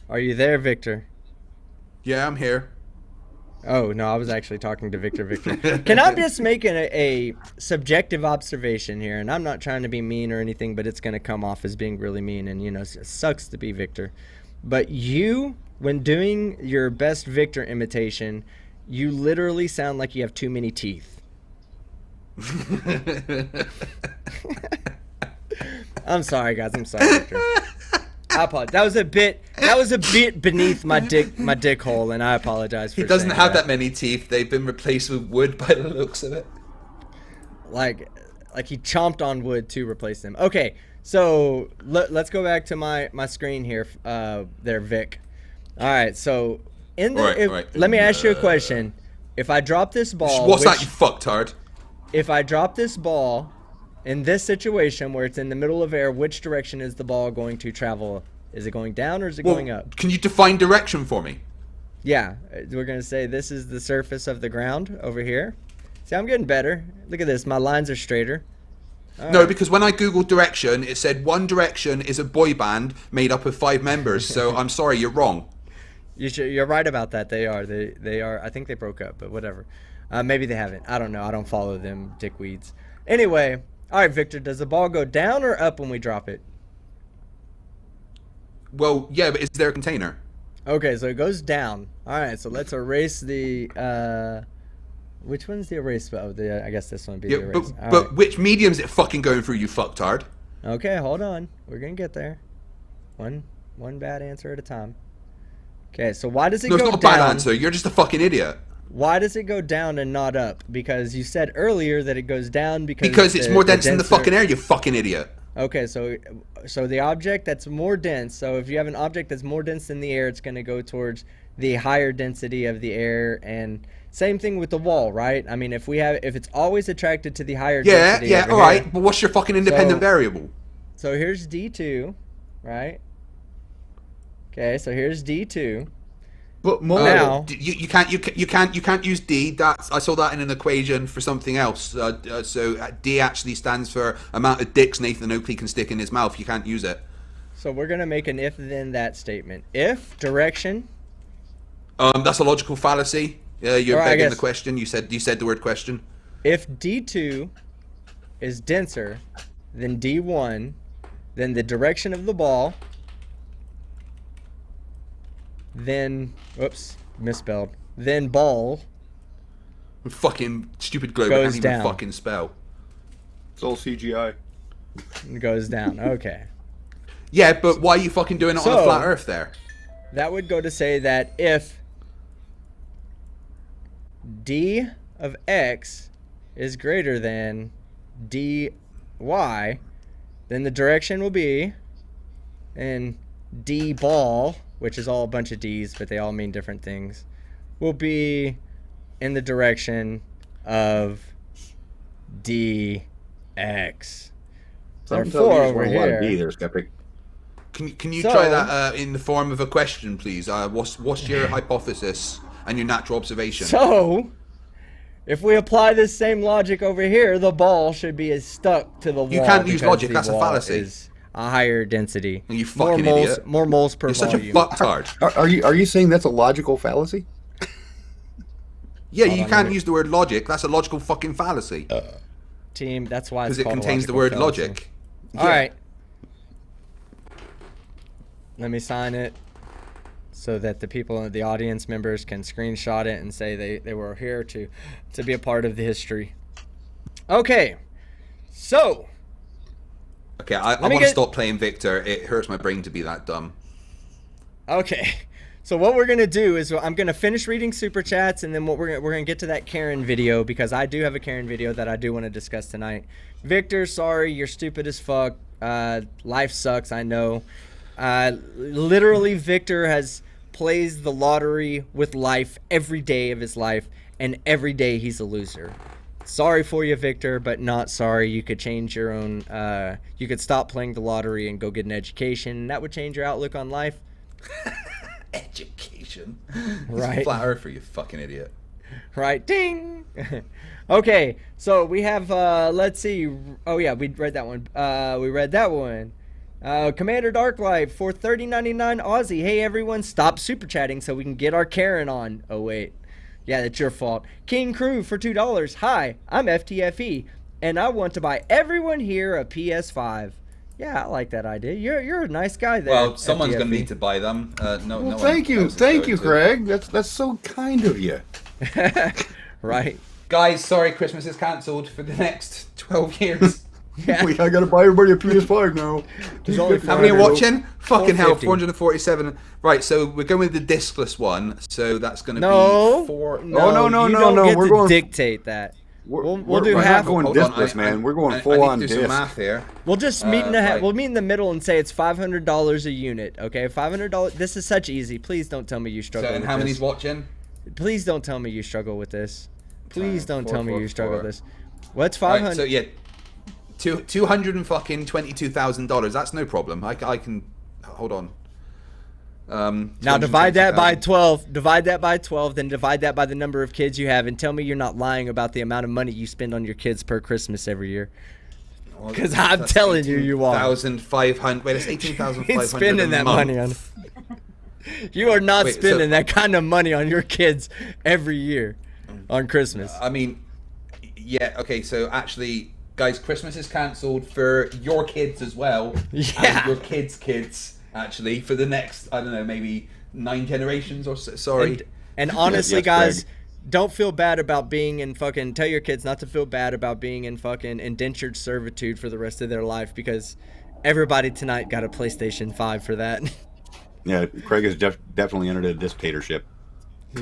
Speaker 2: Are you there, Victor?
Speaker 1: Yeah, I'm here.
Speaker 2: Oh, no, I was actually talking to Victor. Can I just make a subjective observation here? And I'm not trying to be mean or anything, but it's going to come off as being really mean. And, it sucks to be Victor. But you, when doing your best Victor imitation, you literally sound like you have too many teeth. I'm sorry, guys. I'm sorry, Victor. I apologize. That was a bit beneath my dick hole, and I apologize for
Speaker 1: He doesn't
Speaker 2: saying
Speaker 1: have that many teeth. They've been replaced with wood by the looks of it.
Speaker 2: Like he chomped on wood to replace them. Okay, so let's go back to my screen here, there, Vic. All right, so let me ask you a question. If I drop this ball,
Speaker 1: what's that, you fucktard?
Speaker 2: If I drop this ball in this situation where it's in the middle of air, which direction is the ball going to travel? Is it going down or is it going up?
Speaker 1: Can you define direction for me?
Speaker 2: Yeah, we're going to say this is the surface of the ground over here. See, I'm getting better. Look at this. My lines are straighter.
Speaker 1: No, because when I googled direction, it said One Direction is a boy band made up of 5 members. So I'm sorry, you're wrong.
Speaker 2: You're right about that. They are. They are. I think they broke up, but whatever. Maybe they haven't. I don't know. I don't follow them dickweeds. Anyway. All right, Victor, does the ball go down or up when we drop it?
Speaker 1: Well, yeah, but is there a container?
Speaker 2: Okay, so it goes down. All right, so let's erase the... which one's the erase? Oh, I guess this one would be the erase.
Speaker 1: But which medium is it fucking going through, you fucktard?
Speaker 2: Okay, hold on. We're going to get there. One bad answer at a time. Okay, so why does it go down?
Speaker 1: No, it's not a bad answer. You're just a fucking idiot.
Speaker 2: Why does it go down and not up? Because you said earlier that it goes down
Speaker 1: because it's more dense than the fucking air, you fucking idiot.
Speaker 2: Okay, so the object that's more dense, so if you have an object that's more dense than the air, it's going to go towards the higher density of the air, and same thing with the wall, right? I mean, if it's always attracted to the higher density.
Speaker 1: Yeah, all right, but what's your fucking independent variable?
Speaker 2: So here's D2, right? Okay, so here's D2.
Speaker 3: But more
Speaker 2: now,
Speaker 1: you can't use D. I saw that in an equation for something else. So D actually stands for amount of dicks Nathan Oakley can stick in his mouth. You can't use it.
Speaker 2: So we're gonna make an if then that statement. If direction
Speaker 1: That's a logical fallacy. You're
Speaker 2: Or I
Speaker 1: begging the
Speaker 2: guess-
Speaker 1: question. You said the word question.
Speaker 2: If D2 is denser than D1, then the direction of the ball, then, oops, misspelled, then ball
Speaker 1: Fucking stupid globe.
Speaker 2: Goes
Speaker 1: I can't
Speaker 2: down.
Speaker 1: even fucking spell.
Speaker 3: It's all CGI.
Speaker 2: goes down. Okay.
Speaker 1: Yeah, but why are you fucking doing it on a
Speaker 2: So-
Speaker 1: flat Earth there?
Speaker 2: That would go to say that if D of X is greater than dy, then the direction will be, and D ball, which is all a bunch of D's, but they all mean different things, will be in the direction of DX.
Speaker 3: Something
Speaker 2: Therefore,
Speaker 3: tells me you just
Speaker 2: over
Speaker 3: want a lot of
Speaker 2: here-
Speaker 3: D there, Skeptic.
Speaker 1: Can you
Speaker 2: So-
Speaker 1: try that in the form of a question, please? What's your hypothesis and your natural observation?
Speaker 2: So, if we apply this same logic over here, the ball should be as stuck to the wall.
Speaker 1: You can't use
Speaker 2: because
Speaker 1: logic,
Speaker 2: the
Speaker 1: that's a
Speaker 2: wall
Speaker 1: fallacy.
Speaker 2: Is a higher density.
Speaker 1: You
Speaker 2: more
Speaker 1: fucking
Speaker 2: moles,
Speaker 1: idiot.
Speaker 2: more moles per
Speaker 1: You're such a
Speaker 2: volume.
Speaker 1: fucktard.
Speaker 3: Are you saying that's a logical fallacy?
Speaker 1: Yeah,
Speaker 2: Hold
Speaker 1: you
Speaker 2: on,
Speaker 1: can't
Speaker 2: let me-
Speaker 1: use the word logic. That's a logical fucking fallacy.
Speaker 2: Team, that's why it's
Speaker 1: Because it
Speaker 2: called a
Speaker 1: contains the
Speaker 2: logical
Speaker 1: word
Speaker 2: fallacy.
Speaker 1: logic.
Speaker 2: All right. Let me sign it so that the people, the audience members, can screenshot it and say they were here to be a part of the history. Okay. So,
Speaker 1: Okay, I
Speaker 2: me
Speaker 1: want to
Speaker 2: get-
Speaker 1: stop playing Victor. It hurts my brain to be that dumb.
Speaker 2: okay. So what we're gonna do is I'm gonna finish reading super chats, and then we're gonna get to that Karen video, because I do have a Karen video that I do want to discuss tonight. Victor, sorry, you're stupid as fuck. Life sucks, I know. Literally, Victor plays the lottery with life every day of his life, and every day he's a loser. Sorry for you, Victor, but not sorry. You could change your own. You could stop playing the lottery and go get an education, and that would change your outlook on life.
Speaker 1: Education.
Speaker 2: Right.
Speaker 1: It's flat Earther, you fucking idiot.
Speaker 2: Right, ding. Okay, so we have let's see. Oh yeah, we read that one. Commander Darklight for $30.99 Aussie. Hey everyone, stop super chatting so we can get our Karen on. Oh wait, yeah, that's your fault. King Crew for $2. Hi, I'm FTFE, and I want to buy everyone here a PS5. Yeah, I like that idea. You're a nice guy there.
Speaker 1: Well, someone's going to
Speaker 2: FTFE.
Speaker 1: need to buy them. No,
Speaker 3: Well,
Speaker 1: no
Speaker 3: thank
Speaker 1: one
Speaker 3: you,
Speaker 1: else is
Speaker 3: thank
Speaker 1: going
Speaker 3: you,
Speaker 1: to.
Speaker 3: Craig. That's so kind of you.
Speaker 2: Right.
Speaker 1: Guys, sorry, Christmas is cancelled for the next 12 years.
Speaker 2: Yeah.
Speaker 3: Wait, I gotta buy everybody a PS5 now.
Speaker 2: There's only
Speaker 1: How many are
Speaker 2: 400.
Speaker 1: watching? Fucking hell,
Speaker 2: 450.
Speaker 1: 447. Right, so we're going with the discless one. So that's going to
Speaker 2: No.
Speaker 1: be 4.
Speaker 3: no,
Speaker 2: you
Speaker 3: no,
Speaker 2: don't
Speaker 3: no,
Speaker 2: get
Speaker 3: we're
Speaker 2: to
Speaker 3: going-
Speaker 2: dictate that. We'll do
Speaker 3: we're
Speaker 2: half.
Speaker 3: not going
Speaker 1: Hold on,
Speaker 3: discless, man. We're going
Speaker 1: I
Speaker 3: full
Speaker 1: need
Speaker 3: on
Speaker 1: to do some
Speaker 3: disc.
Speaker 1: math here.
Speaker 2: We'll just meet in the
Speaker 1: right.
Speaker 2: we'll meet in the middle and say it's $500 a unit. Okay, $500. This is such easy. Please don't tell me you struggle
Speaker 1: So, and
Speaker 2: with
Speaker 1: how
Speaker 2: this.
Speaker 1: many's watching?
Speaker 2: Please don't tell me you struggle with this. Please don't tell me you
Speaker 1: 444.
Speaker 2: struggle with this. What's
Speaker 1: Right,
Speaker 2: 500?
Speaker 1: so yeah, $222,000. That's no problem. I can hold on.
Speaker 2: Now divide that by
Speaker 1: 222,000.
Speaker 2: 12. Divide that by 12. Then divide that by the number of kids you have, and tell me you're not lying about the amount of money you spend on your kids per Christmas every year.
Speaker 1: Well,
Speaker 2: 'Cause I'm
Speaker 1: that's
Speaker 2: telling you are.
Speaker 1: 18,500. Wait, it's 18,500.
Speaker 2: He's spending that money on. You are not
Speaker 1: Wait, so-
Speaker 2: spending that kind of money on your kids every year on Christmas.
Speaker 1: I mean, yeah. Okay, so actually, guys, Christmas is cancelled for your kids as well.
Speaker 2: Yeah.
Speaker 1: And your kids. Actually, for the next, I don't know, maybe 9 generations or so. Sorry.
Speaker 2: And honestly,
Speaker 3: Yes,
Speaker 2: guys,
Speaker 3: Greg.
Speaker 2: don't feel bad about being in fucking. Tell your kids not to feel bad about being in fucking indentured servitude for the rest of their life, because everybody tonight got a PlayStation 5 for that.
Speaker 3: Yeah, Craig has definitely entered a dictatorship.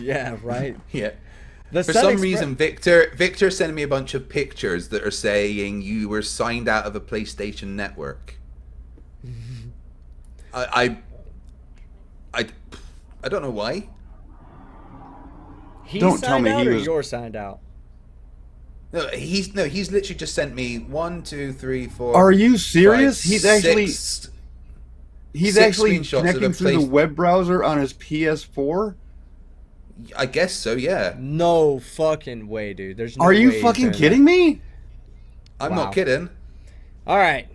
Speaker 2: Yeah, right.
Speaker 1: Yeah.
Speaker 2: The
Speaker 1: For
Speaker 2: Sun
Speaker 1: some
Speaker 2: Expre-
Speaker 1: reason, Victor sent me a bunch of pictures that are saying you were signed out of a PlayStation network. I don't know why.
Speaker 2: He
Speaker 3: Don't tell
Speaker 2: signed
Speaker 3: me
Speaker 2: out
Speaker 3: he
Speaker 2: or
Speaker 3: was-
Speaker 2: you're signed out.
Speaker 1: No, he's literally just sent me 1, 2, 3, 4.
Speaker 3: Are you serious?
Speaker 1: five,
Speaker 3: He's actually
Speaker 1: six-
Speaker 3: he's
Speaker 1: six
Speaker 3: actually
Speaker 1: screenshots of
Speaker 3: connecting
Speaker 1: a
Speaker 3: through the
Speaker 1: place-
Speaker 3: web browser on his PS4.
Speaker 1: I guess so. Yeah,
Speaker 2: No fucking way, dude. There's no
Speaker 3: Are
Speaker 2: way
Speaker 3: you
Speaker 2: he's
Speaker 3: fucking
Speaker 2: doing
Speaker 3: kidding me?
Speaker 1: I'm
Speaker 2: Wow.
Speaker 1: not kidding.
Speaker 2: that. All right.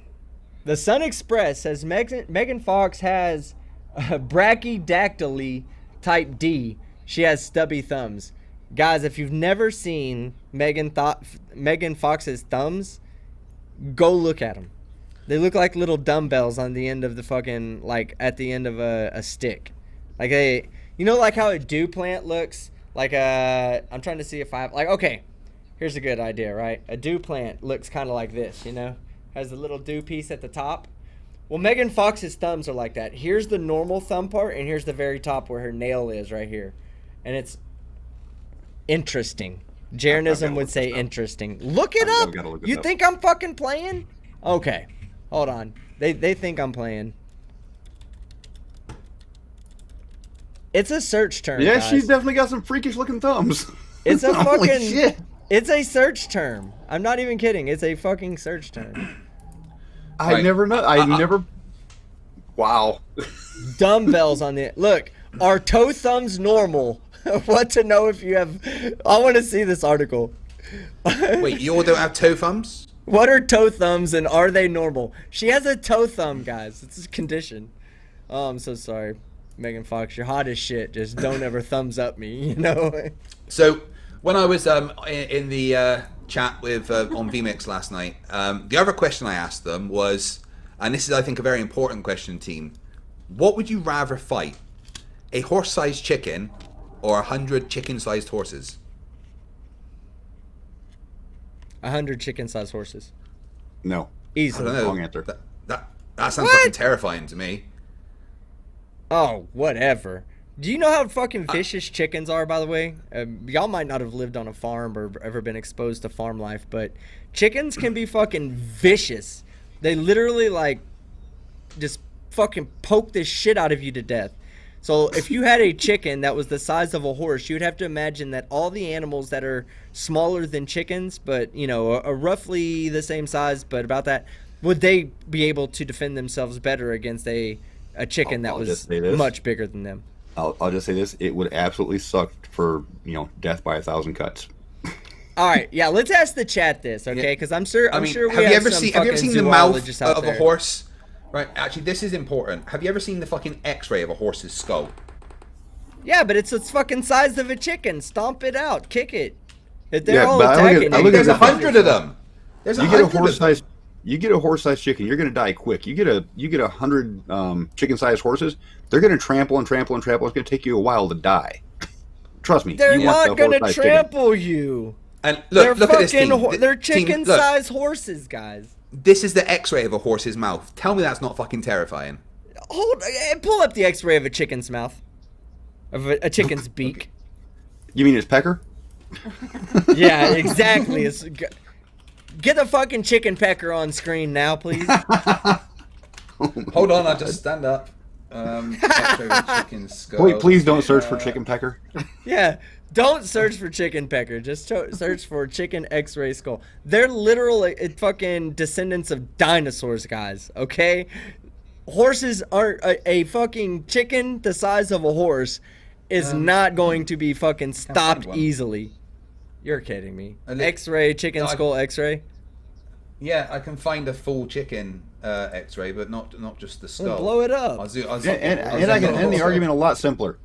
Speaker 2: The Sun Express says Megan Fox has brachydactyly type D. she has stubby thumbs. Guys, if you've never seen Megan Fox's thumbs, go look at them. They look like little dumbbells on the end of the fucking, like, at the end of a stick. Like, you know, like how a dew plant looks? Like, I'm trying to see if okay, here's a good idea, right? A dew plant looks kind of like this, you know? Has a little dew piece at the top. Well, Megan Fox's thumbs are like that. Here's the normal thumb part, and here's the very top where her nail is right here. And it's interesting. Jeranism would say interesting. Look it up. You think I'm fucking playing? Okay. Hold on. They think I'm playing. It's a search term.
Speaker 3: Yeah,
Speaker 2: guys.
Speaker 3: she's definitely got some freakish looking thumbs.
Speaker 2: It's a
Speaker 3: Holy
Speaker 2: fucking
Speaker 3: shit.
Speaker 2: It's a search term. I'm not even kidding. It's a fucking search term.
Speaker 3: I never know. I never. Wow.
Speaker 2: Dumbbells on the look. Are toe thumbs normal? What to know if you have? I want to see this article.
Speaker 1: Wait, you all don't have toe thumbs?
Speaker 2: What are toe thumbs and are they normal? She has a toe thumb, guys. It's a condition. Oh, I'm so sorry, Megan Fox. You're hot as shit. Just don't ever thumbs up me. You know.
Speaker 1: So when I was in the chat with on VMix last night, the other question I asked them was, and this is I think a very important question, team. What would you rather fight, a horse-sized chicken or 100 chicken-sized horses?
Speaker 2: 100 chicken-sized horses.
Speaker 3: No.
Speaker 2: Easily.
Speaker 1: I don't know.
Speaker 3: Wrong answer.
Speaker 1: That sounds fucking terrifying to me.
Speaker 2: Oh, whatever. Do you know how fucking vicious chickens are, by the way? Y'all might not have lived on a farm or ever been exposed to farm life, but chickens can be fucking vicious. They literally, like, just fucking poke the shit out of you to death. So if you had a chicken that was the size of a horse, you'd have to imagine that all the animals that are smaller than chickens, but, you know, are roughly the same size, but about that, would they be able to defend themselves better against a chicken that was much bigger than them?
Speaker 3: I'll just say this: it would absolutely suck for death by 1,000 cuts.
Speaker 2: All right, yeah. Let's ask the chat this, okay? Because I'm sure we have
Speaker 1: you ever
Speaker 2: some
Speaker 1: seen
Speaker 2: fucking
Speaker 1: the mouth
Speaker 2: zoologists out
Speaker 1: of
Speaker 2: there.
Speaker 1: a horse? Right. Actually, this is important. Have you ever seen the fucking X-ray of a horse's skull?
Speaker 2: Yeah, but it's fucking size of a chicken. Stomp it out, kick it. If they're all
Speaker 3: but
Speaker 2: attacking,
Speaker 1: There's 100 of them. There's
Speaker 3: You get a horse-sized. You get a horse-sized chicken, you're going to die quick. You get 100 chicken-sized horses, they're going to trample and trample and trample. It's going to take you a while to die. Trust me.
Speaker 2: They're
Speaker 3: you want
Speaker 2: not going to trample you.
Speaker 1: And look at this team.
Speaker 2: They're chicken-sized horses, guys.
Speaker 1: This is the X-ray of a horse's mouth. Tell me that's not fucking terrifying.
Speaker 2: Pull up the X-ray of a chicken's mouth, of a chicken's beak.
Speaker 3: You mean its pecker?
Speaker 2: Yeah, exactly. Get the fucking chicken pecker on screen now, please.
Speaker 1: Hold on, I'll just stand up. X-ray of a chicken skull.
Speaker 3: Wait, please don't search for chicken pecker.
Speaker 2: Yeah, don't search for chicken pecker. Just search for chicken X-ray skull. They're literal fucking descendants of dinosaurs, guys. Okay, horses aren't a fucking chicken the size of a horse is not going to be fucking stopped easily. You're kidding me. X-ray, chicken skull X-ray?
Speaker 1: Yeah, I can find a full chicken X-ray, but not just the skull.
Speaker 2: Well, blow it up.
Speaker 3: And I can end the argument a lot simpler.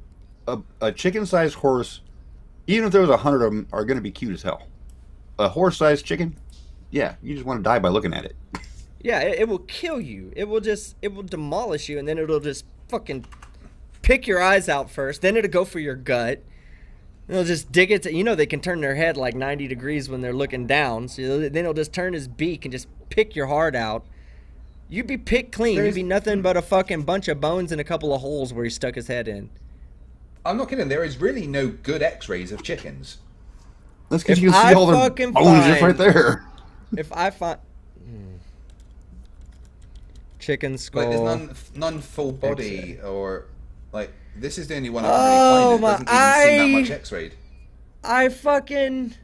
Speaker 3: A chicken-sized horse, even if there was 100 of them, are going to be cute as hell. A horse-sized chicken, yeah, you just want to die by looking at it.
Speaker 2: Yeah, it will kill you. It will demolish you, and then it'll just fucking pick your eyes out first. Then it'll go for your gut. They'll just dig it to, they can turn their head like 90 degrees when they're looking down. So then he'll just turn his beak and just pick your heart out. You'd be picked clean. You'd be nothing but a fucking bunch of bones and a couple of holes where he stuck his head in.
Speaker 1: I'm not kidding. There is really no good X-rays of chickons.
Speaker 3: That's because you can see all their bones just right there.
Speaker 2: If I find chicken skull,
Speaker 1: like there's none full body or like. This is the only one I can really find. It doesn't even seem that much X-rayed.
Speaker 2: I fucking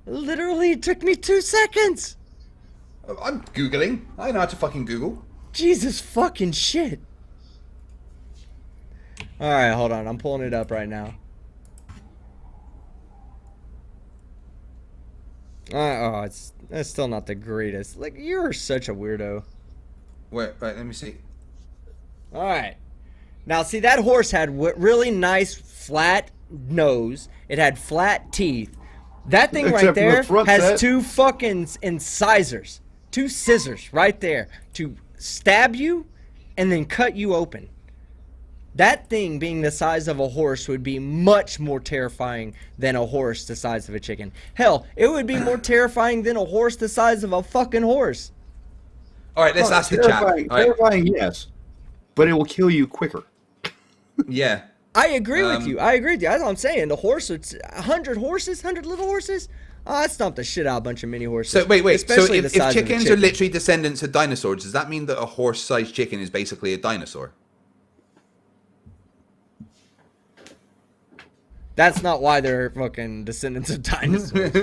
Speaker 2: literally it took me 2 seconds.
Speaker 1: I'm Googling. I know how to fucking Google.
Speaker 2: Jesus fucking shit. Alright, hold on. I'm pulling it up right now. That's still not the greatest. Like, you're such a weirdo.
Speaker 1: Wait, right, let me see.
Speaker 2: Alright. Now, see, that horse had really nice, flat nose. It had flat teeth. That thing
Speaker 3: Except
Speaker 2: right
Speaker 3: for the
Speaker 2: there
Speaker 3: front
Speaker 2: has
Speaker 3: set.
Speaker 2: 2 fucking incisors. 2 scissors right there to stab you and then cut you open. That thing being the size of a horse would be much more terrifying than a horse the size of a chicken. Hell, it would be more terrifying than a horse the size of a fucking horse.
Speaker 1: All right, let's ask the chat. All right.
Speaker 3: Terrifying, yes, but it will kill you quicker.
Speaker 1: Yeah.
Speaker 2: I agree with you. That's what I'm saying. The horse, it's 100 horses, 100 little horses. Oh, I stomped the shit out of a bunch of mini horses.
Speaker 1: So wait.
Speaker 2: Especially
Speaker 1: So
Speaker 2: the size
Speaker 1: if
Speaker 2: of a
Speaker 1: chickens are
Speaker 2: chicken.
Speaker 1: literally descendants of dinosaurs, does that mean that a horse-sized chicken is basically a dinosaur?
Speaker 2: That's not why they're fucking descendants of dinosaurs.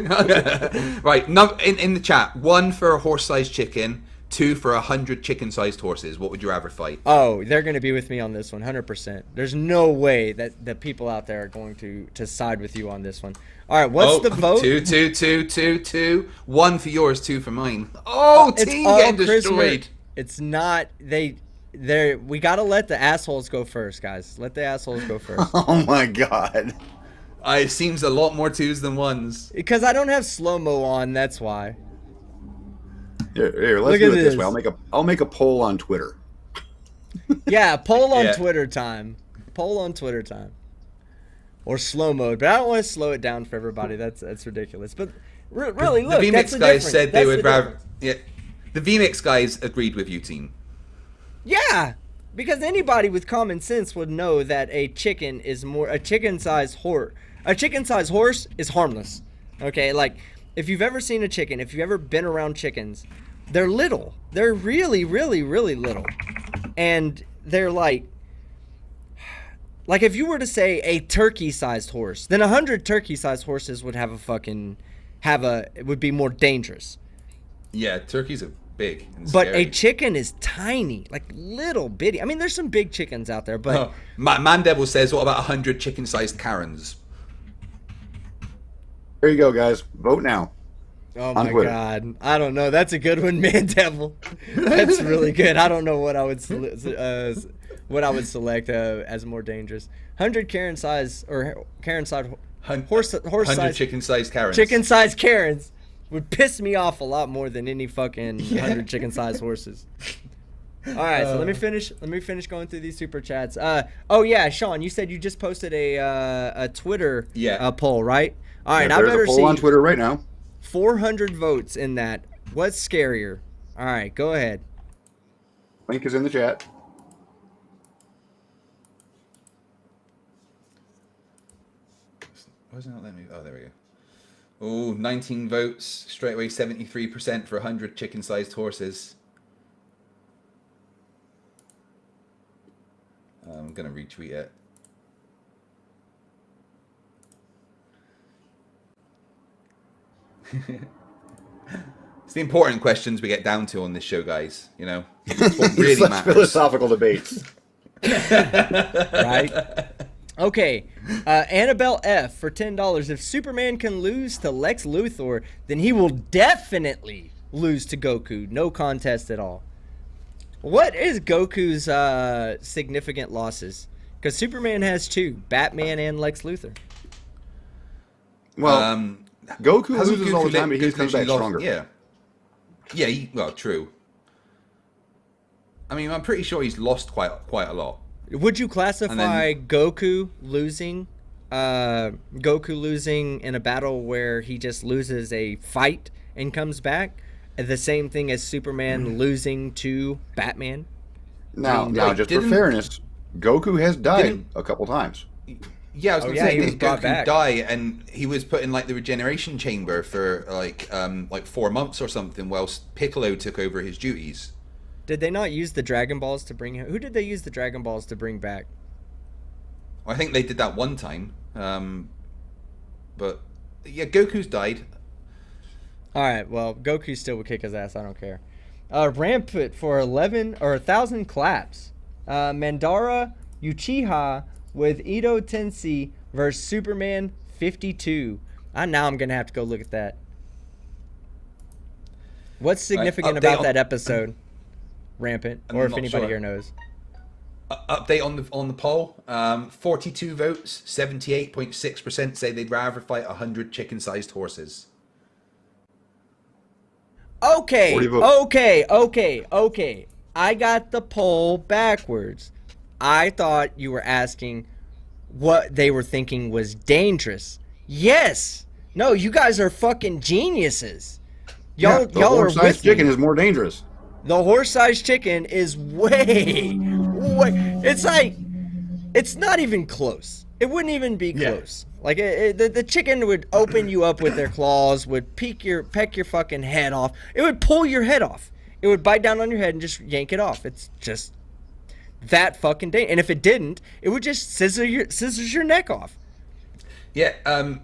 Speaker 1: Right. No, in the chat, 1 for a horse-sized chicken, 2 for 100 chicken-sized horses. What would you rather fight?
Speaker 2: Oh, they're going to be with me on this one, 100%. There's no way that the people out there are going to side with you on this one. All right, what's the vote?
Speaker 1: 2. 1 for yours, 2 for mine. Oh,
Speaker 2: It's
Speaker 1: team
Speaker 2: all
Speaker 1: getting
Speaker 2: Chris
Speaker 1: destroyed.
Speaker 2: Mer- It's not we got to let the assholes go first, guys. Let the assholes go first.
Speaker 3: Oh my god.
Speaker 1: It seems a lot more 2s than 1s.
Speaker 2: Because I don't have slow-mo on, that's why.
Speaker 3: Here, let's
Speaker 2: Look
Speaker 3: do
Speaker 2: at
Speaker 3: it this
Speaker 2: this.
Speaker 3: way. I'll make a poll on Twitter.
Speaker 2: Yeah, poll on
Speaker 1: Yeah.
Speaker 2: Twitter time. Poll on Twitter time. Or slow mode, but I don't want to slow it down for everybody. That's ridiculous. But really, look,
Speaker 1: The
Speaker 2: that's
Speaker 1: VMix
Speaker 2: the
Speaker 1: guys
Speaker 2: difference.
Speaker 1: said they
Speaker 2: That's
Speaker 1: would
Speaker 2: the
Speaker 1: rather.
Speaker 2: difference.
Speaker 1: Yeah, the VMix guys agreed with you, team.
Speaker 2: Yeah, because anybody with common sense would know that a chicken-sized horse is harmless. Okay, like if you've ever seen a chicken, if you've ever been around chickens, they're little. They're really, really, really little, and they're like if you were to say a turkey-sized horse, then 100 turkey-sized horses would would be more dangerous.
Speaker 1: Yeah, turkeys are big. And
Speaker 2: But
Speaker 1: scary.
Speaker 2: a chicken is tiny, like little bitty. I mean, there's some big chickens out there, but
Speaker 1: Oh, Man Devil says, what about 100 chicken-sized Karens?
Speaker 3: There you go, guys. Vote now.
Speaker 2: oh
Speaker 3: on
Speaker 2: my
Speaker 3: Twitter.
Speaker 2: god, I don't know. That's a good one, Man Devil. That's really good. I don't know what I would select as more dangerous. 100 Karen size horse
Speaker 1: 100
Speaker 2: size
Speaker 1: chicken-sized Karens.
Speaker 2: chicken-sized Karens would piss me off a lot more than any fucking 100 chicken-sized horses. All right, so let me finish going through these super chats. Oh yeah, Sean, you said you just posted a Twitter poll, right? All right,
Speaker 3: Yeah,
Speaker 2: I
Speaker 3: there's
Speaker 2: better
Speaker 3: a poll
Speaker 2: see
Speaker 3: on Twitter right now.
Speaker 2: 400 votes in that. What's scarier? All right, go ahead.
Speaker 3: Link is in the chat.
Speaker 1: Why isn't it letting me? Oh, there we go. Oh, 19 votes. Straight away, 73% for 100 chicken-sized horses. I'm going to retweet it. It's the important questions we get down to on this show, guys. You know, it's what really
Speaker 3: Such
Speaker 1: matters.
Speaker 3: philosophical debates.
Speaker 2: Right? Okay, Annabelle F for $10. If Superman can lose to Lex Luthor, then he will definitely lose to Goku. No contest at all. What is Goku's significant losses? Because Superman has 2, Batman and Lex Luthor.
Speaker 3: Well, Goku
Speaker 1: hasn't
Speaker 3: loses all the time, but he
Speaker 1: Goku
Speaker 3: comes back
Speaker 1: lost-
Speaker 3: stronger.
Speaker 1: Yeah. Yeah, well, true. I mean, I'm pretty sure he's lost quite a lot.
Speaker 2: Would you classify Goku losing in a battle where he just loses a fight and comes back the same thing as Superman losing to Batman?
Speaker 3: Now,
Speaker 1: wait,
Speaker 3: just for fairness, Goku has died a couple times.
Speaker 1: Yeah, I was going to
Speaker 2: yeah,
Speaker 1: say,
Speaker 2: he was
Speaker 1: did
Speaker 2: brought
Speaker 1: Goku
Speaker 2: back.
Speaker 1: die and he was put in like the regeneration chamber for like 4 months or something whilst Piccolo took over his duties.
Speaker 2: Did they not use the Dragon Balls to bring him? Who did they use the Dragon Balls to bring back?
Speaker 1: I think they did that one time. But yeah, Goku's died.
Speaker 2: All right, well, Goku still would kick his ass. I don't care. Rampant for 1,000 claps. Mandara Uchiha with Ito Tensei versus Superman 52. Now I'm gonna have to go look at that. What's significant
Speaker 1: update
Speaker 2: about
Speaker 1: on-
Speaker 2: that episode? Rampant,
Speaker 1: I'm
Speaker 2: or if
Speaker 1: not
Speaker 2: anybody
Speaker 1: sure.
Speaker 2: here knows.
Speaker 1: Update on the poll. 42 votes. 78.6% say they'd rather fight 100 chicken-sized horses.
Speaker 2: Okay,
Speaker 3: 40 votes.
Speaker 2: okay. I got the poll backwards. I thought you were asking what they were thinking was dangerous. Yes. No, you guys are fucking geniuses. Y'all
Speaker 3: the
Speaker 2: are
Speaker 3: horse-sized
Speaker 2: with
Speaker 3: chicken
Speaker 2: me.
Speaker 3: is more dangerous.
Speaker 2: The horse-sized chicken is way. It's like, it's not even close. It wouldn't even be close. Like the chicken would open you up with their claws, would peck your fucking head off. It would pull your head off. It would bite down on your head and just yank it off. It's just that fucking day. And if it didn't, it would just scissors your neck off.
Speaker 1: Yeah,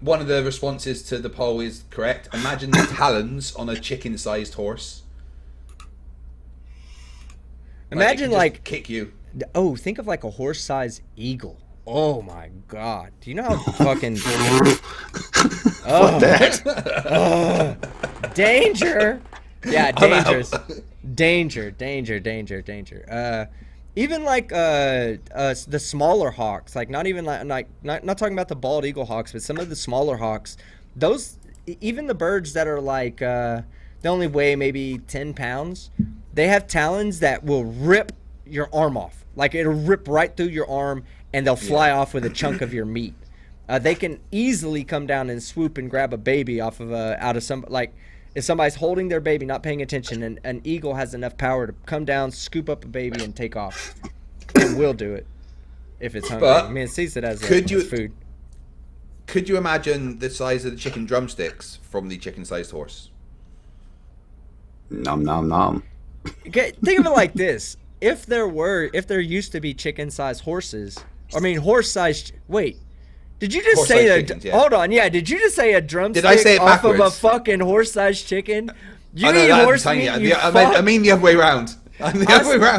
Speaker 1: one of the responses to the poll is correct. Imagine the talons on a chicken-sized horse.
Speaker 2: Imagine
Speaker 1: it can just
Speaker 2: like
Speaker 1: kick you.
Speaker 2: Oh, think of like a horse-sized eagle. Oh my god. Do you know how fucking danger. Yeah, dangerous. Danger. Even like the smaller hawks, like not even like not talking about the bald eagle hawks, but some of the smaller hawks, those even the birds that are like they only weigh maybe 10 pounds, they have talons that will rip your arm off. Like it'll rip right through your arm and they'll fly off with a chunk of your meat. They can easily come down and swoop and grab a baby off of out of some, like if somebody's holding their baby, not paying attention, and an eagle has enough power to come down, scoop up a baby, and take off. It will do it if it's hungry.
Speaker 1: But
Speaker 2: I mean, it sees it as food.
Speaker 1: Could you imagine the size of the chicken drumsticks from the chicken-sized horse?
Speaker 3: Nom nom nom.
Speaker 2: Okay, think of it like this: if there used to be chicken-sized horses, horse-sized. Wait, did you just say
Speaker 1: Horse-sized chickens, yeah.
Speaker 2: Hold on, yeah. Did you just say a drumstick
Speaker 1: Did I say it
Speaker 2: off of a
Speaker 1: backwards?
Speaker 2: fucking horse-sized chicken? You
Speaker 1: know
Speaker 2: eat
Speaker 1: that,
Speaker 2: horse
Speaker 1: I'm
Speaker 2: meat?
Speaker 1: tiny.
Speaker 2: You
Speaker 1: I mean the other way around.
Speaker 2: I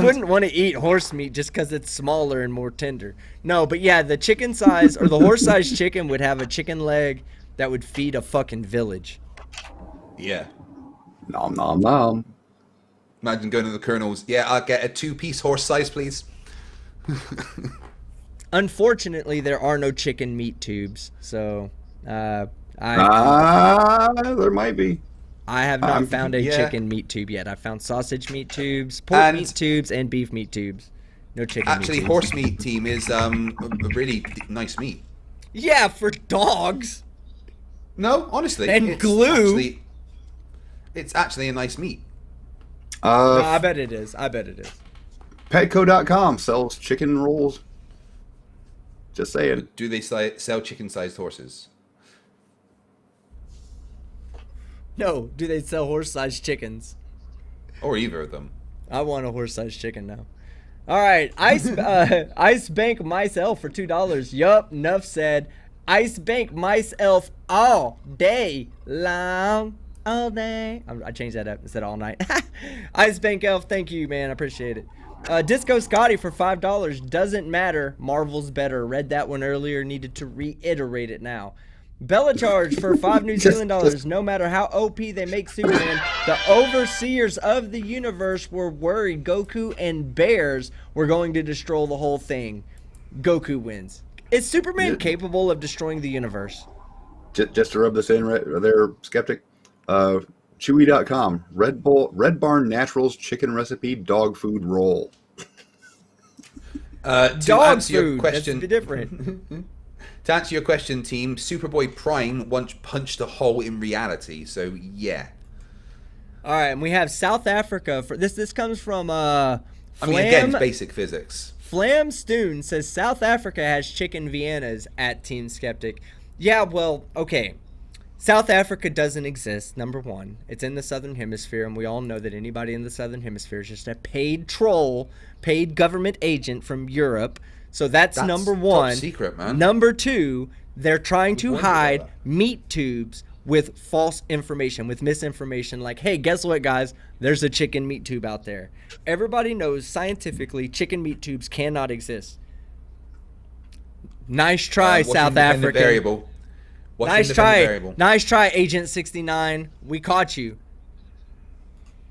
Speaker 2: wouldn't want to eat horse meat just because it's smaller and more tender. No, but yeah, the chicken size or the horse sized chicken would have a chicken leg that would feed a fucking village.
Speaker 1: Yeah.
Speaker 3: Nom nom nom.
Speaker 1: Imagine going to the Colonel's. Yeah, I'll get a 2-piece horse size, please.
Speaker 2: Unfortunately, there are no chicken meat tubes, so
Speaker 3: there might be.
Speaker 2: I have not found a chicken meat tube yet. I found sausage meat tubes, pork meat tubes, and beef meat tubes. No chicken meat
Speaker 1: Actually,
Speaker 2: tubes.
Speaker 1: horse meat team is a really nice meat.
Speaker 2: Yeah, for dogs.
Speaker 1: No, honestly.
Speaker 2: And glue.
Speaker 1: It's actually a nice meat.
Speaker 2: No, I bet it is.
Speaker 3: Petco.com sells chicken rolls. Just saying.
Speaker 1: Do they sell chicken-sized horses?
Speaker 2: No, do they sell horse-sized chickens?
Speaker 1: Or either of them.
Speaker 2: I want a horse-sized chicken now. All right, Ice Bank Mice Elf for $2. Yup, Nuff said, Ice Bank Mice Elf all day long. All day. I changed that up instead of all night. Ice Bank Elf, thank you, man. I appreciate it. Disco Scotty for $5. Doesn't matter. Marvel's better. Read that one earlier. Needed to reiterate it now. Bella Charge for $5 New Zealand dollars. No matter how OP they make Superman, the overseers of the universe were worried Goku and Bears were going to destroy the whole thing. Goku wins. Is Superman capable of destroying the universe?
Speaker 3: Just to rub this in right there, skeptic. Chewy.com. Red Barn Naturals chicken recipe dog food roll.
Speaker 2: Dog food. That's different.
Speaker 1: To answer your question, team, Superboy Prime once punched a hole in reality, so yeah.
Speaker 2: All right, and we have South Africa for this. This comes from
Speaker 1: again, it's basic physics.
Speaker 2: Flam Stoon says South Africa has chicken Viennas at Team Skeptic. Yeah, well, okay. South Africa doesn't exist, number one. It's in the Southern Hemisphere, and we all know that anybody in the Southern Hemisphere is just a paid troll, paid government agent from Europe. So that's number one.
Speaker 1: Top secret, man.
Speaker 2: Number two, they're trying to hide meat tubes with false information, with misinformation. Like, hey, guess what, guys? There's a chicken meat tube out there. Everybody knows scientifically chicken meat tubes cannot exist. Nice try, South Africa.
Speaker 1: Variable.
Speaker 2: Nice try. Variable. Nice try, Agent 69. We caught you.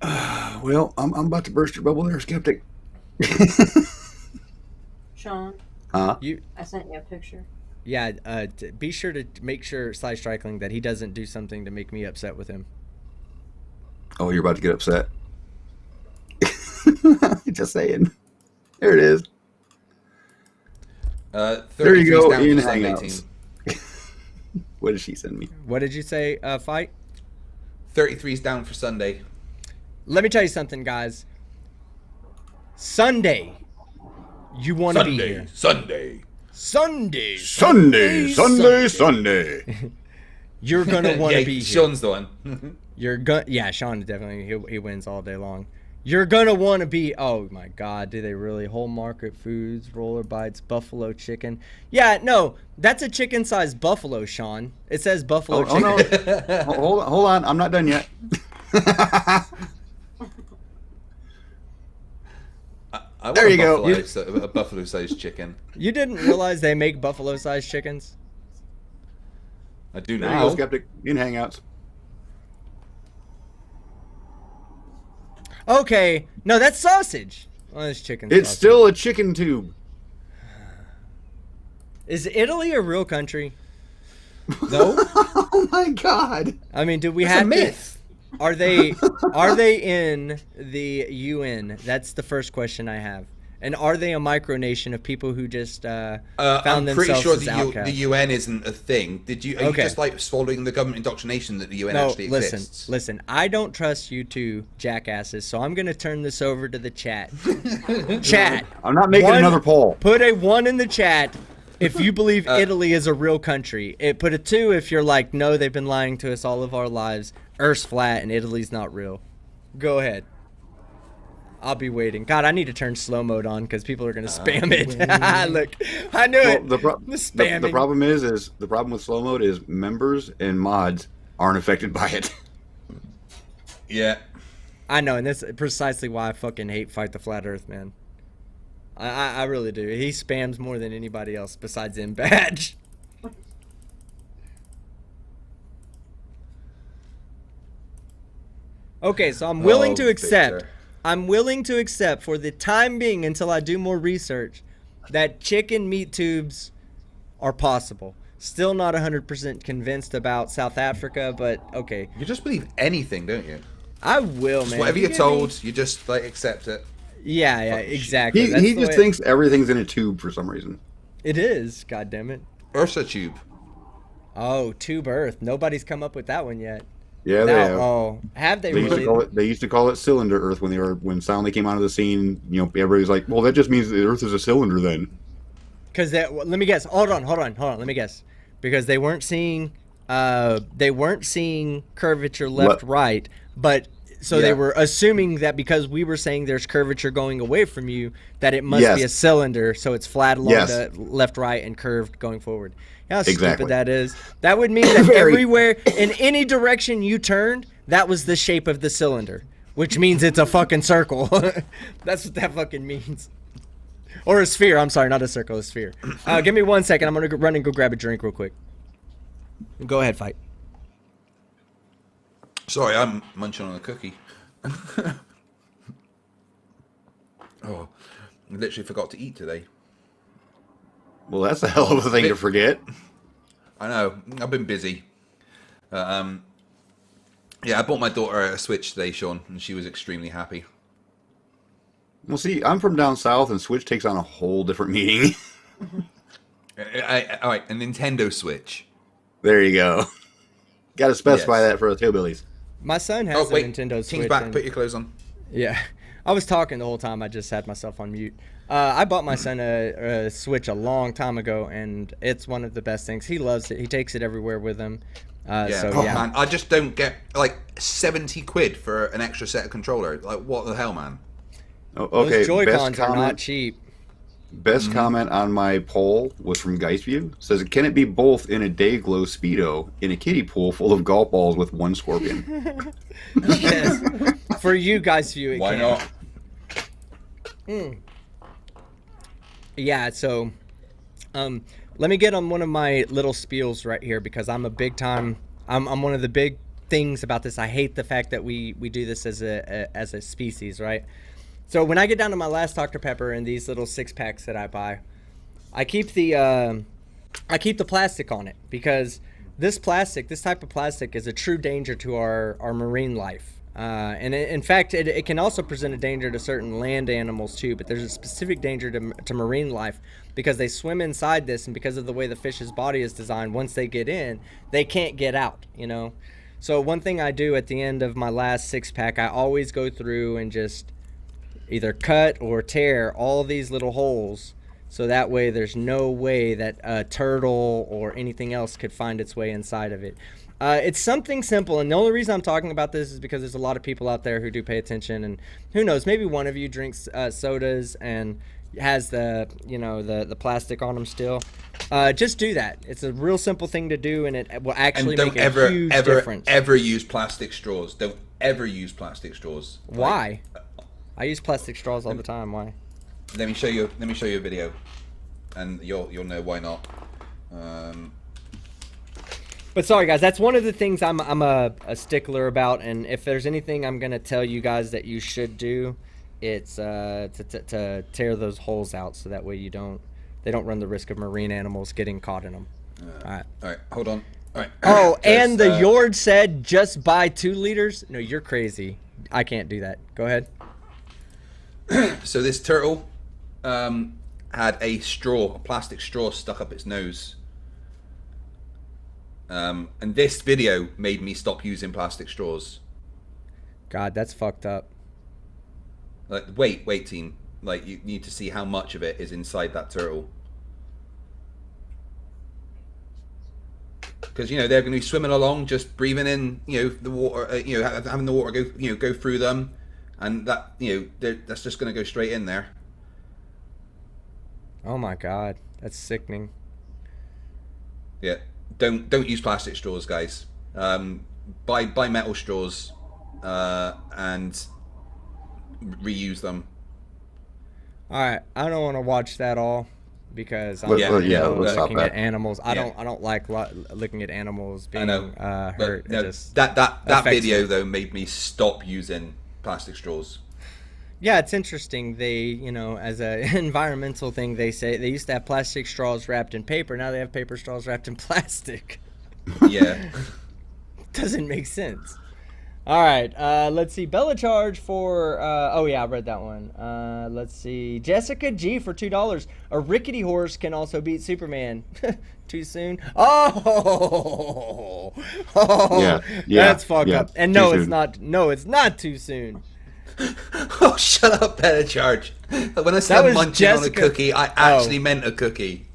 Speaker 3: Well, I'm about to burst your bubble there, skeptic.
Speaker 7: Sean,
Speaker 2: You,
Speaker 7: I sent you a picture.
Speaker 2: yeah. Be sure to make sure /Striking that he doesn't do something to make me upset with him.
Speaker 3: Oh, you're about to get upset. Just saying. There it is. There you go
Speaker 1: down
Speaker 3: in
Speaker 1: for Sunday,
Speaker 3: Hangouts.
Speaker 1: team.
Speaker 3: What did she send me?
Speaker 2: What did you say, Fight?
Speaker 1: 33's down for Sunday.
Speaker 2: Let me tell you something, guys. Sunday, you want to be here.
Speaker 1: Sunday.
Speaker 2: Sunday.
Speaker 3: Sunday.
Speaker 2: You're gonna want to
Speaker 1: Yeah,
Speaker 2: be here.
Speaker 1: Sean's the one.
Speaker 2: Yeah, Sean definitely he wins all day long. You're gonna want to be. Oh my God, do they really? Whole market foods, roller bites, buffalo chicken. Yeah, no, that's a chicken-sized buffalo, Sean. It says buffalo chicken.
Speaker 3: No. hold on. I'm not done yet.
Speaker 1: I
Speaker 3: There you go.
Speaker 1: A buffalo-sized chicken.
Speaker 2: You didn't realize they make buffalo-sized chickens?
Speaker 1: I do
Speaker 3: There you
Speaker 1: now.
Speaker 3: go, Skeptic. In Hangouts.
Speaker 2: Okay, no, that's sausage. Oh, that's chicken.
Speaker 3: It's
Speaker 2: sausage.
Speaker 3: still a chicken tube.
Speaker 2: Is Italy a real country? No.
Speaker 3: Oh my God.
Speaker 2: I mean, do we
Speaker 1: It's a
Speaker 2: have
Speaker 1: myth.
Speaker 2: Are they in the UN? That's the first question I have. And are they a micronation of people who just found
Speaker 1: I'm
Speaker 2: themselves
Speaker 1: pretty sure
Speaker 2: as outcasts?
Speaker 1: the UN isn't a thing. Are you
Speaker 2: Okay.
Speaker 1: just like following the government indoctrination that the UN
Speaker 2: No,
Speaker 1: actually
Speaker 2: listen,
Speaker 1: exists?
Speaker 2: listen. I don't trust you two jackasses, so I'm gonna turn this over to the chat. Chat.
Speaker 3: I'm not making another poll.
Speaker 2: Put a 1 in the chat if you believe Italy is a real country. Put a 2 if you're like, no, they've been lying to us all of our lives. Earth's flat and Italy's not real. Go ahead. I'll be waiting. God, I need to turn slow mode on because people are gonna spam it. Look, I knew
Speaker 3: Well,
Speaker 2: it.
Speaker 3: the
Speaker 2: Spamming.
Speaker 3: problem is the problem with slow mode is members and mods aren't affected by it.
Speaker 1: Yeah.
Speaker 2: I know, and that's precisely why I fucking hate Fight the Flat Earth, man. I really do. He spams more than anybody else besides M-Badge. Okay, so I'm willing to accept.
Speaker 1: Victor.
Speaker 2: I'm willing to accept for the time being until I do more research that chicken meat tubes are possible. Still not 100% convinced about South Africa, but okay.
Speaker 1: You just believe anything, don't you?
Speaker 2: I will,
Speaker 1: Just
Speaker 2: man.
Speaker 1: whatever
Speaker 2: You
Speaker 1: you're
Speaker 2: get
Speaker 1: told,
Speaker 2: me?
Speaker 1: you just like accept it.
Speaker 2: Yeah, exactly.
Speaker 3: He
Speaker 2: That's the
Speaker 3: just
Speaker 2: way-
Speaker 3: thinks everything's in a tube for some reason.
Speaker 2: It is, goddammit.
Speaker 1: Ursa tube.
Speaker 2: Oh, tube Earth. Nobody's come up with that one yet.
Speaker 3: Yeah, they
Speaker 2: Now,
Speaker 3: have.
Speaker 2: oh, have they
Speaker 3: They used, to
Speaker 2: really?
Speaker 3: call it, they used to call it cylinder Earth when Stanley came onto the scene. You know, everybody's like, "Well, that just means the Earth is a cylinder, then."
Speaker 2: Because let me guess. Hold on. Let me guess. Because they weren't seeing curvature left, right, but so they
Speaker 1: Yeah.
Speaker 2: were assuming that because we were saying there's curvature going away from you, that it must be a cylinder, so it's flat along the left, right, and curved going forward. You know how
Speaker 3: Exactly.
Speaker 2: stupid that is. That would mean that everywhere, in any direction you turned, that was the shape of the cylinder, which means it's a fucking circle. That's what that fucking means. Or a sphere. I'm sorry, not a circle, a sphere. Give me 1 second. I'm going to run and go grab a drink real quick. Go ahead, Fight.
Speaker 1: Sorry, I'm munching on a cookie. Oh, I literally forgot to eat today.
Speaker 3: Well, that's a hell of a thing to forget.
Speaker 1: I know. I've been busy. Yeah, I bought my daughter a Switch today, Sean, and she was extremely happy.
Speaker 3: Well, see, I'm from down south, and Switch takes on a whole different meaning.
Speaker 1: All right, a Nintendo Switch.
Speaker 3: There you go. Got to specify
Speaker 1: Yes.
Speaker 3: that for the hillbillies.
Speaker 2: My son has
Speaker 1: Oh, wait.
Speaker 2: a Nintendo
Speaker 1: King's
Speaker 2: Switch.
Speaker 1: back.
Speaker 2: and-
Speaker 1: Put your clothes on.
Speaker 2: Yeah. I was talking the whole time. I just had myself on mute. I bought my son a Switch a long time ago, and it's one of the best things. He loves it. He takes it everywhere with him.
Speaker 1: Yeah.
Speaker 2: So,
Speaker 1: Oh,
Speaker 2: yeah.
Speaker 1: man, I just don't get, like, 70 quid for an extra set of controller. Like, what the hell, man?
Speaker 3: Oh, okay,
Speaker 2: Those Joy-Cons
Speaker 3: best
Speaker 2: are not
Speaker 3: comment.
Speaker 2: cheap.
Speaker 3: Best comment on my poll was from Geistview. Says, "Can it be both in a Dayglow Speedo in a kiddie pool full of golf balls with one scorpion?"
Speaker 2: Yes. For you guys, view it
Speaker 1: Why
Speaker 2: can.
Speaker 1: not?
Speaker 2: Yeah, so let me get on one of my little spiels right here because I'm a big time I'm one of the big things about this. I hate the fact that we do this as a species, right? So when I get down to my last Dr. Pepper and these little 6-packs that I buy, I keep the plastic on it because this type of plastic is a true danger to our marine life. And in fact, it can also present a danger to certain land animals too, but there's a specific danger to marine life because they swim inside this, and because of the way the fish's body is designed, once they get in, they can't get out, you know? So one thing I do at the end of my last 6-pack, I always go through and just either cut or tear all these little holes, so that way there's no way that a turtle or anything else could find its way inside of it. It's something simple, and the only reason I'm talking about this is because there's a lot of people out there who do pay attention, and who knows, maybe one of you drinks sodas and has the plastic on them still. Just do that. It's a real simple thing to do, and it will actually make a huge difference.
Speaker 1: Ever use plastic straws. Don't ever use plastic straws.
Speaker 2: Why? I use plastic straws all the time. Why?
Speaker 1: Let me show you a video, and you'll know why not.
Speaker 2: But sorry, guys, that's one of the things I'm a stickler about, and if there's anything I'm gonna tell you guys that you should do, it's to tear those holes out, so that way they don't run the risk of marine animals getting caught in them. All right, hold on. All right. Oh, and the Yord said just buy 2 liters. No, you're crazy. I can't do that. Go ahead.
Speaker 1: So this turtle had a plastic straw stuck up its nose. And this video made me stop using plastic straws.
Speaker 2: God, that's fucked up.
Speaker 1: Like, wait, team. Like, you need to see how much of it is inside that turtle. Because, they're going to be swimming along, just breathing in, the water, having the water go through them. And that, that's just going to go straight in there.
Speaker 2: Oh my God, that's sickening.
Speaker 1: Yeah. Don't use plastic straws, guys. Buy metal straws and reuse them.
Speaker 2: All right, I don't want to watch that all because I'm looking at animals. I don't like looking at animals being hurt.
Speaker 1: No, that video though made me stop using plastic straws.
Speaker 2: Yeah, it's interesting. They, as an environmental thing, they say they used to have plastic straws wrapped in paper. Now they have paper straws wrapped in plastic.
Speaker 1: Yeah.
Speaker 2: Doesn't make sense. All right, let's see. Bella Charge for, I read that one. Let's see. Jessica G for $2. A rickety horse can also beat Superman. Too soon? Oh, that's fucked up. And no, it's not. No, it's not too soon.
Speaker 1: Oh, shut up, Better Charge. When I said munching on a cookie, I actually meant a cookie.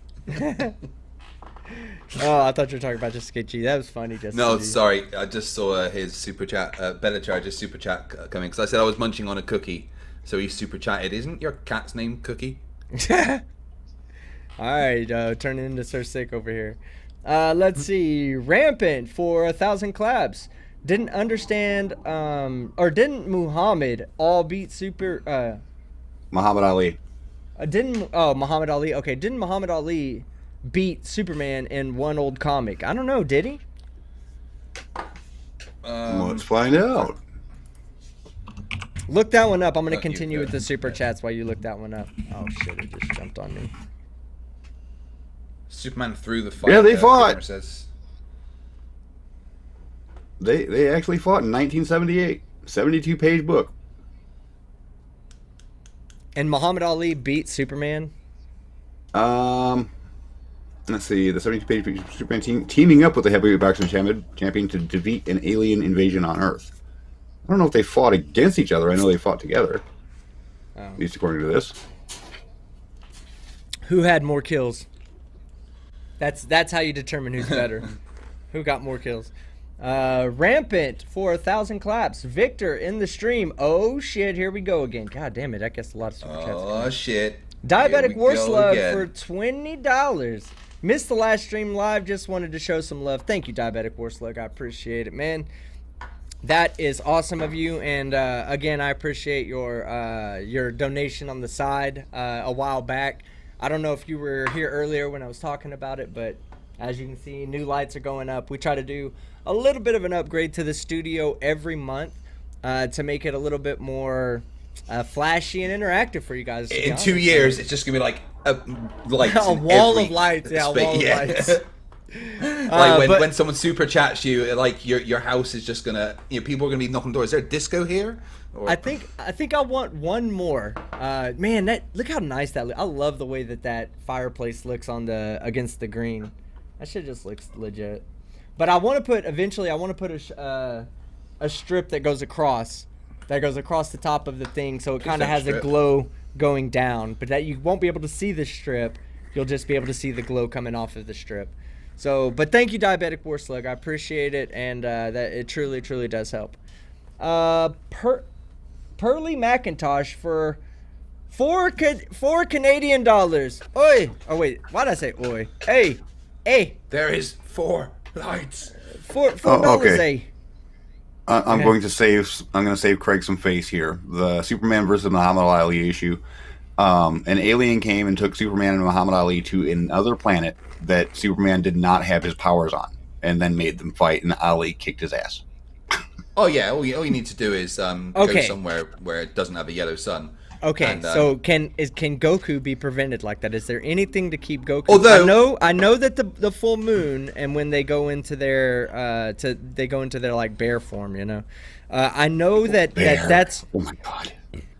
Speaker 2: Oh, I thought you were talking about Jessica G. That was funny, Jessica
Speaker 1: No,
Speaker 2: G.
Speaker 1: sorry. I just saw his super chat, Better Charge's super chat coming. Because I said I was munching on a cookie. So he super chatted, isn't your cat's name Cookie?
Speaker 2: Alright, turning into Sir Sick over here. Let's see. Rampant for 1,000 claps. Didn't understand, or didn't Muhammad all beat
Speaker 3: Muhammad Ali.
Speaker 2: Muhammad Ali. Okay, didn't Muhammad Ali beat Superman in one old comic? I don't know, did he?
Speaker 3: Let's find out.
Speaker 2: Look that one up. I'm going to continue with the super chats while you look that one up. Oh, shit, it just jumped on me.
Speaker 1: Superman threw the fight.
Speaker 3: Yeah, they fought. They actually fought in 1978. 72-page book.
Speaker 2: And Muhammad Ali beat Superman?
Speaker 3: Let's see. The 72-page Superman teaming up with the heavyweight boxing champion to defeat an alien invasion on Earth. I don't know if they fought against each other. I know they fought together. At least according to this.
Speaker 2: Who had more kills? That's how you determine who's better. Who got more kills? Rampant for 1,000 claps. Victor in the stream. Oh shit, here we go again. God damn it, I guess a lot of super chats.
Speaker 1: Oh shit.
Speaker 2: Diabetic War Slug for $20. Missed the last stream live, just wanted to show some love. Thank you, Diabetic War Slug. I appreciate it, man. That is awesome of you, and again, I appreciate your donation on the side a while back. I don't know if you were here earlier when I was talking about it, but as you can see, new lights are going up. We try to do a little bit of an upgrade to the studio every month to make it a little bit more flashy and interactive for you guys.
Speaker 1: In 2 years, it's just gonna be like lights.
Speaker 2: A
Speaker 1: in
Speaker 2: wall
Speaker 1: every
Speaker 2: of lights. Yeah, a
Speaker 1: space.
Speaker 2: wall of lights.
Speaker 1: Like
Speaker 2: but-
Speaker 1: when someone super chats you, like your house is just gonna, people are gonna be knocking doors. Is there a disco here? Or...
Speaker 2: I think I want one more. Man, look how nice that looks. I love the way that fireplace looks against the green. That shit just looks legit. But I want to put a strip that goes across the top of the thing, so it kind of has
Speaker 1: strip.
Speaker 2: a glow going down, but that you won't be able to see the strip. You'll just be able to see the glow coming off of the strip. So, but thank you, Diabetic War Slug. I appreciate it, and that it truly, truly does help. Pearly Macintosh for four Canadian dollars. Oi! Oh wait, why did I say oi? Hey!
Speaker 1: There is 4 lights.
Speaker 2: $4.
Speaker 3: Okay. I'm going to save Craig some face here. The Superman versus Muhammad Ali issue. An alien came and took Superman and Muhammad Ali to another planet that Superman did not have his powers on, and then made them fight, and Ali kicked his ass.
Speaker 1: Oh yeah, all you need to do is go somewhere where it doesn't have a yellow sun.
Speaker 2: Okay,
Speaker 1: and,
Speaker 2: so can Goku be prevented like that? Is there anything to keep Goku?
Speaker 1: Although
Speaker 2: I know that the full moon, and when they go into their like bear form, I know that's.
Speaker 3: Oh my god.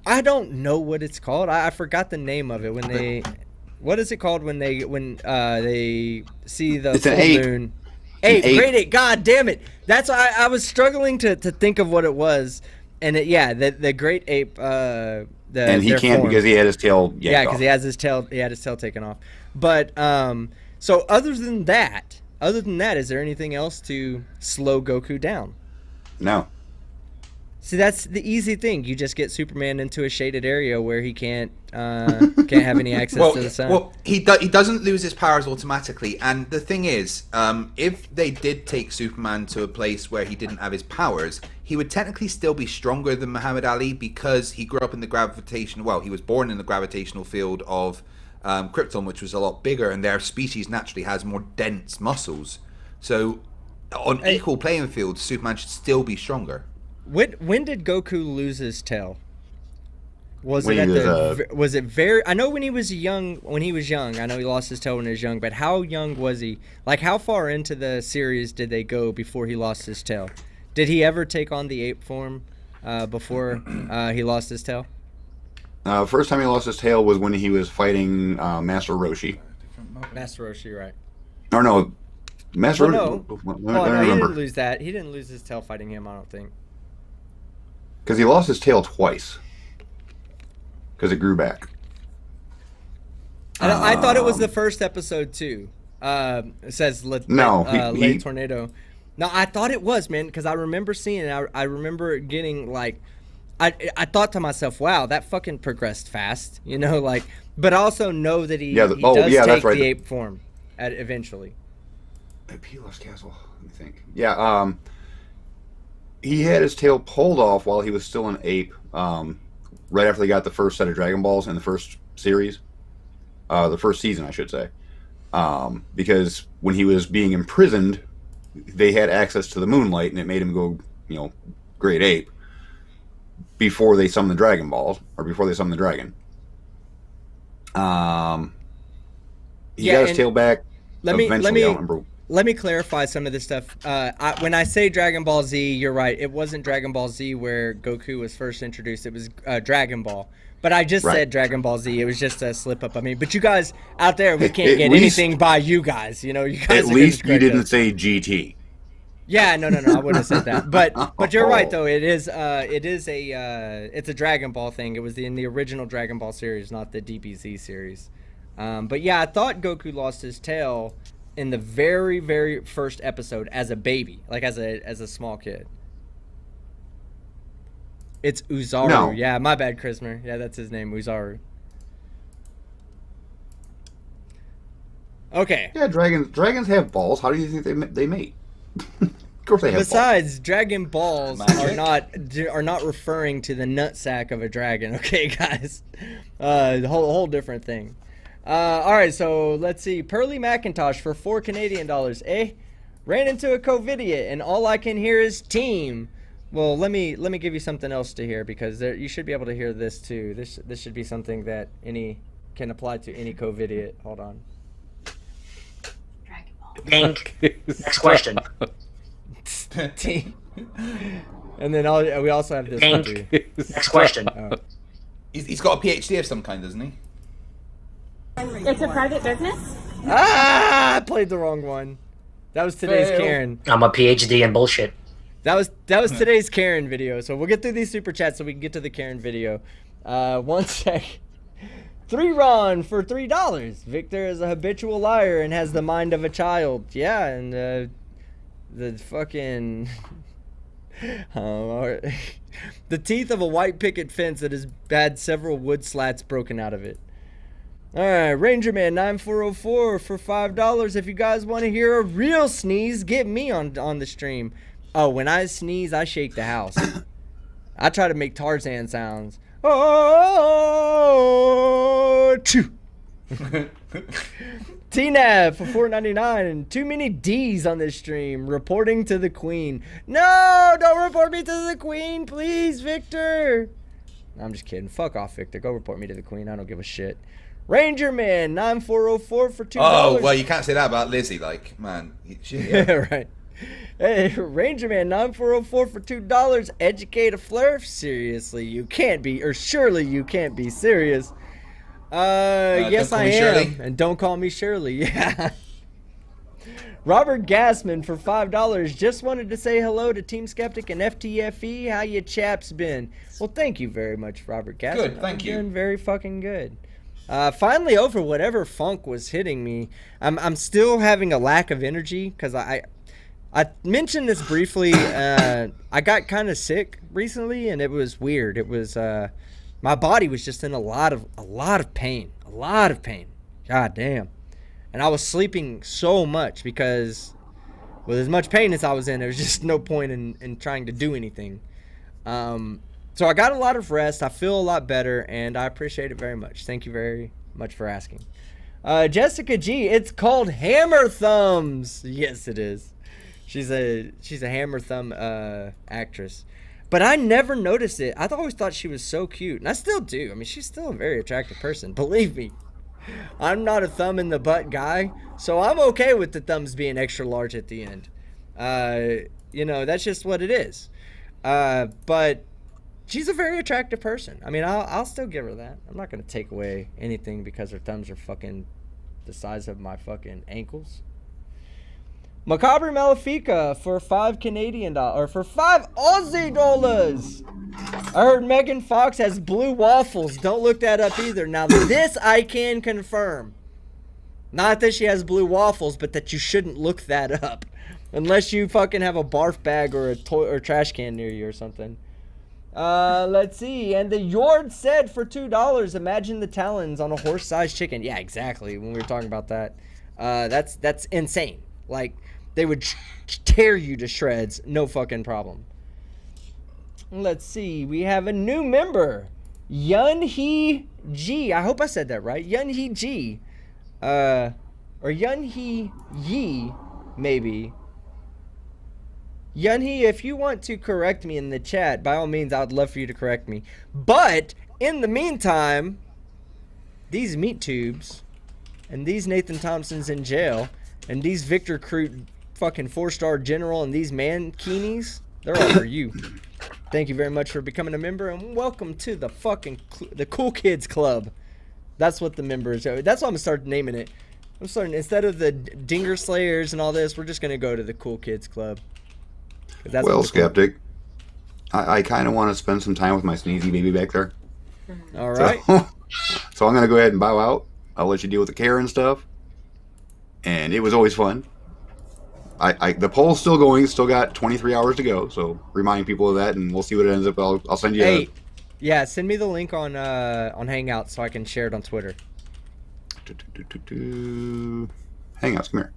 Speaker 2: I don't know what it's called. I forgot the name of it. What is it called when they see the full moon? Ape, great ape. God damn it! That's why I was struggling to think of what it was, and the great ape. And
Speaker 3: he can't
Speaker 2: form.
Speaker 3: because he had his tail.
Speaker 2: Yeah, because he had his tail taken off. But so other than that, is there anything else to slow Goku down?
Speaker 3: No.
Speaker 2: See, that's the easy thing. You just get Superman into a shaded area where he can't have any access to the sun.
Speaker 1: Well, he doesn't lose his powers automatically. And the thing is, if they did take Superman to a place where he didn't have his powers, he would technically still be stronger than Muhammad Ali because he grew up in he was born in the gravitational field of Krypton, which was a lot bigger, and their species naturally has more dense muscles. So, on equal playing fields, Superman should still be stronger.
Speaker 2: When did Goku lose his tail? Was
Speaker 3: When
Speaker 2: it
Speaker 3: he
Speaker 2: at was it very? I know when he was young. I know he lost his tail when he was young. But how young was he? Like, how far into the series did they go before he lost his tail? Did he ever take on the ape form before he lost his tail?
Speaker 3: First time he lost his tail was when he was fighting Master Roshi.
Speaker 2: Master Roshi, right?
Speaker 3: Or no, Master
Speaker 2: Well,
Speaker 3: Roshi.
Speaker 2: no.
Speaker 3: I
Speaker 2: No, he
Speaker 3: remember.
Speaker 2: didn't lose that. He didn't lose his tail fighting him, I don't think.
Speaker 3: Because he lost his tail twice. Because it grew back.
Speaker 2: I thought it was the first episode too. It says Late Tornado. No, I thought it was, man, because I remember seeing it. I remember getting like, I thought to myself, wow, that fucking progressed fast, But I also know that he does take the ape form eventually.
Speaker 3: He lost Castle. Let me think. Yeah, he had his tail pulled off while he was still an ape. Right after they got the first set of Dragon Balls in the first series, the first season, I should say, because when he was being imprisoned, they had access to the moonlight, and it made him go, great ape. Before they summoned the Dragon Balls, or before they summoned the dragon, he got his tail back. Let
Speaker 2: me clarify some of this stuff. When I say Dragon Ball Z, you're right. It wasn't Dragon Ball Z where Goku was first introduced. It was Dragon Ball. But I just said Dragon Ball Z. It was just a slip up. I mean, but you guys out there, we can't get anything by you guys. You guys.
Speaker 3: At least you didn't say GT.
Speaker 2: Yeah, no, I wouldn't have said that. But you're right though. It's a Dragon Ball thing. It was in the original Dragon Ball series, not the DBZ series. But yeah, I thought Goku lost his tail in the very, very first episode as a baby, like as a small kid. It's Uzaru.
Speaker 3: No.
Speaker 2: Yeah, my bad, Chrismer. Yeah, that's his name, Uzaru. Okay.
Speaker 3: Yeah, dragons have balls. How do you think they mate? Of course they have
Speaker 2: Besides, Dragon Balls are not referring to the nutsack of a dragon. Okay, guys, whole different thing. All right, so let's see. Pearly Macintosh for $4 Canadian. Ran into a COVIDiot, and all I can hear is team. Well, let me give you something else to hear, because you should be able to hear this too. This should be something that can apply to any COVID-idiot. Hold on.
Speaker 7: Dink. Next question.
Speaker 2: And then we also have this one too.
Speaker 7: Next question.
Speaker 1: He's got a PhD of some kind, doesn't he?
Speaker 9: It's a private business?
Speaker 2: I played the wrong one. That was today's Karen.
Speaker 7: I'm a PhD in bullshit.
Speaker 2: That was today's Karen video. So we'll get through these super chats so we can get to the Karen video. 1 sec. 3 Ron for $3. Victor is a habitual liar and has the mind of a child. Yeah, and the fucking the teeth of a white picket fence that has had several wood slats broken out of it. All right, Ranger Man 9404 for $5. If you guys want to hear a real sneeze, get me on the stream. Oh, when I sneeze, I shake the house. I try to make Tarzan sounds. Oh, choo. TNAV for $4.99 and too many D's on this stream. Reporting to the Queen. No, don't report me to the Queen, please, Victor. I'm just kidding. Fuck off, Victor. Go report me to the Queen. I don't give a shit. Ranger Man 9404 for $2.
Speaker 1: Oh, well, you can't say that about Lizzie. Like, man,
Speaker 2: yeah, right. Hey, Ranger Man 9404 for $2. Educate a Flurf. Seriously, you can't be, or surely you can't be serious. Yes, I am. Shirley. And don't call me Shirley. Yeah. Robert Gassman for $5. Just wanted to say hello to Team Skeptic and FTFE. How you chaps been? Well, thank you very much, Robert Gassman.
Speaker 1: Good, thank you.
Speaker 2: Doing very fucking good. Finally over whatever funk was hitting me. I'm still having a lack of energy because I mentioned this briefly. I got kind of sick recently, and it was weird. It was my body was just in a lot of pain. God damn. And I was sleeping so much because with as much pain as I was in, there was just no point in trying to do anything. So I got a lot of rest. I feel a lot better, and I appreciate it very much. Thank you very much for asking. Jessica G, it's called Hammer Thumbs. Yes, it is. She's a Hammer Thumb actress. But I never noticed it. I always thought she was so cute, and I still do. I mean, she's still a very attractive person. Believe me. I'm not a thumb in the butt guy, so I'm okay with the thumbs being extra large at the end. That's just what it is. But she's a very attractive person. I mean, I'll still give her that. I'm not going to take away anything because her thumbs are fucking the size of my fucking ankles. Macabre Malefica for $5 Canadian, or for $5 Aussie dollars. I heard Megan Fox has blue waffles. Don't look that up either. Now this I can confirm. Not that she has blue waffles, but that you shouldn't look that up. Unless you fucking have a barf bag or a or trash can near you or something. Let's see. And the Yord said for $2, imagine the talons on a horse-sized chicken. Yeah, exactly. When we were talking about that. That's insane. Like, they would tear you to shreds. No fucking problem. Let's see. We have a new member. Yunhee G. I hope I said that right. Yunhee G. Or Yunhee Yi, maybe. Yunhee, if you want to correct me in the chat, by all means, I would love for you to correct me. But, in the meantime, these meat tubes, and these Nathan Thompsons in jail, and these Victor Crute fucking 4-star general, and these mankinis, they're all for you. Thank you very much for becoming a member, and welcome to the fucking the Cool Kids Club. That's what the members are. That's what I'm gonna start naming it. I'm starting, instead of the Dinger Slayers and all this, we're just gonna go to the Cool Kids Club.
Speaker 3: Well, Skeptic, I kind of want to spend some time with my sneezy baby back there.
Speaker 2: All right.
Speaker 3: So I'm going to go ahead and bow out. I'll let you deal with the Karen stuff. And it was always fun. The poll's still going. Still got 23 hours to go. So remind people of that, and we'll see what it ends up. I'll send you
Speaker 2: yeah, send me the link on Hangouts so I can share it on Twitter.
Speaker 3: Hangouts, come here.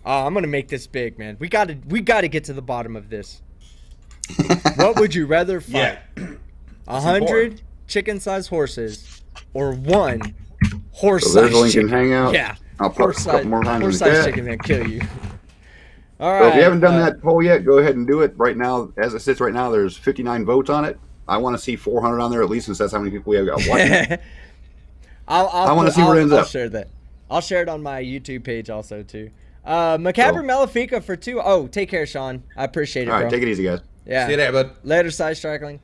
Speaker 2: Oh, I'm gonna make this big, man. We gotta get to the bottom of this. What would you rather fight? 100 chicken-sized horses or 1 horse-sized
Speaker 3: so there's a link
Speaker 2: chicken?
Speaker 3: in Hangout.
Speaker 2: Yeah.
Speaker 3: I'll put a couple more times in the chat.
Speaker 2: Chicken that kill you. All
Speaker 3: So
Speaker 2: right.
Speaker 3: if you haven't done that poll yet, go ahead and do it right now. As it sits right now, there's 59 votes on it. I want to see 400 on there at least, since that's how many people we have got watching. I want to see where it ends
Speaker 2: I'll
Speaker 3: up.
Speaker 2: share that. I'll share it on my YouTube page also too. Macabre Malefica for 2. Oh, take care, Sean. I appreciate it,
Speaker 3: All right,
Speaker 2: bro.
Speaker 3: take it easy, guys.
Speaker 2: Yeah.
Speaker 1: See you later, bud.
Speaker 2: Later, Side Strickling.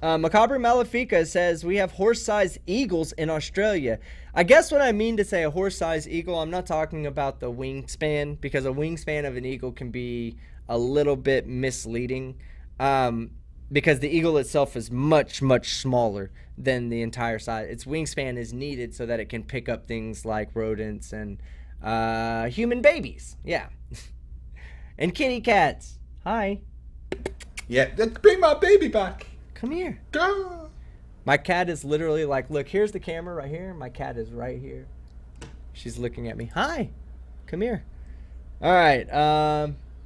Speaker 2: Macabre Malefica says we have horse-sized eagles in Australia. I guess what I mean to say a horse-sized eagle, I'm not talking about the wingspan, because a wingspan of an eagle can be a little bit misleading, because the eagle itself is much, much smaller than the entire size. Its wingspan is needed so that it can pick up things like rodents and human babies. Yeah. And kitty cats. Hi.
Speaker 1: Yeah, bring my baby back.
Speaker 2: Come here.
Speaker 1: Go.
Speaker 2: My cat is literally like, look, here's the camera right here. My cat is right here. She's looking at me. Hi. Come here. All right.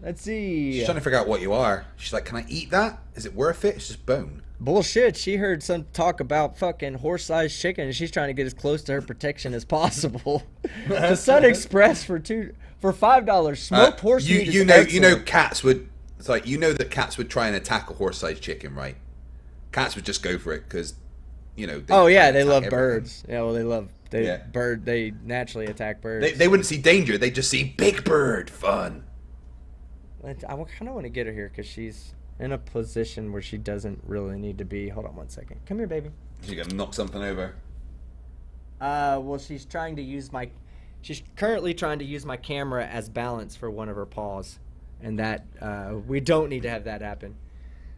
Speaker 2: Let's see.
Speaker 1: She's trying to figure out what you are. She's like, can I eat that? Is it worth it? It's just bone.
Speaker 2: Bullshit. She heard some talk about fucking horse-sized chicken, and she's trying to get as close to her protection as possible. The Sun Express for $5. Smoked horse meat is
Speaker 1: you know
Speaker 2: excellent.
Speaker 1: cats would. It's like, you know that cats would try and attack a horse-sized chicken, right? Cats would just go for it because, you know.
Speaker 2: Oh yeah, they
Speaker 1: attack
Speaker 2: love
Speaker 1: everything.
Speaker 2: birds. Yeah, well they naturally attack birds.
Speaker 1: They wouldn't see danger. They just see big bird fun.
Speaker 2: I kind of want to get her here because she's in a position where she doesn't really need to be. Hold on one second. Come here, baby.
Speaker 1: She's gonna knock something over.
Speaker 2: Well, she's currently trying to use my camera as balance for one of her paws, and that we don't need to have that happen.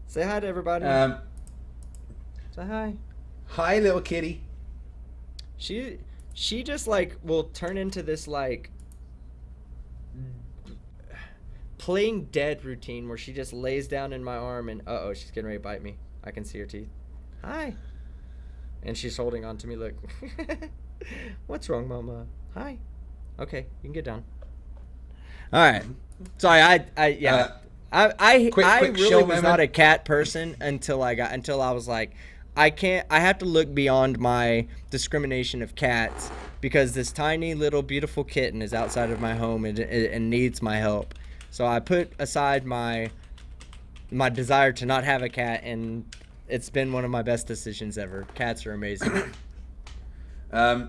Speaker 2: Say hi to everybody. Say hi.
Speaker 1: Hi, little kitty.
Speaker 2: She just like will turn into this like playing dead routine where she just lays down in my arm and she's getting ready to bite me. I can see her teeth. Hi. And she's holding on to me. Look. What's wrong, Mama? Hi. Okay, you can get down. All right. Sorry, I
Speaker 1: Quick
Speaker 2: really
Speaker 1: show
Speaker 2: was not
Speaker 1: moment.
Speaker 2: a cat person until I was like, I have to look beyond my discrimination of cats because this tiny little beautiful kitten is outside of my home and needs my help. So I put aside my desire to not have a cat, and it's been one of my best decisions ever. Cats are amazing.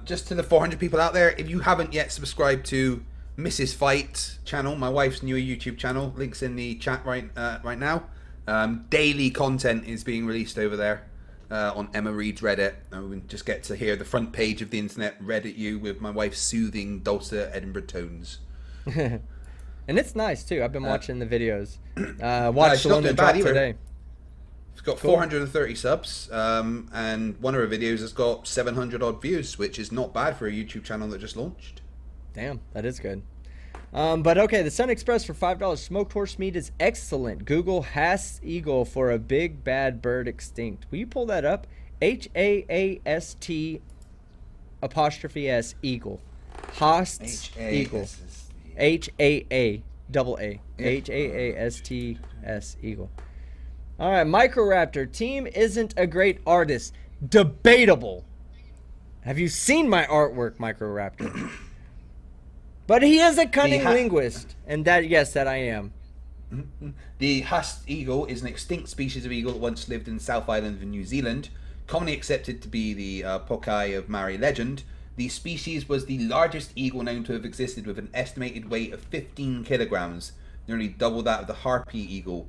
Speaker 1: Just to the 400 people out there, if you haven't yet subscribed to Mrs. Fight channel, my wife's newer YouTube channel, links in the chat right now. Daily content is being released over there on Emma Reed's Reddit. We just get to hear the front page of the internet read at you with my wife's soothing dulcet Edinburgh tones.
Speaker 2: And it's nice too. I've been watching the videos.
Speaker 1: she's
Speaker 2: Watched the
Speaker 1: not
Speaker 2: one
Speaker 1: doing
Speaker 2: that
Speaker 1: bad
Speaker 2: dropped
Speaker 1: either.
Speaker 2: today.
Speaker 1: It's got 430 subs, and one of her videos has got 700 odd views, which is not bad for a YouTube channel that just launched.
Speaker 2: Damn, that is good. But okay, the Sun Express for $5. Smoked horse meat is excellent. Google Haast's eagle for a big bad bird extinct. Will you pull that up? HAAST ' eagle. Haast's eagle. HAA double A. HAASTS eagle. All right, Microraptor. Team isn't a great artist. Debatable. Have you seen my artwork, Microraptor? But he is a cunning linguist, and that I am.
Speaker 1: The Haast's eagle is an extinct species of eagle that once lived in the South Island of New Zealand. Commonly accepted to be the Pokai of Maori legend, the species was the largest eagle known to have existed with an estimated weight of 15 kilograms, nearly double that of the harpy eagle.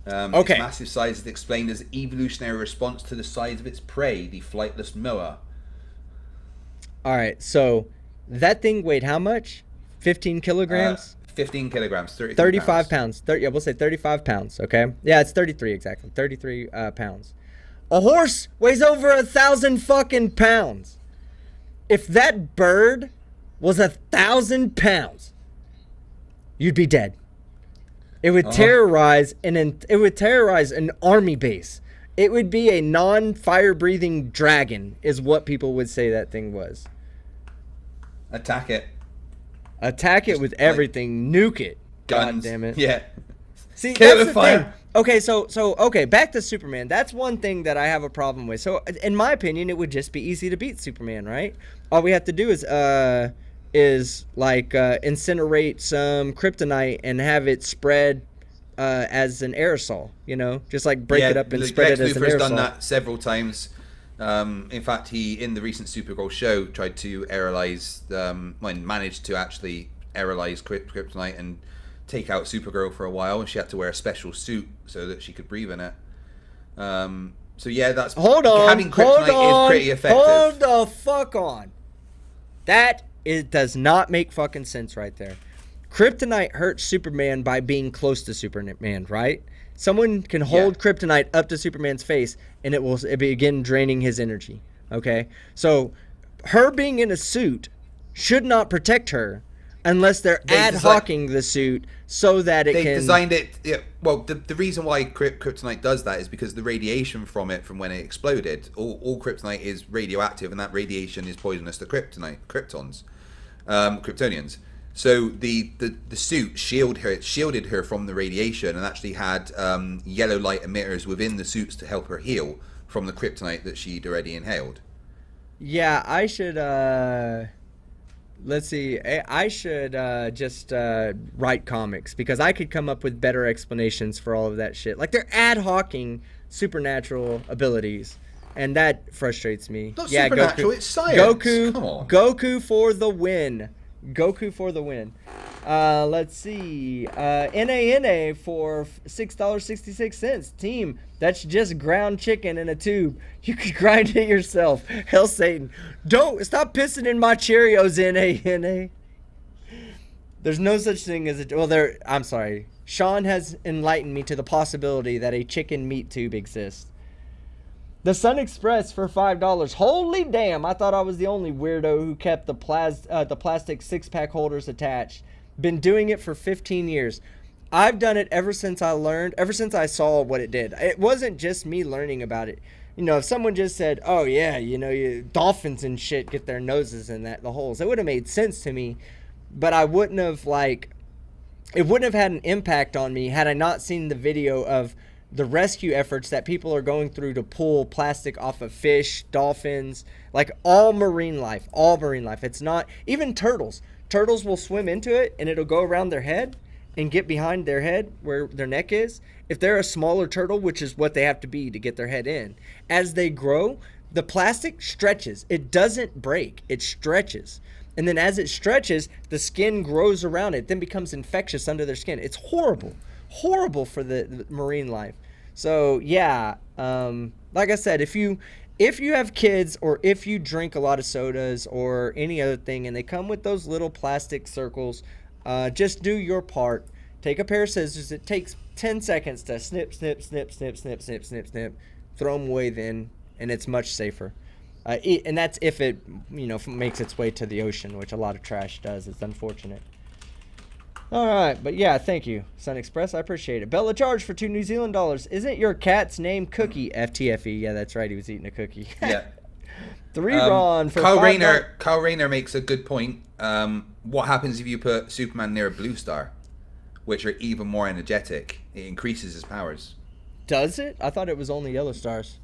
Speaker 1: Its massive size is explained as an evolutionary response to the size of its prey, the flightless moa.
Speaker 2: All right, so that thing weighed how much? 15 kilograms?
Speaker 1: 15 kilograms,
Speaker 2: 35 pounds. We'll say 35 pounds, okay? Yeah, it's 33 exactly. 33 pounds. A horse weighs over 1,000 fucking pounds. If that bird was 1,000 pounds, you'd be dead. It would terrorize an army base. It would be a non-fire breathing dragon, is what people would say that thing was.
Speaker 1: Attack it.
Speaker 2: Attack it with everything. Nuke it.
Speaker 1: Guns.
Speaker 2: God damn it.
Speaker 1: Yeah.
Speaker 2: See,
Speaker 1: Kill it
Speaker 2: that's
Speaker 1: with
Speaker 2: the
Speaker 1: fire.
Speaker 2: thing. Okay, so back to Superman. That's one thing that I have a problem with. So, in my opinion, it would just be easy to beat Superman, right? All we have to do is is like incinerate some kryptonite and have it spread as an aerosol, you know, just like break it up and spread
Speaker 1: Lex
Speaker 2: it as an
Speaker 1: Luthor's
Speaker 2: aerosol.
Speaker 1: done that several times. In fact, he, in the recent Supergirl show, tried to aerolize, managed to actually aerolize kryptonite and take out Supergirl for a while, and she had to wear a special suit so that she could breathe in it. So yeah, that's having kryptonite is pretty effective.
Speaker 2: Hold the fuck on. That does not make fucking sense right there. Kryptonite hurts Superman by being close to Superman, right? Someone can hold kryptonite up to Superman's face and it will begin draining his energy. Okay? So her being in a suit should not protect her unless they're ad hocing the suit so that it can...
Speaker 1: They designed it... Yeah, well, the reason why kryptonite does that is because the radiation from it, from when it exploded, all kryptonite is radioactive, and that radiation is poisonous to kryptonians. So the suit shielded her from the radiation, and actually had yellow light emitters within the suits to help her heal from the kryptonite that she'd already inhaled.
Speaker 2: Yeah, I should... Let's see. I should just write comics, because I could come up with better explanations for all of that shit. Like, they're ad hocing supernatural abilities, and that frustrates me.
Speaker 1: Not supernatural, it's science. Come on.
Speaker 2: Goku for the win. Goku for the win. Let's see. NANA for $6.66. Team, that's just ground chicken in a tube. You could grind it yourself. Hell Satan. Don't stop pissing in my Cheerios, NANA. There's no such thing as a... Well, I'm sorry. Sean has enlightened me to the possibility that a chicken meat tube exists. The Sun Express for $5. Holy damn, I thought I was the only weirdo who kept the plastic six-pack holders attached. Been doing it for 15 years. I've done it ever since I saw what it did. It wasn't just me learning about it. You know, if someone just said, oh yeah, you know, dolphins and shit get their noses in the holes, it would have made sense to me. But I wouldn't have, it wouldn't have had an impact on me had I not seen the video of the rescue efforts that people are going through to pull plastic off of fish, dolphins, like all marine life. It's not, even turtles. Turtles will swim into it and it'll go around their head and get behind their head where their neck is. If they're a smaller turtle, which is what they have to be to get their head in, as they grow, the plastic stretches. It doesn't break, it stretches. And then as it stretches, the skin grows around it, then becomes infectious under their skin. It's horrible for the marine life. So yeah, like I said, if you have kids, or if you drink a lot of sodas or any other thing and they come with those little plastic circles, just do your part. Take a pair of scissors. It takes 10 seconds to snip, throw them away then, and it's much safer. And that's if it, you know, makes its way to the ocean, which a lot of trash does. It's unfortunate. All right, but yeah, thank you, Sun Express. I appreciate it. Bella Charge for $2 New Zealand dollars. Isn't your cat's name Cookie? FTFE. Yeah, that's right. He was eating a cookie.
Speaker 1: Yeah.
Speaker 2: 3 Ron for
Speaker 1: Kyle
Speaker 2: $5.
Speaker 1: Kyle Rayner makes a good point. What happens if you put Superman near a blue star, which are even more energetic? It increases his powers.
Speaker 2: Does it? I thought it was only yellow stars.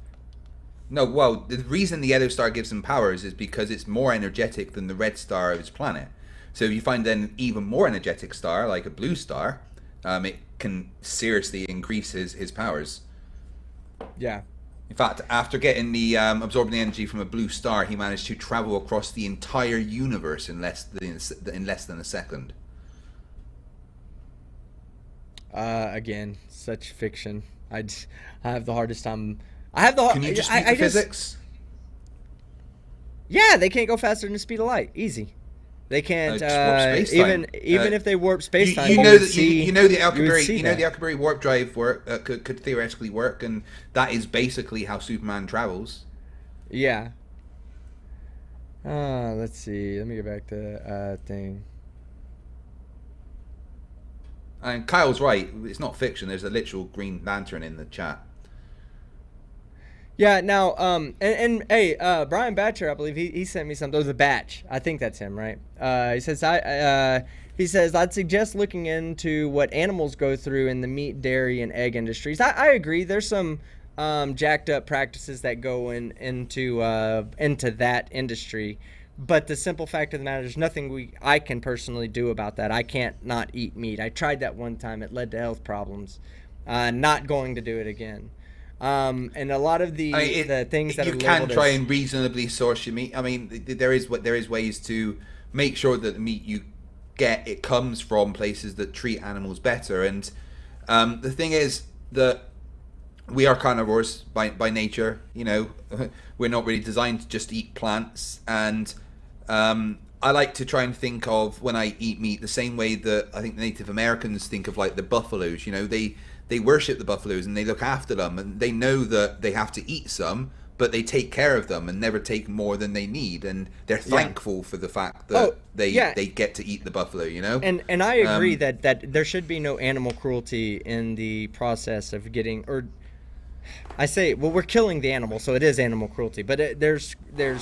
Speaker 1: No, well, the reason the yellow star gives him powers is because it's more energetic than the red star of his planet. So if you find an even more energetic star, like a blue star, it can seriously increase his powers.
Speaker 2: Yeah.
Speaker 1: In fact, after getting the absorbing the energy from a blue star, he managed to travel across the entire universe in less than a second.
Speaker 2: Again, such fiction. I have the hardest time.
Speaker 1: Can you just speak to physics?
Speaker 2: Yeah, they can't go faster than the speed of light. Easy. They can't even if they warp space time.
Speaker 1: You know the Alcubierre warp drive could theoretically work, and that is basically how Superman travels.
Speaker 2: Yeah. Let's see. Let me get back to thing.
Speaker 1: And Kyle's right. It's not fiction. There's a literal Green Lantern in the chat.
Speaker 2: Yeah, now, and hey, Brian Batcher, I believe he sent me something. It was a batch. I think that's him, right? He says, I'd suggest looking into what animals go through in the meat, dairy, and egg industries. I agree. There's some jacked up practices that go into that industry, But the simple fact of the matter is nothing I can personally do about that. I can't not eat meat. I tried that one time. It led to health problems. Not going to do it again. And a lot of the things that
Speaker 1: you can try and reasonably source your meat. I mean, there is ways to make sure that the meat you get, it comes from places that treat animals better. And the thing is that we are carnivores by nature. You know, we're not really designed to just eat plants. And I like to try and think of when I eat meat the same way that I think the Native Americans think of like the buffaloes. You know, they worship the buffaloes and they look after them, and they know that they have to eat some, but they take care of them and never take more than they need, and they're thankful for the fact that they get to eat the buffalo, you know.
Speaker 2: And I agree that there should be no animal cruelty in the process of getting, or I say, well, we're killing the animal, so it is animal cruelty, but there's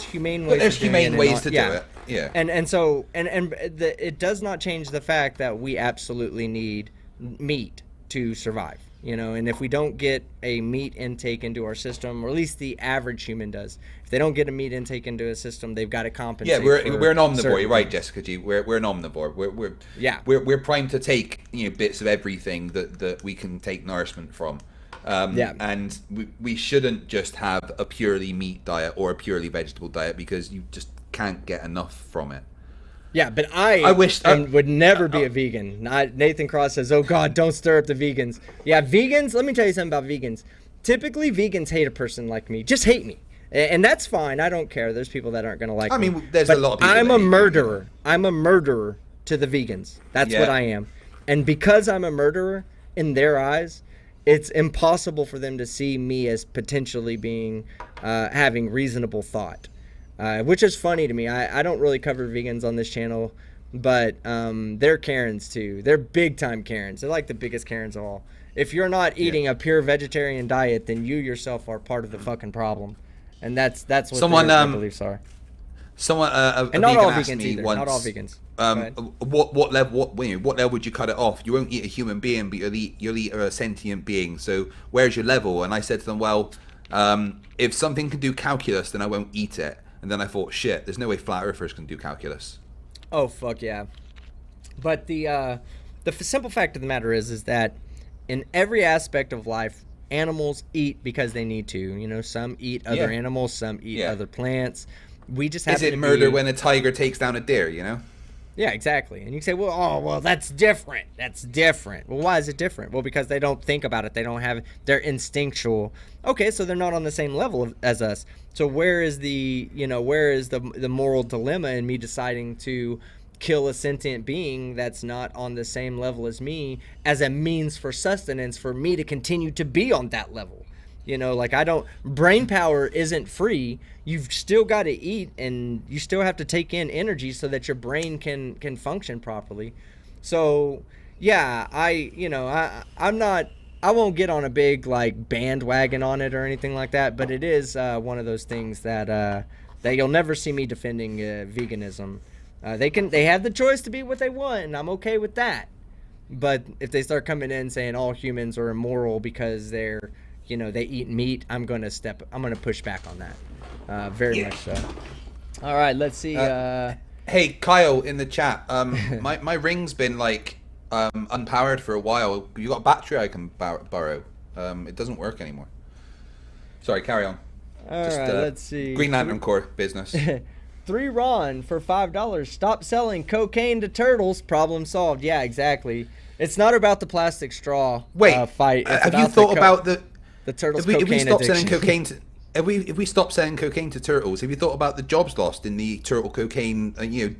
Speaker 2: humane ways.
Speaker 1: There's humane ways to do it. Yeah.
Speaker 2: And it does not change the fact that we absolutely need meat to survive, you know. And if we don't get a meat intake into our system, or at least the average human does, if they don't get a meat intake into a system, they've got to compensate.
Speaker 1: Yeah, we're an omnivore. You're right, Jessica G. We're an omnivore. We're primed to take, you know, bits of everything that we can take nourishment from. And we shouldn't just have a purely meat diet or a purely vegetable diet, because you just can't get enough from it.
Speaker 2: Yeah, but I would never be a vegan. Nathan Cross says, "Oh God, don't stir up the vegans." Yeah, vegans. Let me tell you something about vegans. Typically, vegans hate a person like me. Just hate me, and that's fine. I don't care. There's people that aren't going to like me.
Speaker 1: I mean, there's a lot of people.
Speaker 2: I'm a murderer. I'm a murderer to the vegans. That's what I am. And because I'm a murderer in their eyes, it's impossible for them to see me as potentially being having reasonable thought. Which is funny to me. I don't really cover vegans on this channel, but they're Karens too. They're big time Karens. They're like the biggest Karens of all. If you're not eating a pure vegetarian diet, then you yourself are part of the fucking problem, and that's what their beliefs are.
Speaker 1: Someone
Speaker 2: and not all vegans either. Not all vegans.
Speaker 1: What level would you cut it off? You won't eat a human being, but you'll eat a sentient being. So where's your level? And I said to them, well, if something can do calculus, then I won't eat it. And then I thought, shit, there's no way flat earthers can do calculus.
Speaker 2: Oh, fuck yeah. But the simple fact of the matter is that in every aspect of life, animals eat because they need to. You know, some eat other animals, some eat other plants. We just have
Speaker 1: Is it murder when a tiger takes down a deer, you know?
Speaker 2: Yeah, exactly. And you say, well, that's different. That's different. Well, why is it different? Well, because they don't think about it. They don't have, they're instinctual. Okay, so they're not on the same level as us. So where is the moral dilemma in me deciding to kill a sentient being that's not on the same level as me as a means for sustenance for me to continue to be on that level? You know, like brain power isn't free. You've still got to eat, and you still have to take in energy so that your brain can function properly. So, yeah, I won't get on a big like bandwagon on it or anything like that, but it is one of those things that you'll never see me defending veganism. They have the choice to be what they want, and I'm okay with that. But if they start coming in saying all humans are immoral because they eat meat, I'm gonna push back on that. Very much so. All right, let's see.
Speaker 1: Hey, Kyle in the chat. My ring's been like unpowered for a while. You got a battery I can borrow? It doesn't work anymore. Sorry, carry on.
Speaker 2: All right, let's see.
Speaker 1: Green Lantern Corps business.
Speaker 2: 3 Ron for $5. Stop selling cocaine to turtles. Problem solved. Yeah, exactly. It's not about the plastic straw fight. It's
Speaker 1: have you thought about the
Speaker 2: turtles'
Speaker 1: if we stop
Speaker 2: addiction.
Speaker 1: selling cocaine to if we stop selling cocaine to turtles, have you thought about the jobs lost in the turtle cocaine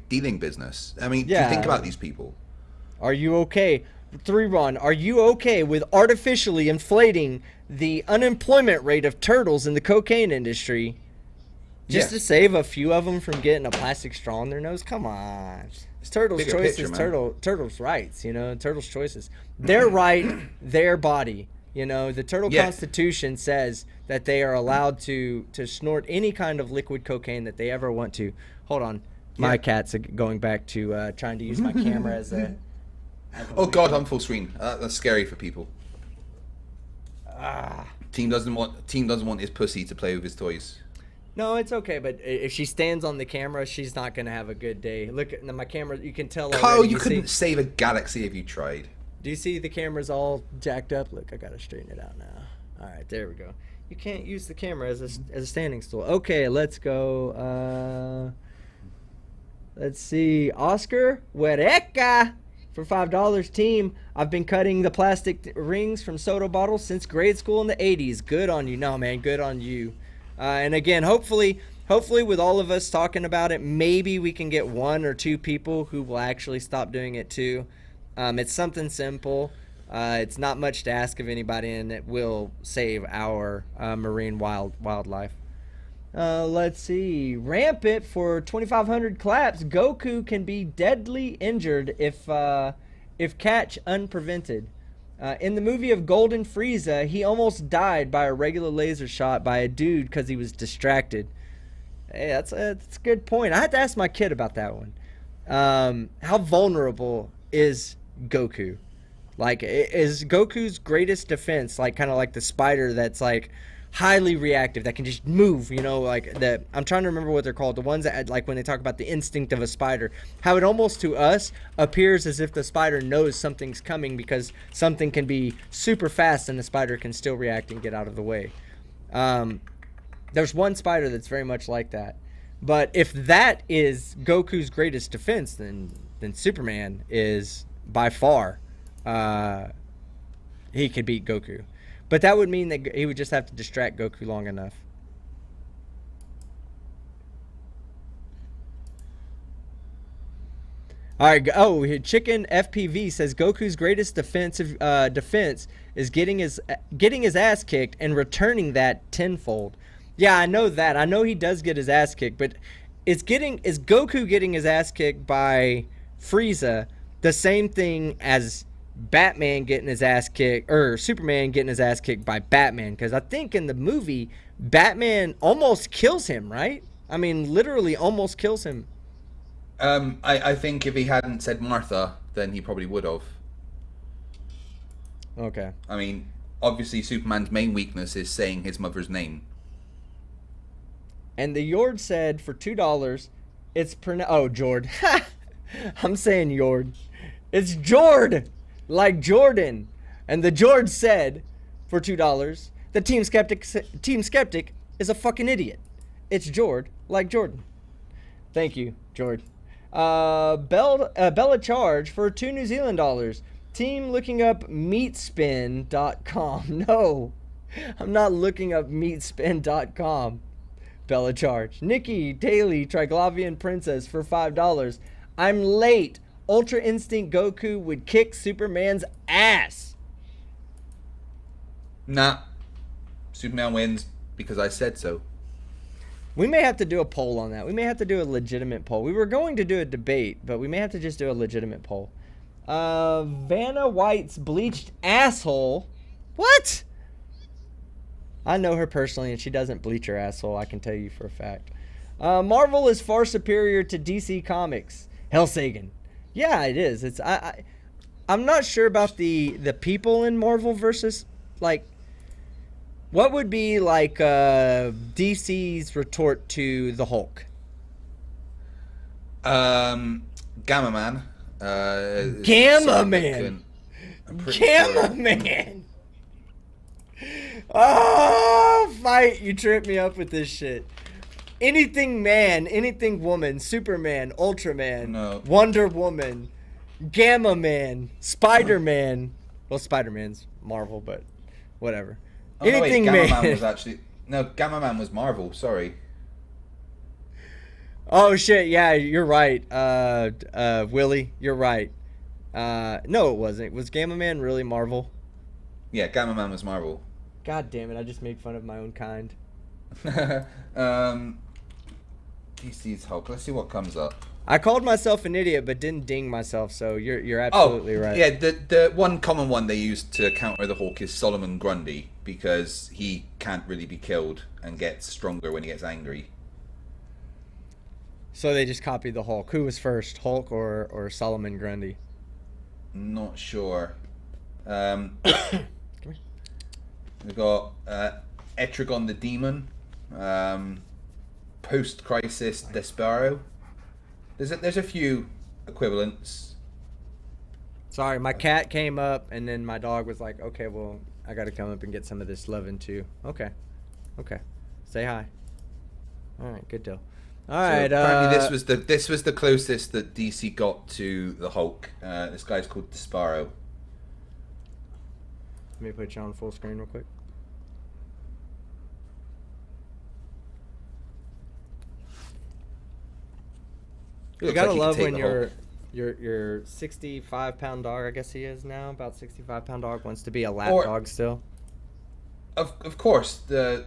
Speaker 1: dealing business? I mean, do you think about these people?
Speaker 2: Are you okay? 3 Ron, are you okay with artificially inflating the unemployment rate of turtles in the cocaine industry just to save a few of them from getting a plastic straw in their nose? Come on. It's turtles'
Speaker 1: Bigger
Speaker 2: choices,
Speaker 1: picture,
Speaker 2: turtles' rights, turtles' choices. Their right, their body. The turtle constitution says that they are allowed to snort any kind of liquid cocaine that they ever want to. Hold on. My cat's going back to trying to use my camera as a...
Speaker 1: Oh God, I'm full screen. That's scary for people. Team doesn't want his pussy to play with his toys.
Speaker 2: No, it's okay, but if she stands on the camera, she's not gonna have a good day. Look at my camera; you can tell.
Speaker 1: Kyle,
Speaker 2: already.
Speaker 1: you couldn't save a galaxy if you tried.
Speaker 2: Do you see the camera's all jacked up? Look, I gotta straighten it out now. All right, there we go. You can't use the camera as a standing stool. Okay, let's go. Let's see, Oscar Huereca for $5. Team, I've been cutting the plastic rings from soda bottles since grade school in the 80s. Good on you. No, man, good on you. And again, hopefully with all of us talking about it, maybe we can get 1 or 2 people who will actually stop doing it too. It's something simple. It's not much to ask of anybody, and it will save our marine wildlife. Let's see. Rampant for 2,500 claps. Goku can be deadly injured if catch unprevented. In the movie of Golden Frieza, he almost died by a regular laser shot by a dude because he was distracted. Hey, that's a good point. I had to ask my kid about that one. How vulnerable is Goku? Like, is Goku's greatest defense like kind of like the spider that's like highly reactive, that can just move, you know, like the, I'm trying to remember what they're called, the ones that, like, when they talk about the instinct of a spider, how it almost to us appears as if the spider knows something's coming because something can be super fast and the spider can still react and get out of the way. There's one spider that's very much like that. But if that is Goku's greatest defense, then Superman is by far, he could beat Goku. But that would mean that he would just have to distract Goku long enough. All right. Oh, Chicken FPV says Goku's greatest defense is getting his ass kicked and returning that tenfold. Yeah, I know that. I know he does get his ass kicked, but is Goku getting his ass kicked by Frieza the same thing as Batman getting his ass kicked, or Superman getting his ass kicked by Batman? Because I think in the movie, Batman almost kills him, right? I mean, literally almost kills him.
Speaker 1: I think if he hadn't said Martha, then he probably would have.
Speaker 2: Okay.
Speaker 1: I mean, obviously Superman's main weakness is saying his mother's name.
Speaker 2: And the Yord said for $2, it's Jord. I'm saying Yord. It's Jord, like Jordan. And the Jord said for $2, the Team Skeptic is a fucking idiot. It's Jord, like Jordan. Thank you, Jord. Bella Charge for $2 New Zealand dollars. Team looking up meatspin.com. No, I'm not looking up meatspin.com. Bella Charge. Nikki Daily Triglavian Princess for $5. I'm late. Ultra Instinct Goku would kick Superman's ass.
Speaker 1: Nah. Superman wins because I said so.
Speaker 2: We may have to do a poll on that. We may have to do a legitimate poll. We were going to do a debate, but we may have to just do a legitimate poll. Vanna White's bleached asshole. What? I know her personally, and she doesn't bleach her asshole. I can tell you for a fact. Marvel is far superior to DC Comics. Hell Sagan. Yeah, it is. It's I'm not sure about the people in Marvel versus, like, what would be like DC's retort to the Hulk?
Speaker 1: Gamma Man.
Speaker 2: Gamma Man. Gamma Man. Oh, fight! You tripped me up with this shit. Anything man, anything woman, Superman, Ultraman,
Speaker 1: no.
Speaker 2: Wonder Woman, Gamma Man, Spider-Man. Well, Spider-Man's Marvel, but whatever.
Speaker 1: Oh, anything
Speaker 2: no,
Speaker 1: wait, Gamma Man was actually... No, Gamma Man was Marvel, sorry.
Speaker 2: Oh, shit, yeah, you're right. Willie, you're right. No, it wasn't. Was Gamma Man really Marvel?
Speaker 1: Yeah, Gamma Man was Marvel.
Speaker 2: God damn it, I just made fun of my own kind.
Speaker 1: DC's Hulk. Let's see what comes up.
Speaker 2: I called myself an idiot, but didn't ding myself, so you're absolutely right.
Speaker 1: Yeah, the one common one they use to counter the Hulk is Solomon Grundy, because he can't really be killed and gets stronger when he gets angry.
Speaker 2: So they just copied the Hulk. Who was first, Hulk or Solomon Grundy?
Speaker 1: Not sure. We've got Etrigon the Demon. post-crisis Despero. There's a few equivalents.
Speaker 2: Sorry, my cat came up, and then my dog was like, okay, well, I got to come up and get some of this loving too. Okay. Say hi. All right, good deal. All right.
Speaker 1: Apparently, this was the closest that DC got to the Hulk. This guy's called Despero.
Speaker 2: Let me put you on full screen real quick. You gotta love when your 65-pound dog, I guess he is now, about 65-pound dog, wants to be a lap dog still.
Speaker 1: Of course, the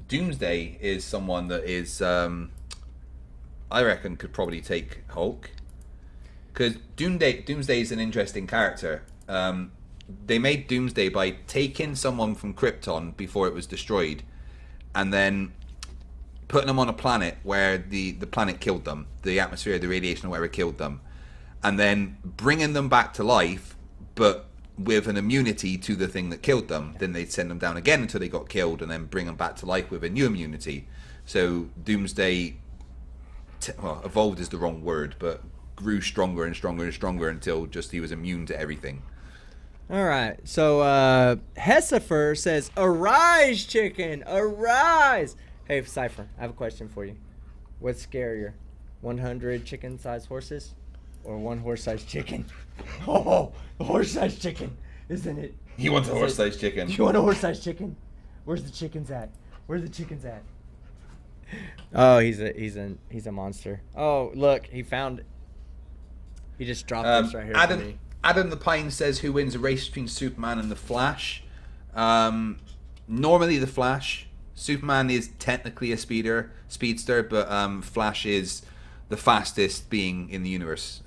Speaker 1: Doomsday is someone that is, I reckon, could probably take Hulk. Because Doomsday is an interesting character. They made Doomsday by taking someone from Krypton before it was destroyed, and then putting them on a planet where the planet killed them, the atmosphere, the radiation or whatever killed them, and then bringing them back to life, but with an immunity to the thing that killed them. Then they'd send them down again until they got killed, and then bring them back to life with a new immunity. So Doomsday, evolved is the wrong word, but grew stronger and stronger and stronger until just he was immune to everything.
Speaker 2: All right, so Hessifer says, "Arise, chicken, arise!" Hey, Cypher, I have a question for you. What's scarier, 100 chicken-sized horses or one horse-sized chicken? Oh, the horse-sized chicken, isn't it?
Speaker 1: He wants a horse-sized chicken.
Speaker 2: You want a horse-sized chicken? Where's the chickens at? Where's the chickens at? Oh, he's a monster. Oh, look, he found it. He just dropped this right here for me.
Speaker 1: Adam the Pine says, who wins a race between Superman and the Flash? Normally the Flash. Superman is technically a speedster, but Flash is the fastest being in the universe.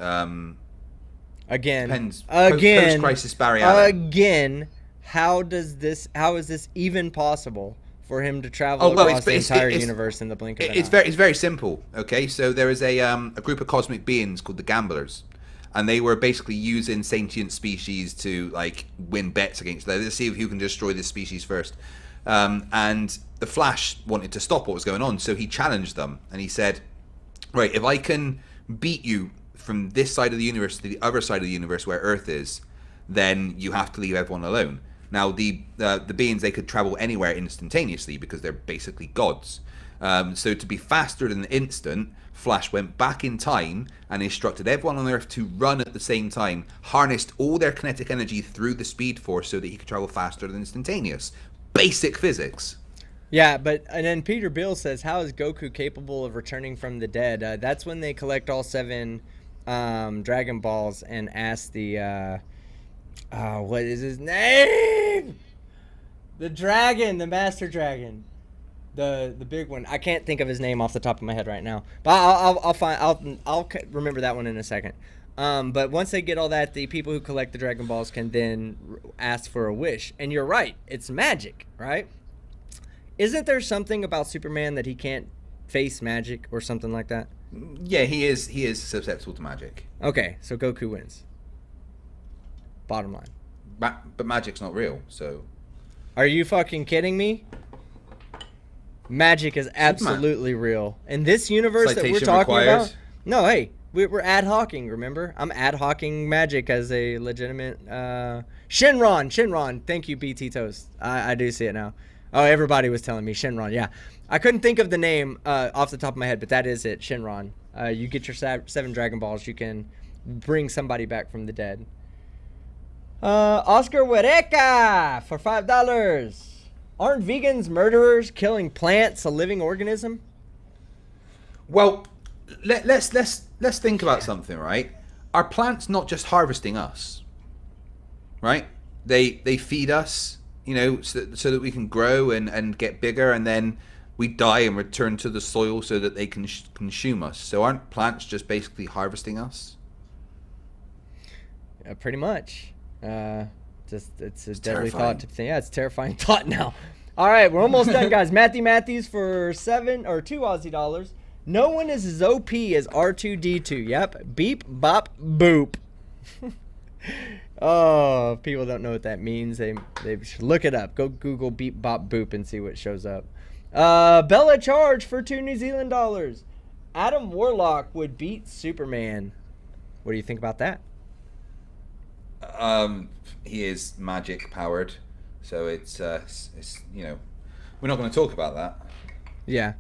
Speaker 2: Depends.
Speaker 1: Post-crisis Barry Allen.
Speaker 2: Again, how is this even possible for him to travel across the entire universe in the blink of an eye?
Speaker 1: It's very simple. Okay, so there is a group of cosmic beings called the Gamblers, and they were basically using sentient species to win bets against them. Let's see who can destroy this species first. And the Flash wanted to stop what was going on, so he challenged them, and he said, right, if I can beat you from this side of the universe to the other side of the universe where Earth is, then you have to leave everyone alone. Now, the beings, they could travel anywhere instantaneously because they're basically gods. So to be faster than the instant, Flash went back in time and instructed everyone on Earth to run at the same time, harnessed all their kinetic energy through the Speed Force so that he could travel faster than instantaneous. Basic physics.
Speaker 2: Yeah, and then Peter Bill says, how is Goku capable of returning from the dead? That's when they collect all 7 Dragon Balls and ask the, what is his name? The dragon, the Master Dragon. The big one. I can't think of his name off the top of my head right now. But I'll remember that one in a second. But once they get all that, the people who collect the Dragon Balls can then ask for a wish. And you're right, it's magic, right? Isn't there something about Superman that he can't face magic or something like that?
Speaker 1: Yeah, he is susceptible to magic.
Speaker 2: Okay, so Goku wins. Bottom line.
Speaker 1: But magic's not real, so...
Speaker 2: Are you fucking kidding me? Magic is absolutely real. In this universe that we're talking about... No, hey, we're ad hocking, remember? I'm ad hocking magic as a legitimate... Shinron, thank you, BT Toast. I do see it now. Oh, everybody was telling me Shinron. Yeah, I couldn't think of the name off the top of my head, but that is it, Shinron. You get your 7 Dragon Balls, you can bring somebody back from the dead. Oscar Huereca for $5. Aren't vegans murderers killing plants, a living organism?
Speaker 1: Well, let's think about something, right? Are plants not just harvesting us, right? They feed us. So that we can grow and get bigger, and then we die and return to the soil so that they can consume us. So aren't plants just basically harvesting us?
Speaker 2: Pretty much. It's a deadly thought to think. Yeah, it's a terrifying thought now. All right, we're almost done, guys. Matthews for $2 Aussie. No one is as OP as R2D2. Yep. Beep, bop, boop. Oh, people don't know what that means. They should look it up. Go Google beep bop boop and see what shows up. Bella Charge for 2 New Zealand dollars. Adam Warlock would beat Superman. What do you think about that?
Speaker 1: He is magic powered, so it's you know, we're not going to talk about that.
Speaker 2: Yeah.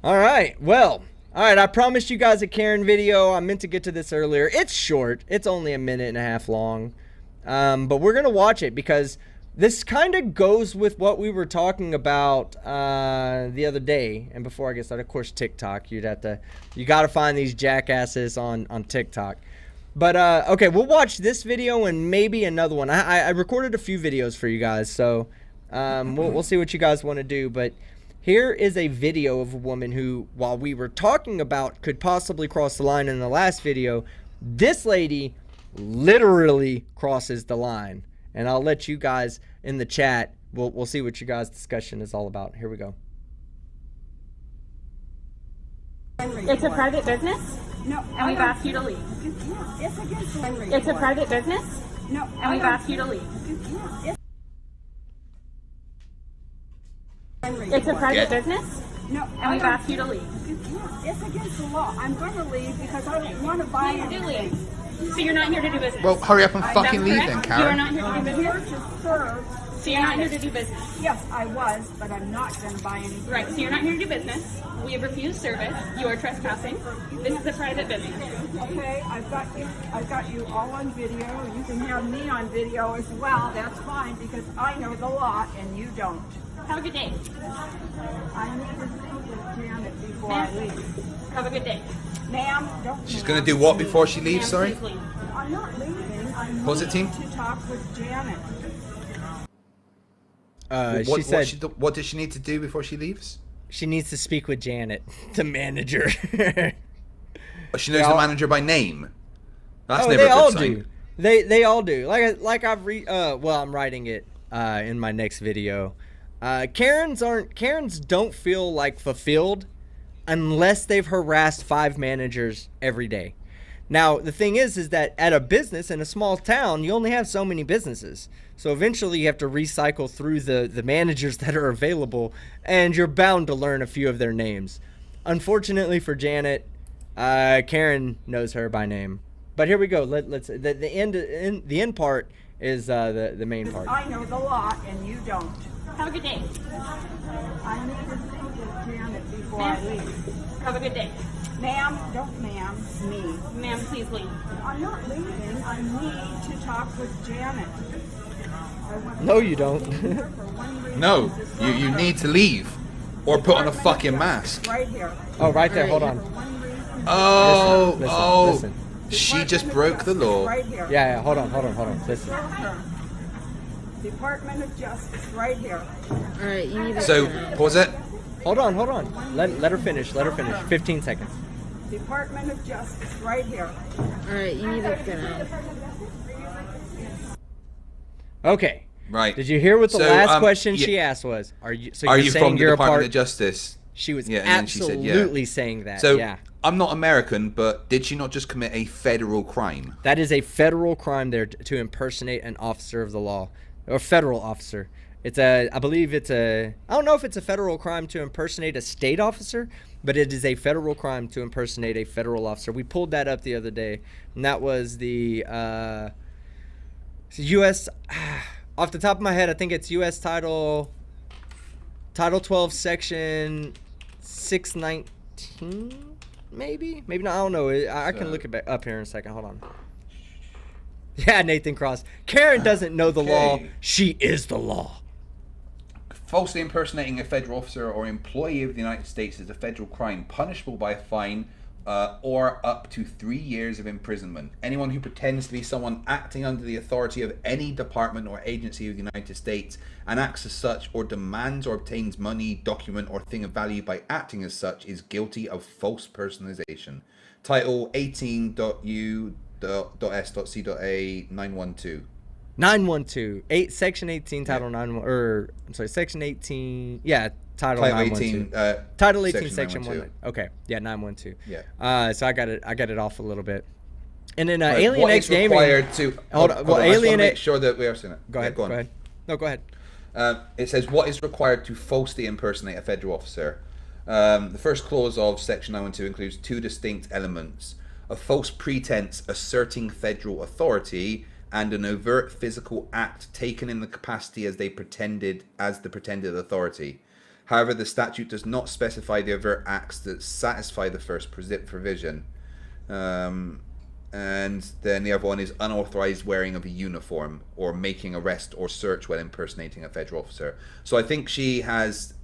Speaker 2: All right. Well, all right. I promised you guys a Karen video. I meant to get to this earlier. It's short. It's only 1.5 minutes long. But we're going to watch it because this kind of goes with what we were talking about the other day. And before I get started, of course, TikTok. You got to find these jackasses on TikTok. But, okay, we'll watch this video and maybe another one. I recorded a few videos for you guys, so we'll see what you guys want to do. But here is a video of a woman who, while we were talking about could possibly cross the line in the last video, this lady literally crosses the line. And I'll let you guys in the chat, we'll see what you guys' discussion is all about. Here we go.
Speaker 9: It's a private business?
Speaker 10: No.
Speaker 9: And we've asked you to leave.
Speaker 10: You can't. It's against the law.
Speaker 9: It's a private business?
Speaker 10: No.
Speaker 9: And we've asked you to leave.
Speaker 10: You can't.
Speaker 9: It's a private business?
Speaker 10: No.
Speaker 9: And we've asked you to leave.
Speaker 10: You can't. It's against the law. I'm going to leave because I don't want to buy anything.
Speaker 9: So you're not here to do business?
Speaker 11: Well, hurry up and
Speaker 9: Is
Speaker 11: fucking
Speaker 9: that
Speaker 11: leave
Speaker 9: correct?
Speaker 11: then,
Speaker 9: You are
Speaker 11: Karen.
Speaker 9: not here to do
Speaker 10: I'm here
Speaker 9: business?
Speaker 10: to serve.
Speaker 9: So you're not here to do business?
Speaker 10: Yes, I was, but I'm not going to buy anything.
Speaker 9: Right, so you're not here to do business. We have refused service. You are trespassing. This is a private business.
Speaker 10: Okay, I've got you all on video. You can have me on video as well. That's fine because I know the law and you don't.
Speaker 9: Have a good day.
Speaker 10: I need to speak with Janet before I leave.
Speaker 9: Have a good day.
Speaker 10: Ma'am, don't.
Speaker 1: She's going to do what before she leaves, sorry?
Speaker 9: Please leave.
Speaker 10: I'm not leaving. I need
Speaker 1: Was it, team?
Speaker 10: to talk with Janet.
Speaker 2: She said
Speaker 1: what does she need to do before she leaves?
Speaker 2: she needs to speak with Janet, the manager.
Speaker 1: Oh, she knows the manager by name. That's
Speaker 2: Oh,
Speaker 1: never
Speaker 2: they
Speaker 1: a good
Speaker 2: all
Speaker 1: sign.
Speaker 2: do. They all do. Like I've I'm writing it in my next video. Karens don't feel like fulfilled unless they've harassed 5 managers every day. Now, the thing is that at a business in a small town, you only have so many businesses. So eventually you have to recycle through the managers that are available, and you're bound to learn a few of their names. Unfortunately for Janet, Karen knows her by name. But here we go. Let's the end part is the main part.
Speaker 10: I know the law and you don't.
Speaker 9: Have a good day.
Speaker 10: I need to speak with Janet before I leave.
Speaker 9: Have a good day.
Speaker 10: Ma'am, don't ma'am, me.
Speaker 9: Ma'am, please leave.
Speaker 10: I'm not leaving. I need to talk with Janet.
Speaker 2: No, you don't.
Speaker 1: No, you need to leave. Or put on a fucking mask.
Speaker 10: Right here.
Speaker 2: Oh, right there. Hold on.
Speaker 1: Oh,
Speaker 2: Listen.
Speaker 1: She just broke the law.
Speaker 10: Right here.
Speaker 2: Yeah. Hold on. Listen.
Speaker 10: Department of Justice, right here.
Speaker 12: All right, you need to.
Speaker 1: So, pause it.
Speaker 2: Hold on. Let her finish. 15 seconds.
Speaker 10: Department of Justice, right here.
Speaker 12: All right, you need to finish.
Speaker 2: Okay.
Speaker 1: Right.
Speaker 2: Did you hear what the
Speaker 1: So,
Speaker 2: last question
Speaker 1: yeah.
Speaker 2: she asked was? Are you
Speaker 1: Are you
Speaker 2: saying
Speaker 1: from the
Speaker 2: you're a
Speaker 1: Department
Speaker 2: part?
Speaker 1: of Justice?
Speaker 2: She was
Speaker 1: Yeah, and then she said,
Speaker 2: absolutely
Speaker 1: yeah.
Speaker 2: saying that.
Speaker 1: So,
Speaker 2: yeah.
Speaker 1: I'm not American, but did she not just commit a federal crime?
Speaker 2: That is a federal crime there to impersonate an officer of the law, or federal officer. I don't know if it's a federal crime to impersonate a state officer, but it is a federal crime to impersonate a federal officer. We pulled that up the other day, and that was the U.S. Off the top of my head, I think it's U.S. Title 12, Section 619. Maybe not. I don't know. I can look it back up here in a second. Hold on. Yeah, Nathan Cross. Karen doesn't know the law. She is the law.
Speaker 1: Falsely impersonating a federal officer or employee of the United States is a federal crime punishable by a fine or up to 3 years of imprisonment. Anyone who pretends to be someone acting under the authority of any department or agency of the United States and acts as such or demands or obtains money, document, or thing of value by acting as such is guilty of false personalization. Title 18.u.s.c.a 912.
Speaker 2: 912. Section 18, Title 9. Section 18. Yeah, Title 912. Title 18, Section 1. Okay, yeah, 912.
Speaker 1: Yeah.
Speaker 2: So I got it off a little bit. And then
Speaker 1: Right,
Speaker 2: Alien
Speaker 1: what
Speaker 2: X
Speaker 1: is
Speaker 2: Gaming.
Speaker 1: required to
Speaker 2: Hold on. Well,
Speaker 1: I just wanna
Speaker 2: Alien
Speaker 1: make
Speaker 2: X.
Speaker 1: sure that we are seeing it.
Speaker 2: Go ahead.
Speaker 1: Yeah,
Speaker 2: Go ahead. No, go ahead.
Speaker 1: It says, what is required to falsely impersonate a federal officer? The first clause of Section 912 includes two distinct elements: a false pretense asserting federal authority, and an overt physical act taken in the capacity as the pretended authority. However, the statute does not specify the overt acts that satisfy the first provision. And then the other one is unauthorized wearing of a uniform or making arrest or search when impersonating a federal officer. So I think she has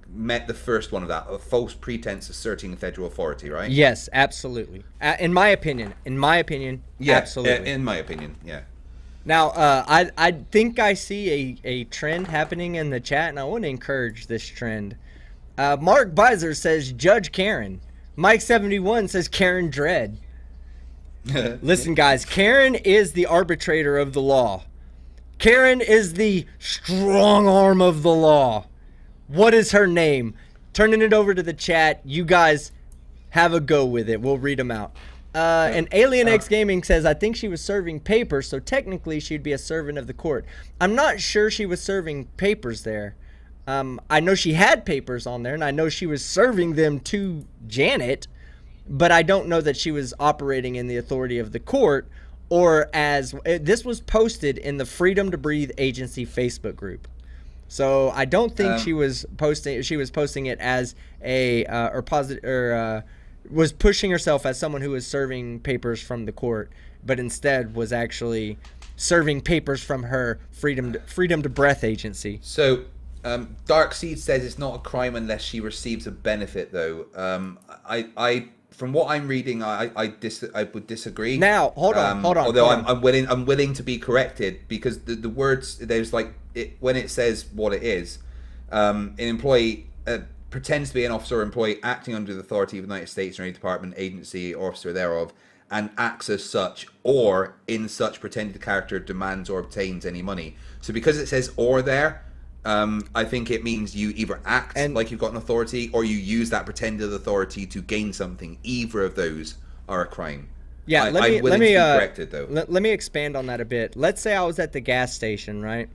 Speaker 1: met the first one of that, a false pretense asserting federal authority, right?
Speaker 2: Yes, absolutely. In my opinion,
Speaker 1: Yeah,
Speaker 2: absolutely.
Speaker 1: in my opinion, yeah.
Speaker 2: Now, I think I see a trend happening in the chat, and I want to encourage this trend. Mark Beiser says Judge Karen. Mike71 says Karen Dread. Listen, guys, Karen is the arbitrator of the law. Karen is the strong arm of the law. What is her name? Turning it over to the chat. You guys have a go with it. We'll read them out. And Alien X Gaming says, I think she was serving papers, so technically she'd be a servant of the court. I'm not sure she was serving papers there. I know she had papers on there, and I know she was serving them to Janet, but I don't know that she was operating in the authority of the court, or as this was posted in the Freedom to Breathe Agency Facebook group. So I don't think she was posting it as was pushing herself as someone who was serving papers from the court, but instead was actually serving papers from her Freedom to Breath agency.
Speaker 1: So Dark Seed says it's not a crime unless she receives a benefit, though. I from what I'm reading, I would disagree.
Speaker 2: Now, hold on.
Speaker 1: Although I'm willing to be corrected, because the words, there's like when it says what it is, an employee pretends to be an officer or employee acting under the authority of the United States or any department, agency, or officer thereof, and acts as such or in such pretended character demands or obtains any money. So because it says "or" there, I think it means you either act like you've got an authority or you use that pretended authority to gain something. Either of those are a crime.
Speaker 2: Yeah,
Speaker 1: I'm willing to be corrected, though.
Speaker 2: Let me expand on that a bit. Let's say I was at the gas station, right?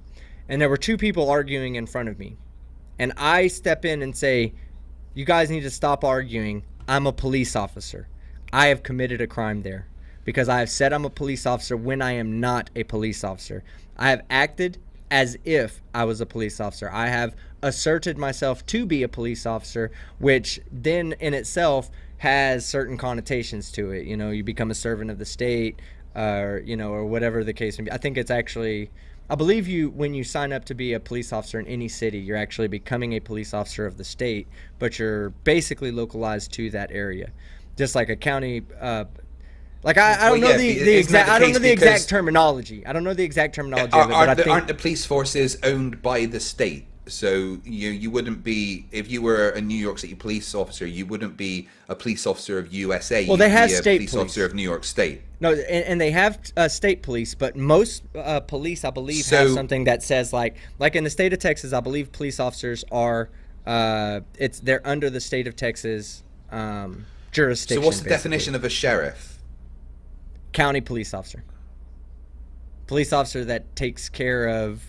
Speaker 2: And there were two people arguing in front of me. And I step in and say, you guys need to stop arguing. I'm a police officer. I have committed a crime there because I have said I'm a police officer when I am not a police officer. I have acted as if I was a police officer. I have asserted myself to be a police officer, which then in itself has certain connotations to it. You know, you become a servant of the state, or whatever the case may be. I think it's actually, I believe when you sign up to be a police officer in any city, you're actually becoming a police officer of the state, but you're basically localized to that area. Just like a county, I don't know the exact terminology. I don't know the exact terminology of it, but I think,
Speaker 1: aren't the police forces owned by the state? So you wouldn't be, if you were a New York City police officer, you wouldn't be a police officer of USA.
Speaker 2: Well, they have state
Speaker 1: police officer of New York State.
Speaker 2: No, and they have state police, but most police, I believe, have something that says like in the state of Texas, I believe police officers are they're under the state of Texas jurisdiction.
Speaker 1: So what's the definition of a sheriff?
Speaker 2: County police officer. Police officer that takes care of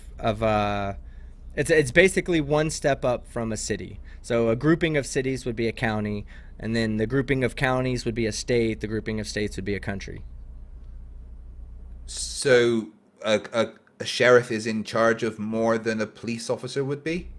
Speaker 2: it's basically one step up from a city. So a grouping of cities would be a county, and then the grouping of counties would be a state, the grouping of states would be a country.
Speaker 1: So a sheriff is in charge of more than a police officer would be?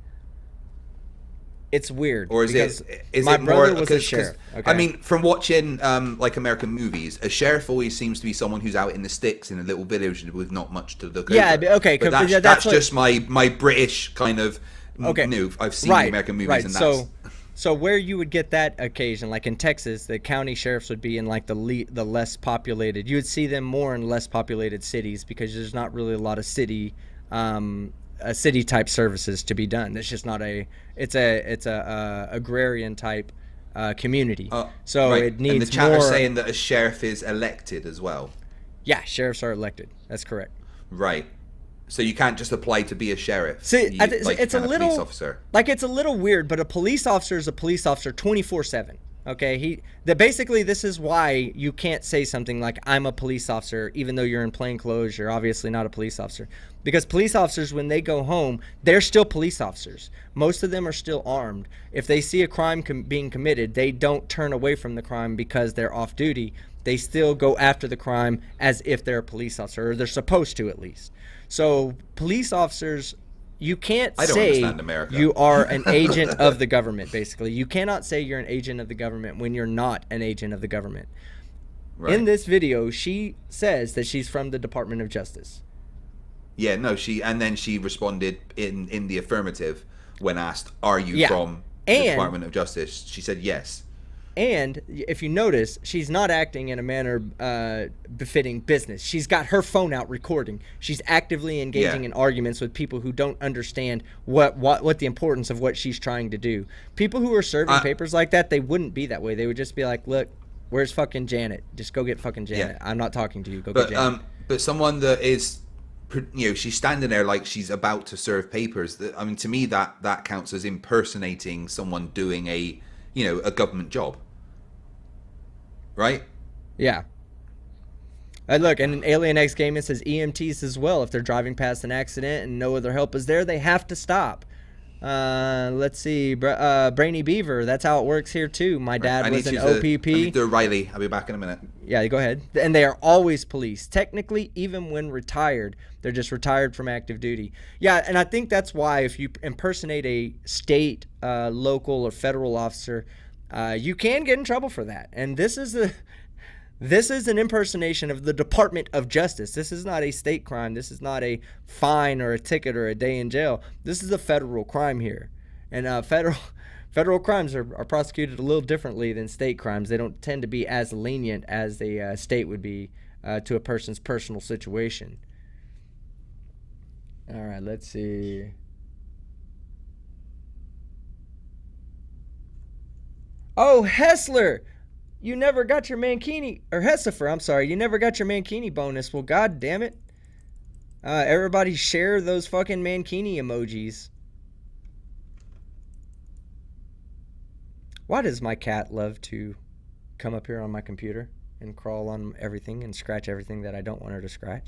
Speaker 2: It's weird.
Speaker 1: Or is it more was a sheriff? Okay. I mean, from watching like American movies, a sheriff always seems to be someone who's out in the sticks in a little village with not much to look over.
Speaker 2: Yeah, okay.
Speaker 1: But that's just my British kind of move. I've seen American movies, and that's...
Speaker 2: So where you would get that occasion, like in Texas, the county sheriffs would be in like the less populated. You would see them more in less populated cities because there's not really a lot of city type services to be done. It's just not it's a agrarian type community. So it needs more.
Speaker 1: And the chat are saying that a sheriff is elected as well.
Speaker 2: Yeah, sheriffs are elected. That's correct.
Speaker 1: Right. So you can't just apply to be a sheriff.
Speaker 2: See, it's a little
Speaker 1: police officer.
Speaker 2: Like, it's a little weird, but a police officer is a police officer 24/7. Okay, basically this is why you can't say something like I'm a police officer even though you're in plain clothes. You're obviously not a police officer, because police officers, when they go home, they're still police officers. Most of them are still armed. If they see a crime being committed, they don't turn away from the crime because they're off duty. They still go after the crime as if they're a police officer, or they're supposed to at least. So police officers, you can't say you are an agent of the government, basically. You cannot say you're an agent of the government when you're not an agent of the government. Right. In this video, she says that she's from the Department of Justice.
Speaker 1: Yeah, no, and then she responded in the affirmative when asked, are you from the Department of Justice? She said yes.
Speaker 2: And if you notice, she's not acting in a manner befitting business. She's got her phone out recording. She's actively engaging in arguments with people who don't understand what the importance of what she's trying to do. People who are serving papers like that, they wouldn't be that way. They would just be like, look, where's fucking Janet? Just go get fucking Janet. I'm not talking to you. Go get Janet.
Speaker 1: But someone that is, she's standing there like she's about to serve papers. I mean, to me, that counts as impersonating someone doing a government job. Right?
Speaker 2: Yeah. Look, and in Alien X Gaming, it says EMTs as well. If they're driving past an accident and no other help is there, they have to stop. Let's see. Brainy Beaver, that's how it works here too. My dad was an OPP.
Speaker 1: I need to Riley. I'll be back in a minute.
Speaker 2: Yeah, go ahead. And they are always police. Technically, even when retired, they're just retired from active duty. Yeah, and I think that's why if you impersonate a state, local, or federal officer, you can get in trouble for that. And this is an impersonation of the Department of Justice. This is not a state crime. This is not a fine or a ticket or a day in jail. This is a federal crime here. And federal crimes are prosecuted a little differently than state crimes. They don't tend to be as lenient as the state would be to a person's personal situation. All right, let's see. Oh, Hessler, you never got your Mankini, or Hessifer, I'm sorry, you never got your Mankini bonus. Well, god damn it. Everybody share those fucking Mankini emojis. Why does my cat love to come up here on my computer and crawl on everything and scratch everything that I don't want her to scratch?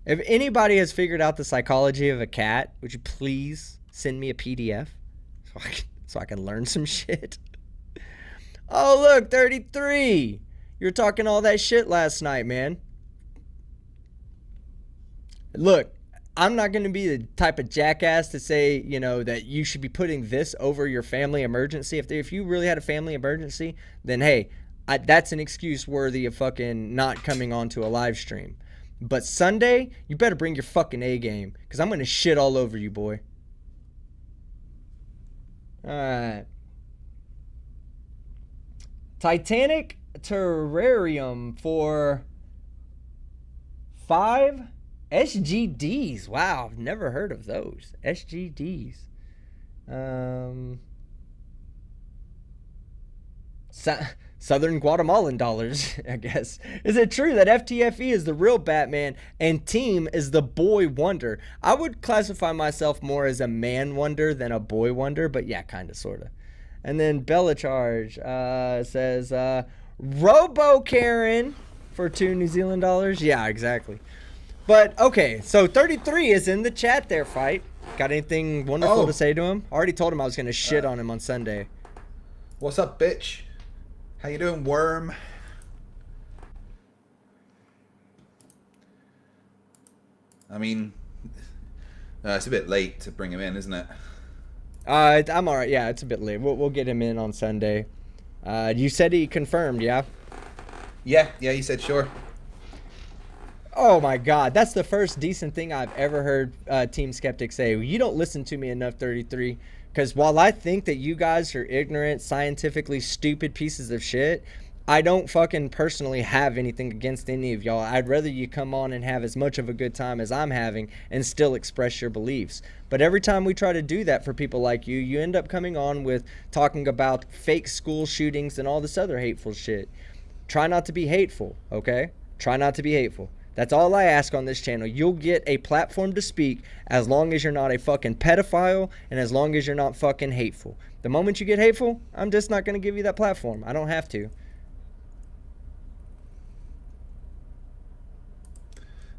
Speaker 2: If anybody has figured out the psychology of a cat, would you please send me a PDF so I can learn some shit? Oh, look, 33. You were talking all that shit last night, man. Look, I'm not going to be the type of jackass to say, that you should be putting this over your family emergency. If you really had a family emergency, then hey, that's an excuse worthy of fucking not coming onto a live stream. But Sunday, you better bring your fucking A game, because I'm going to shit all over you, boy. Alright. Titanic Terrarium for 5 SGDs. Wow, I've never heard of those. SGDs. Southern Guatemalan dollars, I guess. Is it true that FTFE is the real Batman and Team is the boy wonder? I would classify myself more as a man wonder than a boy wonder, but yeah, kind of, sort of. And then Bella Charge says, Robo Karen for 2 New Zealand dollars. Yeah, exactly. But, okay, so 33 is in the chat there, Fight. Got anything wonderful to say to him? I already told him I was going to shit on him on Sunday.
Speaker 1: What's up, bitch? How you doing, worm? I mean, it's a bit late to bring him in, isn't it?
Speaker 2: I'm all right. Yeah, it's a bit late. We'll get him in on Sunday. You said he confirmed, yeah?
Speaker 1: Yeah, he said sure.
Speaker 2: Oh my God, that's the first decent thing I've ever heard Team Skeptic say. You don't listen to me enough, 33. Because while I think that you guys are ignorant, scientifically stupid pieces of shit, I don't fucking personally have anything against any of y'all. I'd rather you come on and have as much of a good time as I'm having and still express your beliefs. But every time we try to do that for people like you, you end up coming on with talking about fake school shootings and all this other hateful shit. Try not to be hateful, okay? Try not to be hateful. That's all I ask on this channel. You'll get a platform to speak as long as you're not a fucking pedophile and as long as you're not fucking hateful. The moment you get hateful, I'm just not going to give you that platform. I don't have to.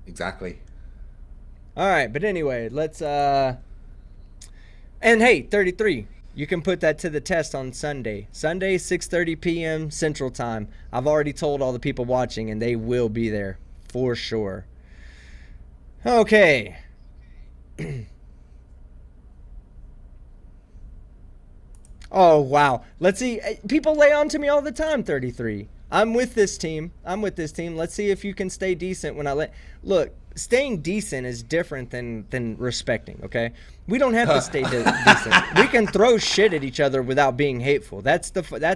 Speaker 1: Exactly.
Speaker 2: All right, but anyway, let's and hey, 33. You can put that to the test on Sunday. Sunday, 6:30 p.m. Central Time. I've already told all the people watching, and they will be there for sure. Okay. Oh, wow. Let's see. People lay on to me all the time, 33. I'm with this team. Let's see if you can stay decent when I let... Look, staying decent is different than respecting, okay? We don't have to stay decent. We can throw shit at each other without being hateful. That's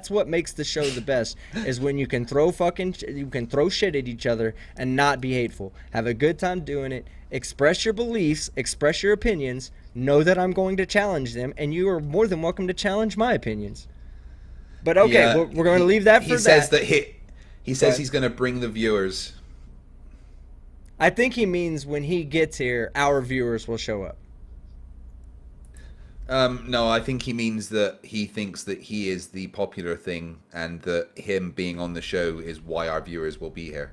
Speaker 2: what makes the show the best, is when you can throw shit at each other and not be hateful. Have a good time doing it. Express your beliefs, express your opinions. Know that I'm going to challenge them, and you are more than welcome to challenge my opinions. But okay, we're going to leave that for that.
Speaker 1: He says he's going to bring the viewers.
Speaker 2: I think he means when he gets here, our viewers will show up.
Speaker 1: No, I think he means that he thinks that he is the popular thing, and that him being on the show is why our viewers will be here.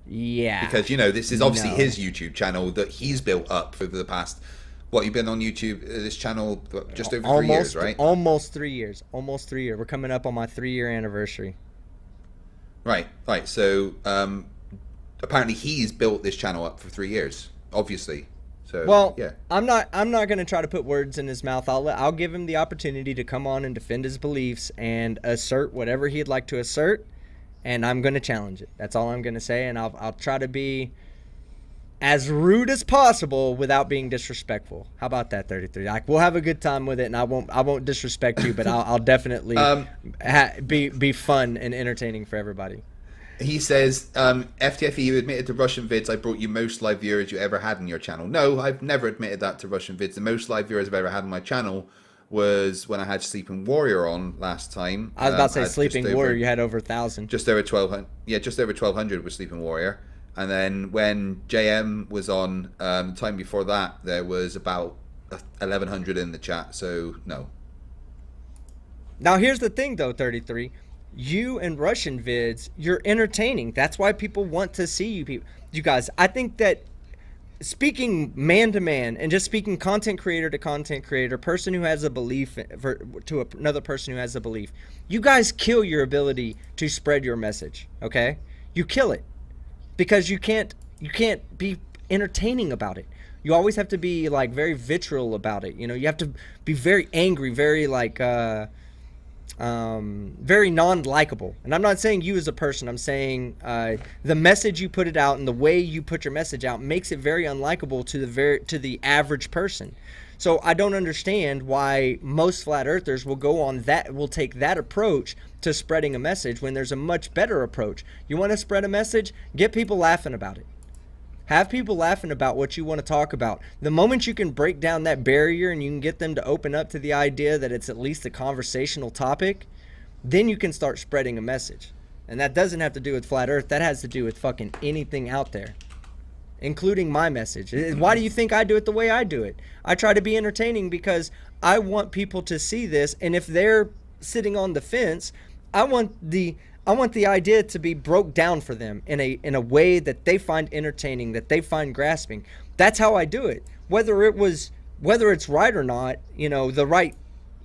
Speaker 2: Yeah.
Speaker 1: Because, you know, this is obviously his YouTube channel that he's built up over the past... What, you've been on YouTube, this channel, just over 3 years, right?
Speaker 2: Almost 3 years. Almost 3 years. We're coming up on my 3-year anniversary.
Speaker 1: Right. So, apparently he's built this channel up for 3 years, obviously. So,
Speaker 2: well,
Speaker 1: yeah.
Speaker 2: I'm not going to try to put words in his mouth. I'll give him the opportunity to come on and defend his beliefs and assert whatever he'd like to assert, and I'm going to challenge it. That's all I'm going to say, and I'll try to be as rude as possible without being disrespectful. How about that, 33? Like, we'll have a good time with it, and I won't disrespect you, but I'll definitely be fun and entertaining for everybody.
Speaker 1: He says, FTFE, you admitted to Russian vids I brought you most live viewers you ever had on your channel. No, I've never admitted that to Russian vids. The most live viewers I've ever had on my channel was when I had Sleeping Warrior on last time.
Speaker 2: I was about to say Sleeping Warrior, you had over 1,000.
Speaker 1: Just over 1,200. Yeah, just over 1,200 with Sleeping Warrior. And then when JM was on, the time before that, there was about 1,100 in the chat, so no.
Speaker 2: Now here's the thing though, 33. You and Russian vids, you're entertaining. That's why people want to see you people. You guys, I think that speaking man to man and just speaking content creator to content creator, person who has a belief to another person who has a belief, you guys kill your ability to spread your message, okay? You kill it. Because you can't be entertaining about it. You always have to be like very vitriol about it. You know, you have to be very angry, very like very non-likable. And I'm not saying you as a person. I'm saying the message you put it out and the way you put your message out makes it very unlikable to the average person. So I don't understand why most flat earthers will take that approach to spreading a message when there's a much better approach. You want to spread a message? Get people laughing about it. Have people laughing about what you want to talk about. The moment you can break down that barrier and you can get them to open up to the idea that it's at least a conversational topic, then you can start spreading a message. And that doesn't have to do with flat earth. That has to do with fucking anything out there, including my message. Why do you think I do it the way I do it? I try to be entertaining because I want people to see this, and if they're sitting on the fence, I want the idea to be broke down for them in a way that they find entertaining, that they find grasping. That's how I do it. Whether it's right or not, you know, the right.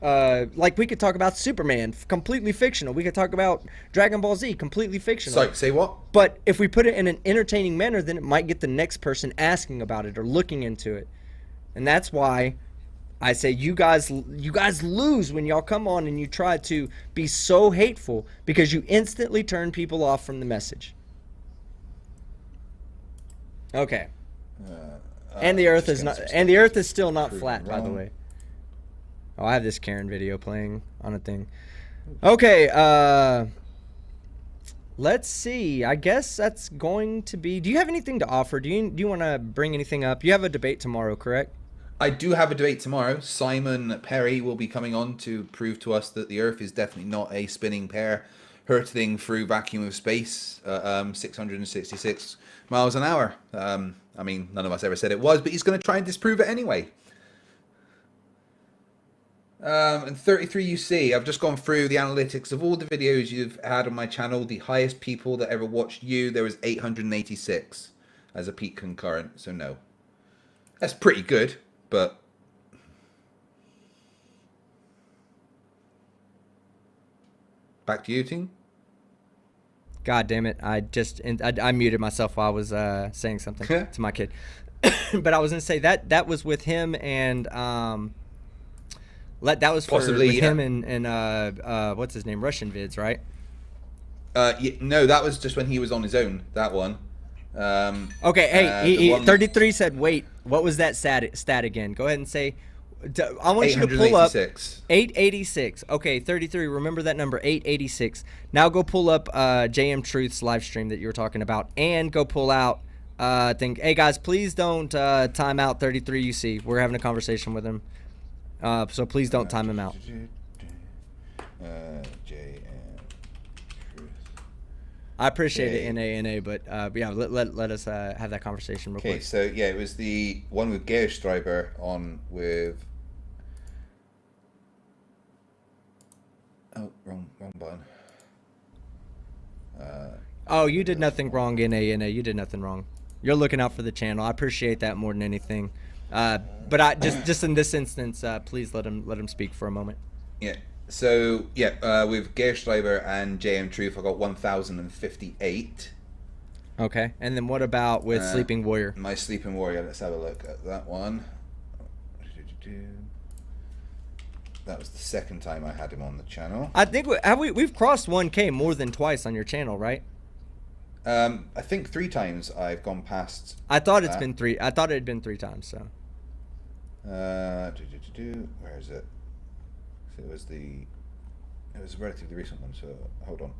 Speaker 2: Like we could talk about Superman, completely fictional. We could talk about Dragon Ball Z, completely fictional.
Speaker 1: Sorry, say what?
Speaker 2: But if we put it in an entertaining manner, then it might get the next person asking about it or looking into it. And that's why I say you guys lose when y'all come on and you try to be so hateful, because you instantly turn people off from the message. Okay. And the earth is still not flat, by the way. Oh, I have this Karen video playing on a thing. Okay, let's see. I guess that's going to be... Do you have anything to offer? Do you want to bring anything up? You have a debate tomorrow, correct?
Speaker 1: I do have a debate tomorrow. Simon Perry will be coming on to prove to us that the Earth is definitely not a spinning pear. hurtling through vacuum of space at 666 miles an hour. I mean, none of us ever said it was, but he's going to try and disprove it anyway. And 33UC, I've just gone through the analytics of all the videos you've had on my channel. The highest people that ever watched you, there was 886 as a peak concurrent, so no. That's pretty good, but... Back to you, team.
Speaker 2: God damn it! I muted myself while I was saying something to my kid. But I was gonna say that was with him and that was
Speaker 1: possibly
Speaker 2: with him and what's his name, Russian vids, right?
Speaker 1: Yeah, no, that was just when he was on his own. That one.
Speaker 2: Okay, hey, 33 said, wait, what was that stat again? Go ahead and say. I want you to pull up 886. Okay, 33. Remember that number, 886. Now go pull up JM Truth's live stream that you were talking about, and go pull out. Hey guys, please don't time out 33 UC. We're having a conversation with him, so please don't time him out.
Speaker 1: JM Truth.
Speaker 2: I appreciate it, NA, but yeah, let us have that conversation real quick.
Speaker 1: Okay, so yeah, it was the one with Geerstreiber on with. Oh, wrong button.
Speaker 2: Oh, you did nothing wrong, NA. You did nothing wrong. You're looking out for the channel. I appreciate that more than anything. But I just in this instance, please let him speak for a moment.
Speaker 1: Yeah. So yeah, with Geerstreiber and JM Truth, I got 1,058.
Speaker 2: Okay, and then what about with Sleeping Warrior?
Speaker 1: My Sleeping Warrior. Let's have a look at that one. That was the second time I had him on the channel.
Speaker 2: I think we've crossed 1K more than twice on your channel, right?
Speaker 1: I think 3 times I've gone past.
Speaker 2: I thought it's been 3. I thought it had been 3 times. So.
Speaker 1: Where is it? So it was a relatively recent one. So hold on.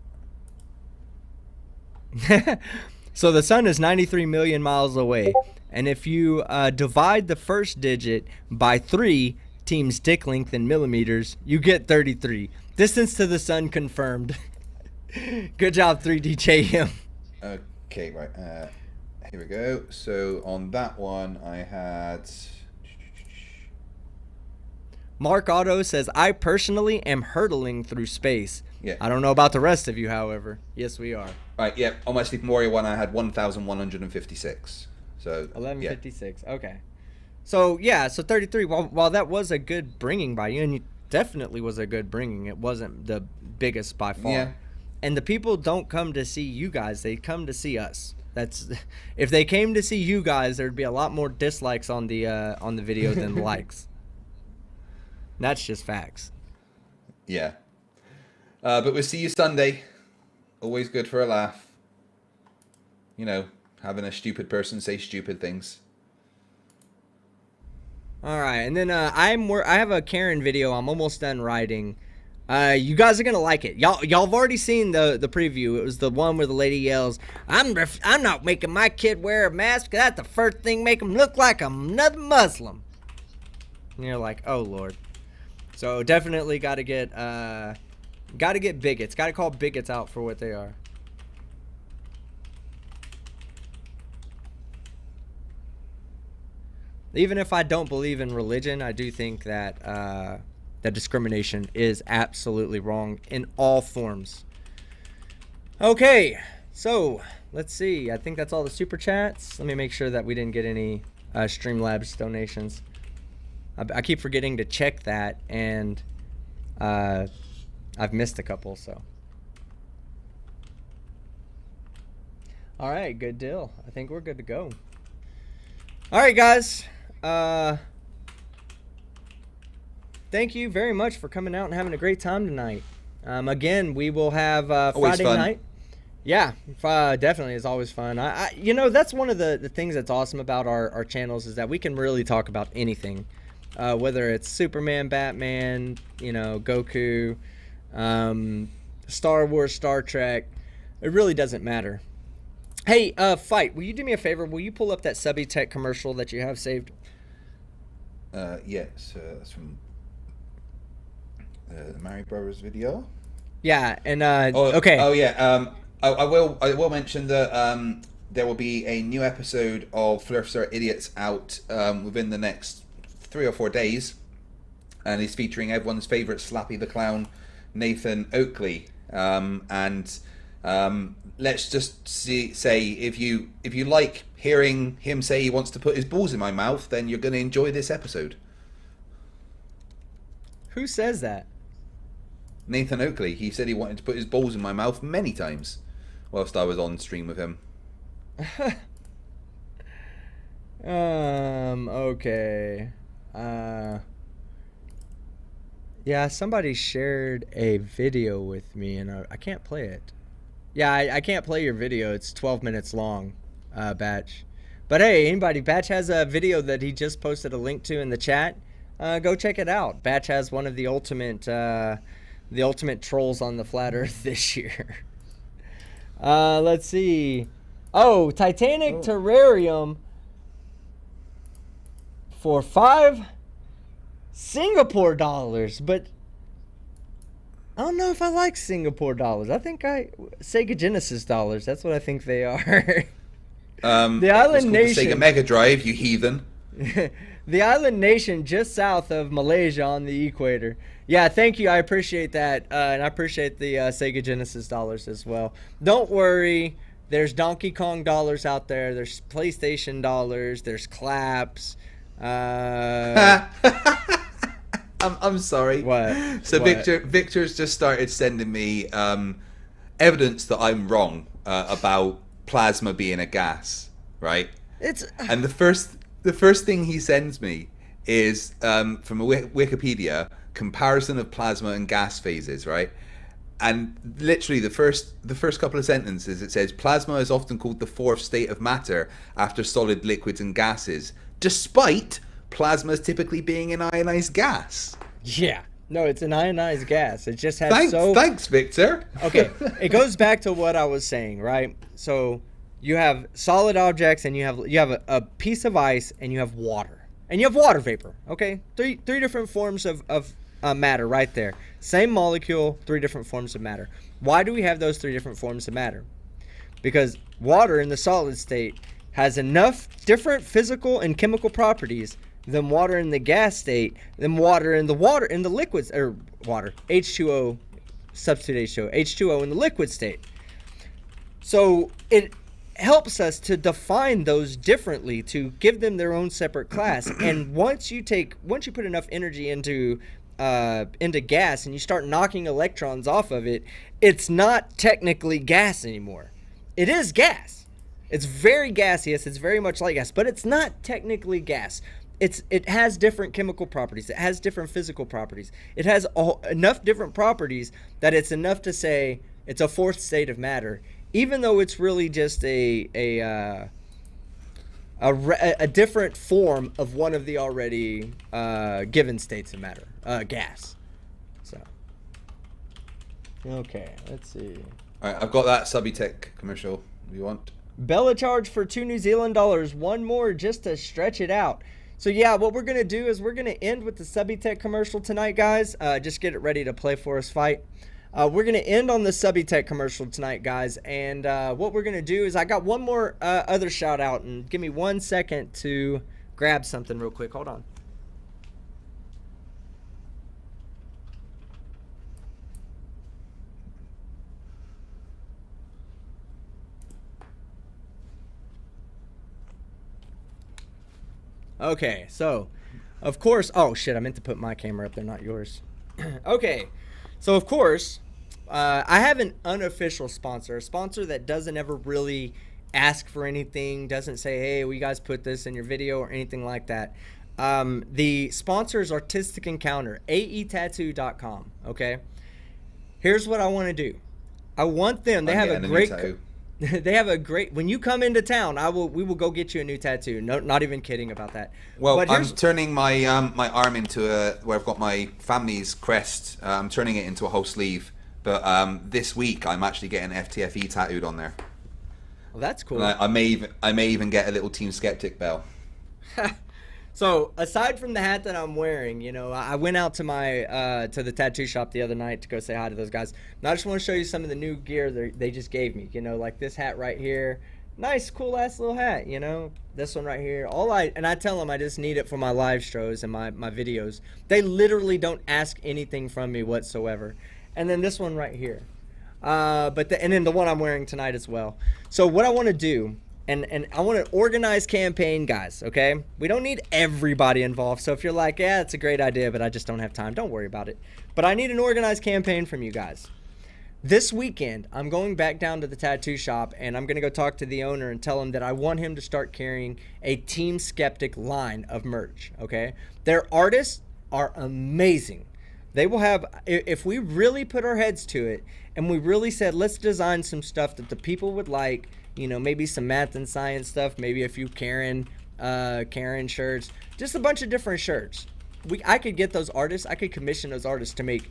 Speaker 2: So the sun is 93 million miles away, and if you divide the first digit by 3 team's dick length in millimeters, you get 33. Distance to the sun confirmed. Good job, 3DJM.
Speaker 1: Okay, right. Here we go. So on that one, I had.
Speaker 2: Mark Otto says, I personally am hurtling through space.
Speaker 1: Yeah.
Speaker 2: I don't know about the rest of you, however. Yes, we are.
Speaker 1: Right, yeah. On my Sleeping Warrior one, I had 1,156. So
Speaker 2: 1156. Yeah. Okay. So yeah, so 33. While that was a good bringing by you, and it definitely was a good bringing, it wasn't the biggest by far.
Speaker 1: Yeah.
Speaker 2: And the people don't come to see you guys; they come to see us. That's if they came to see you guys, there'd be a lot more dislikes on the video than likes. That's just facts.
Speaker 1: Yeah. But we'll see you Sunday. Always good for a laugh. You know, having a stupid person say stupid things.
Speaker 2: All right, and then I have a Karen video I'm almost done writing. You guys are gonna like it. Y'all have already seen the preview. It was the one where the lady yells, "I'm not making my kid wear a mask. That's the first thing make him look like another Muslim." And you're like, oh Lord. So definitely got to get bigots. Got to call bigots out for what they are. Even if I don't believe in religion, I do think that that discrimination is absolutely wrong in all forms. Okay, so let's see. I think that's all the super chats. Let me make sure that we didn't get any Streamlabs donations. I keep forgetting to check that, and I've missed a couple, so. All right, good deal. I think we're good to go. All right, guys. Thank you very much for coming out and having a great time tonight. Again, we will have Friday night. Yeah, definitely is always fun. You know, that's one of the things that's awesome about our channels is that we can really talk about anything. Whether it's Superman, Batman, you know, Goku, Star Wars, Star Trek, it really doesn't matter. Hey, Fight, will you do me a favor? Will you pull up that Subitech commercial that you have saved?
Speaker 1: Yes, that's from the Mario Brothers video.
Speaker 2: Yeah, and
Speaker 1: Okay.
Speaker 2: okay.
Speaker 1: Oh yeah. I will mention that there will be a new episode of Flirfs Are Idiots out within the next 3 or 4 days, and it's featuring everyone's favorite Slappy the Clown, Nathan Oakley. And let's just say if you like hearing him say he wants to put his balls in my mouth, then you're going to enjoy this episode.
Speaker 2: Who says that?
Speaker 1: Nathan Oakley. He said he wanted to put his balls in my mouth many times whilst I was on stream with him.
Speaker 2: Okay. Yeah, somebody shared a video with me, and I can't play it. Yeah, I can't play your video. It's 12 minutes long, Batch. But hey, anybody, Batch has a video that he just posted a link to in the chat. Go check it out. Batch has one of the ultimate trolls on the flat Earth this year. Let's see. Oh, Titanic Terrarium for 5 Singapore dollars, but I don't know if I like Singapore dollars. I think Sega Genesis dollars. That's what I think they are. The Island Nation.
Speaker 1: The Sega Mega Drive, you heathen.
Speaker 2: The Island Nation just south of Malaysia on the equator. Yeah, thank you. I appreciate that. And I appreciate the Sega Genesis dollars as well. Don't worry. There's Donkey Kong dollars out there. There's PlayStation dollars. There's claps.
Speaker 1: I'm sorry.
Speaker 2: What?
Speaker 1: So
Speaker 2: What?
Speaker 1: Victor's just started sending me evidence that I'm wrong about plasma being a gas, right? And the first thing he sends me is from a Wikipedia comparison of plasma and gas phases, right? And literally the first couple of sentences, it says plasma is often called the fourth state of matter after solid, liquids, and gases, despite plasmas typically being an ionized gas.
Speaker 2: Yeah. No, it's an ionized gas. It just has
Speaker 1: Thanks, Victor.
Speaker 2: Okay, it goes back to what I was saying, right? So you have solid objects, and you have a piece of ice, and you have water, and you have water vapor. Okay, three different forms of matter right there. Same molecule, 3 different forms of matter. Why do we have those 3 different forms of matter? Because water in the solid state has enough different physical and chemical properties than water in the gas state, than water in the liquids, or water, H2O, substitute H2O, H2O in the liquid state. So it helps us to define those differently, to give them their own separate class. And once you put enough energy into gas and you start knocking electrons off of it, it's not technically gas anymore. It is gas. It's very gaseous. It's very much like gas, but it's not technically gas. It has different chemical properties. It has different physical properties. It has enough different properties that it's enough to say it's a fourth state of matter, even though it's really just a different form of one of the already given states of matter, gas. So, okay, let's see.
Speaker 1: All right, I've got that Subutex commercial if you want.
Speaker 2: Bella charge for 2 New Zealand dollars. One more just to stretch it out. So yeah, what we're going to do is we're going to end with the Subutex commercial tonight, guys. Just get it ready to play for us fight. We're going to end on the Subutex commercial tonight, guys. And what we're going to do is I got one more other shout out, and give me 1 second to grab something real quick. Hold on. Okay, so, of course, oh shit, I meant to put my camera up there, not yours. Okay, so of course, I have an unofficial sponsor, a sponsor that doesn't ever really ask for anything, doesn't say, hey, will you guys put this in your video or anything like that. The sponsor is Artistic Encounter, aetattoo.com, okay? Here's what I want to do. I want them, they have a great... They have a great. When you come into town, we will go get you a new tattoo. No, not even kidding about that.
Speaker 1: Well, I'm turning my my arm into where I've got my family's crest. I'm turning it into a whole sleeve. But this week I'm actually getting FTFE tattooed on there.
Speaker 2: Well, that's cool.
Speaker 1: And I may even get a little Team Skeptic bell.
Speaker 2: So aside from the hat that I'm wearing, you know, I went out to my to the tattoo shop the other night to go say hi to those guys. And I just want to show you some of the new gear they just gave me. You know, like this hat right here, nice, cool ass little hat. You know, this one right here. I tell them I just need it for my live shows and my videos. They literally don't ask anything from me whatsoever. And then this one right here, and then the one I'm wearing tonight as well. So what I want to do. And I want an organized campaign, guys, okay? We don't need everybody involved. So if you're like, yeah, it's a great idea, but I just don't have time, don't worry about it. But I need an organized campaign from you guys. This weekend, I'm going back down to the tattoo shop, and I'm going to go talk to the owner and tell him that I want him to start carrying a Team Skeptic line of merch, okay? Their artists are amazing. They will have, if we really put our heads to it, and we really said, let's design some stuff that the people would like, you know, maybe some math and science stuff, maybe a few Karen shirts, just a bunch of different shirts. I could get those artists, I could commission those artists to make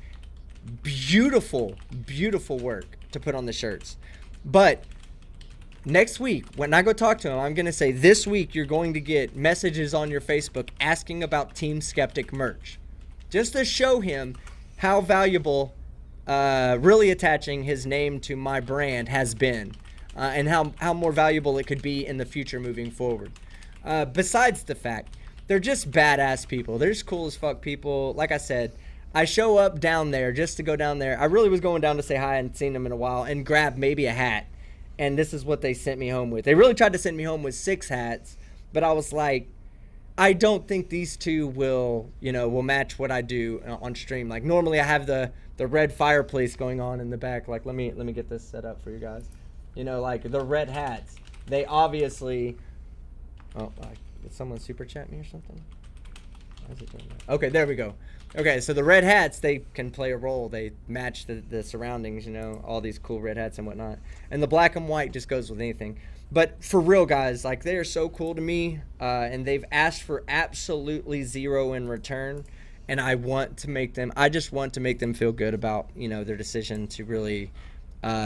Speaker 2: beautiful, beautiful work to put on the shirts. But next week, when I go talk to him, I'm going to say, this week you're going to get messages on your Facebook asking about Team Skeptic merch. Just to show him how valuable really attaching his name to my brand has been. And how more valuable it could be in the future moving forward. Besides the fact, they're just badass people. They're just cool as fuck people. Like I said, I show up down there just to go down there. I really was going down to say hi, I hadn't seen them in a while, and grab maybe a hat. And this is what they sent me home with. They really tried to send me home with 6 hats, but I was like, I don't think these two will match what I do on stream. Like normally I have the red fireplace going on in the back. Like let me get this set up for you guys. You know, like the red hats, they obviously, did someone super chat me or something? Why is it doing that? Okay, there we go. Okay, so the red hats, they can play a role. They match the surroundings, you know, all these cool red hats and whatnot. And the black and white just goes with anything. But for real, guys, like they are so cool to me, and they've asked for absolutely zero in return. And I just want to make them feel good about, you know, their decision to really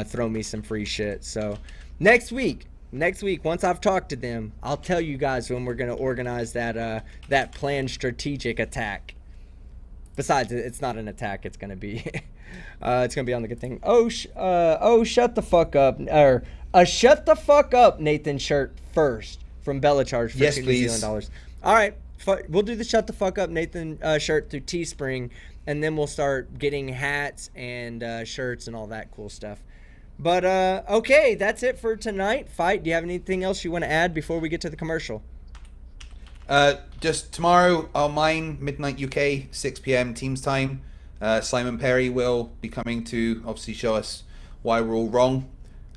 Speaker 2: throw me some free shit. So next week, once I've talked to them, I'll tell you guys when we're going to organize that planned strategic attack. Besides, it's not an attack. It's going to be it's going to be on the good thing. Shut the fuck up. Or shut the fuck up, Nathan shirt first from Bella Charge for
Speaker 1: yes,
Speaker 2: $2 New
Speaker 1: please.
Speaker 2: Zealand dollars. All right. We'll do the shut the fuck up Nathan shirt through Teespring, and then we'll start getting hats and shirts and all that cool stuff. But okay, that's it for tonight. Fight, do you have anything else you want to add before we get to the commercial?
Speaker 1: Just tomorrow I'll mine midnight UK 6 p.m. Teams time. Simon Perry will be coming to obviously show us why we're all wrong,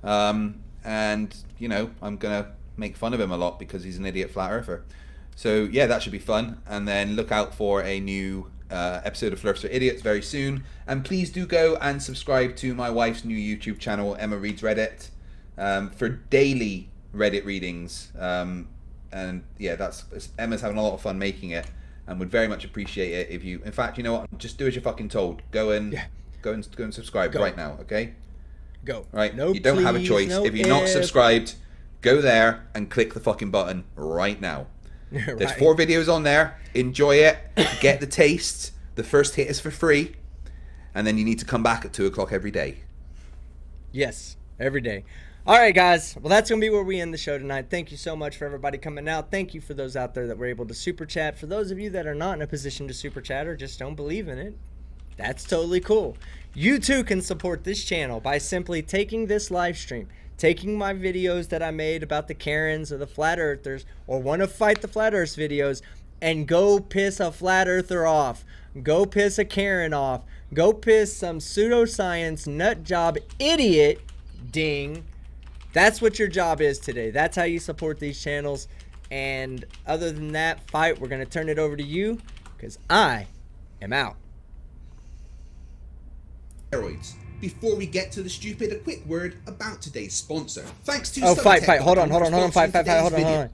Speaker 1: and you know I'm gonna make fun of him a lot because he's an idiot flat earther. So yeah, that should be fun. And then look out for a new episode of Flirts for Idiots very soon. And please do go and subscribe to my wife's new YouTube channel, Emma Reads Reddit, for daily Reddit readings. And yeah, Emma's having a lot of fun making it, and would very much appreciate it if you. In fact, you know what? Just do as you're fucking told. Go and subscribe right now. Okay.
Speaker 2: Go.
Speaker 1: Right.
Speaker 2: No,
Speaker 1: you don't have a
Speaker 2: please,
Speaker 1: choice.
Speaker 2: no
Speaker 1: If you're not subscribed, go there and click the fucking button right now.
Speaker 2: Right.
Speaker 1: There's 4 videos on there. Enjoy it. Get the taste. The first hit is for free, and then you need to come back at 2:00 every day.
Speaker 2: Yes, every day. All right, guys. Well, that's going to be where we end the show tonight. Thank you so much for everybody coming out. Thank you for those out there that were able to super chat. For those of you that are not in a position to super chat or just don't believe in it, that's totally cool. You too can support this channel by simply taking this live stream, taking my videos that I made about the Karens or the Flat Earthers or want to fight the Flat Earth videos, and go piss a Flat Earther off. Go piss a Karen off. Go piss some pseudoscience nut job idiot ding. That's what your job is today. That's how you support these channels. And other than that, Fight, we're going to turn it over to you because I am out.
Speaker 11: Steroids. Before we get to the stupid, a quick word about today's sponsor. Thanks to
Speaker 2: Fight. Hold on.
Speaker 11: Hold.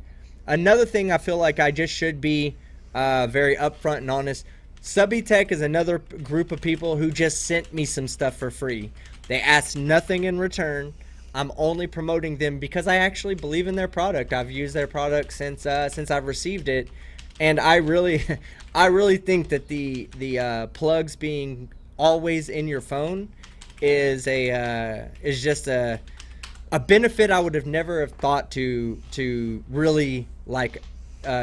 Speaker 2: Another thing I feel like I just should be very upfront and honest. Subitech is another group of people who just sent me some stuff for free. They asked nothing in return. I'm only promoting them because I actually believe in their product. I've used their product since I've received it, And I really think that the plugs being always in your phone is just a benefit I would have never have thought to really like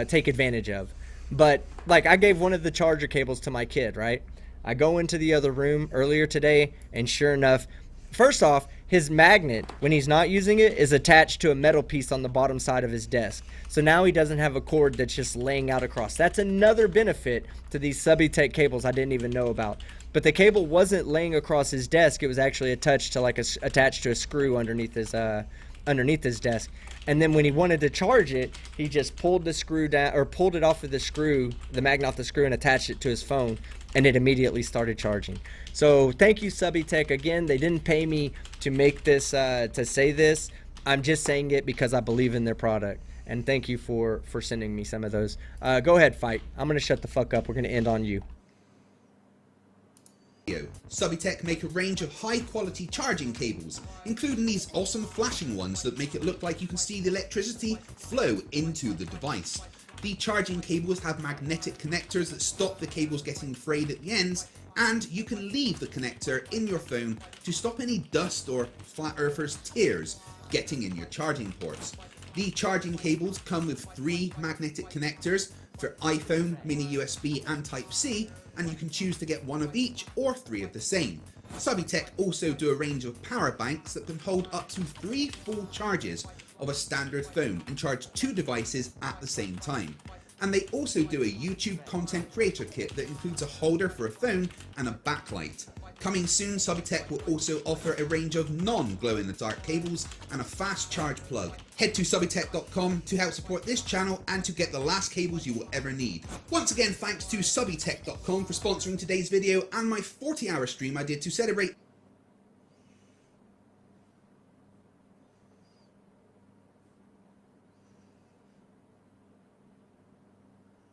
Speaker 2: take advantage of. But like, I gave one of the charger cables to my kid, right? I go into the other room earlier today, and sure enough, first off, his magnet, when he's not using it, is attached to a metal piece on the bottom side of his desk. So now he doesn't have a cord that's just laying out across. That's another benefit to these Subitech cables I didn't even know about. But the cable wasn't laying across his desk. It was actually attached to attached to a screw underneath his desk. And then when he wanted to charge it, he just pulled the screw down, or pulled it off of the screw, the magnet off the screw, and attached it to his phone, and it immediately started charging. So thank you, Subitech. Again, they didn't pay me to make this, to say this. I'm just saying it because I believe in their product. And thank you for sending me some of those. Go ahead, Fight. I'm going to shut the fuck up. We're going to end on you.
Speaker 11: Subitech make a range of high quality charging cables, including these awesome flashing ones that make it look like you can see the electricity flow into the device. The charging cables have magnetic connectors that stop the cables getting frayed at the ends, and you can leave the connector in your phone to stop any dust or flat earthers' tears getting in your charging ports. The charging cables come with 3 magnetic connectors for iPhone, mini USB and Type-C, and you can choose to get 1 of each or 3 of the same. Subitech also do a range of power banks that can hold up to 3 full charges of a standard phone and charge 2 devices at the same time. And they also do a YouTube content creator kit that includes a holder for a phone and a backlight. Coming soon, Subitech will also offer a range of non-glow-in-the-dark cables and a fast charge plug. Head to subitech.com to help support this channel and to get the last cables you will ever need. Once again, thanks to subitech.com for sponsoring today's video and my 40-hour stream I did to celebrate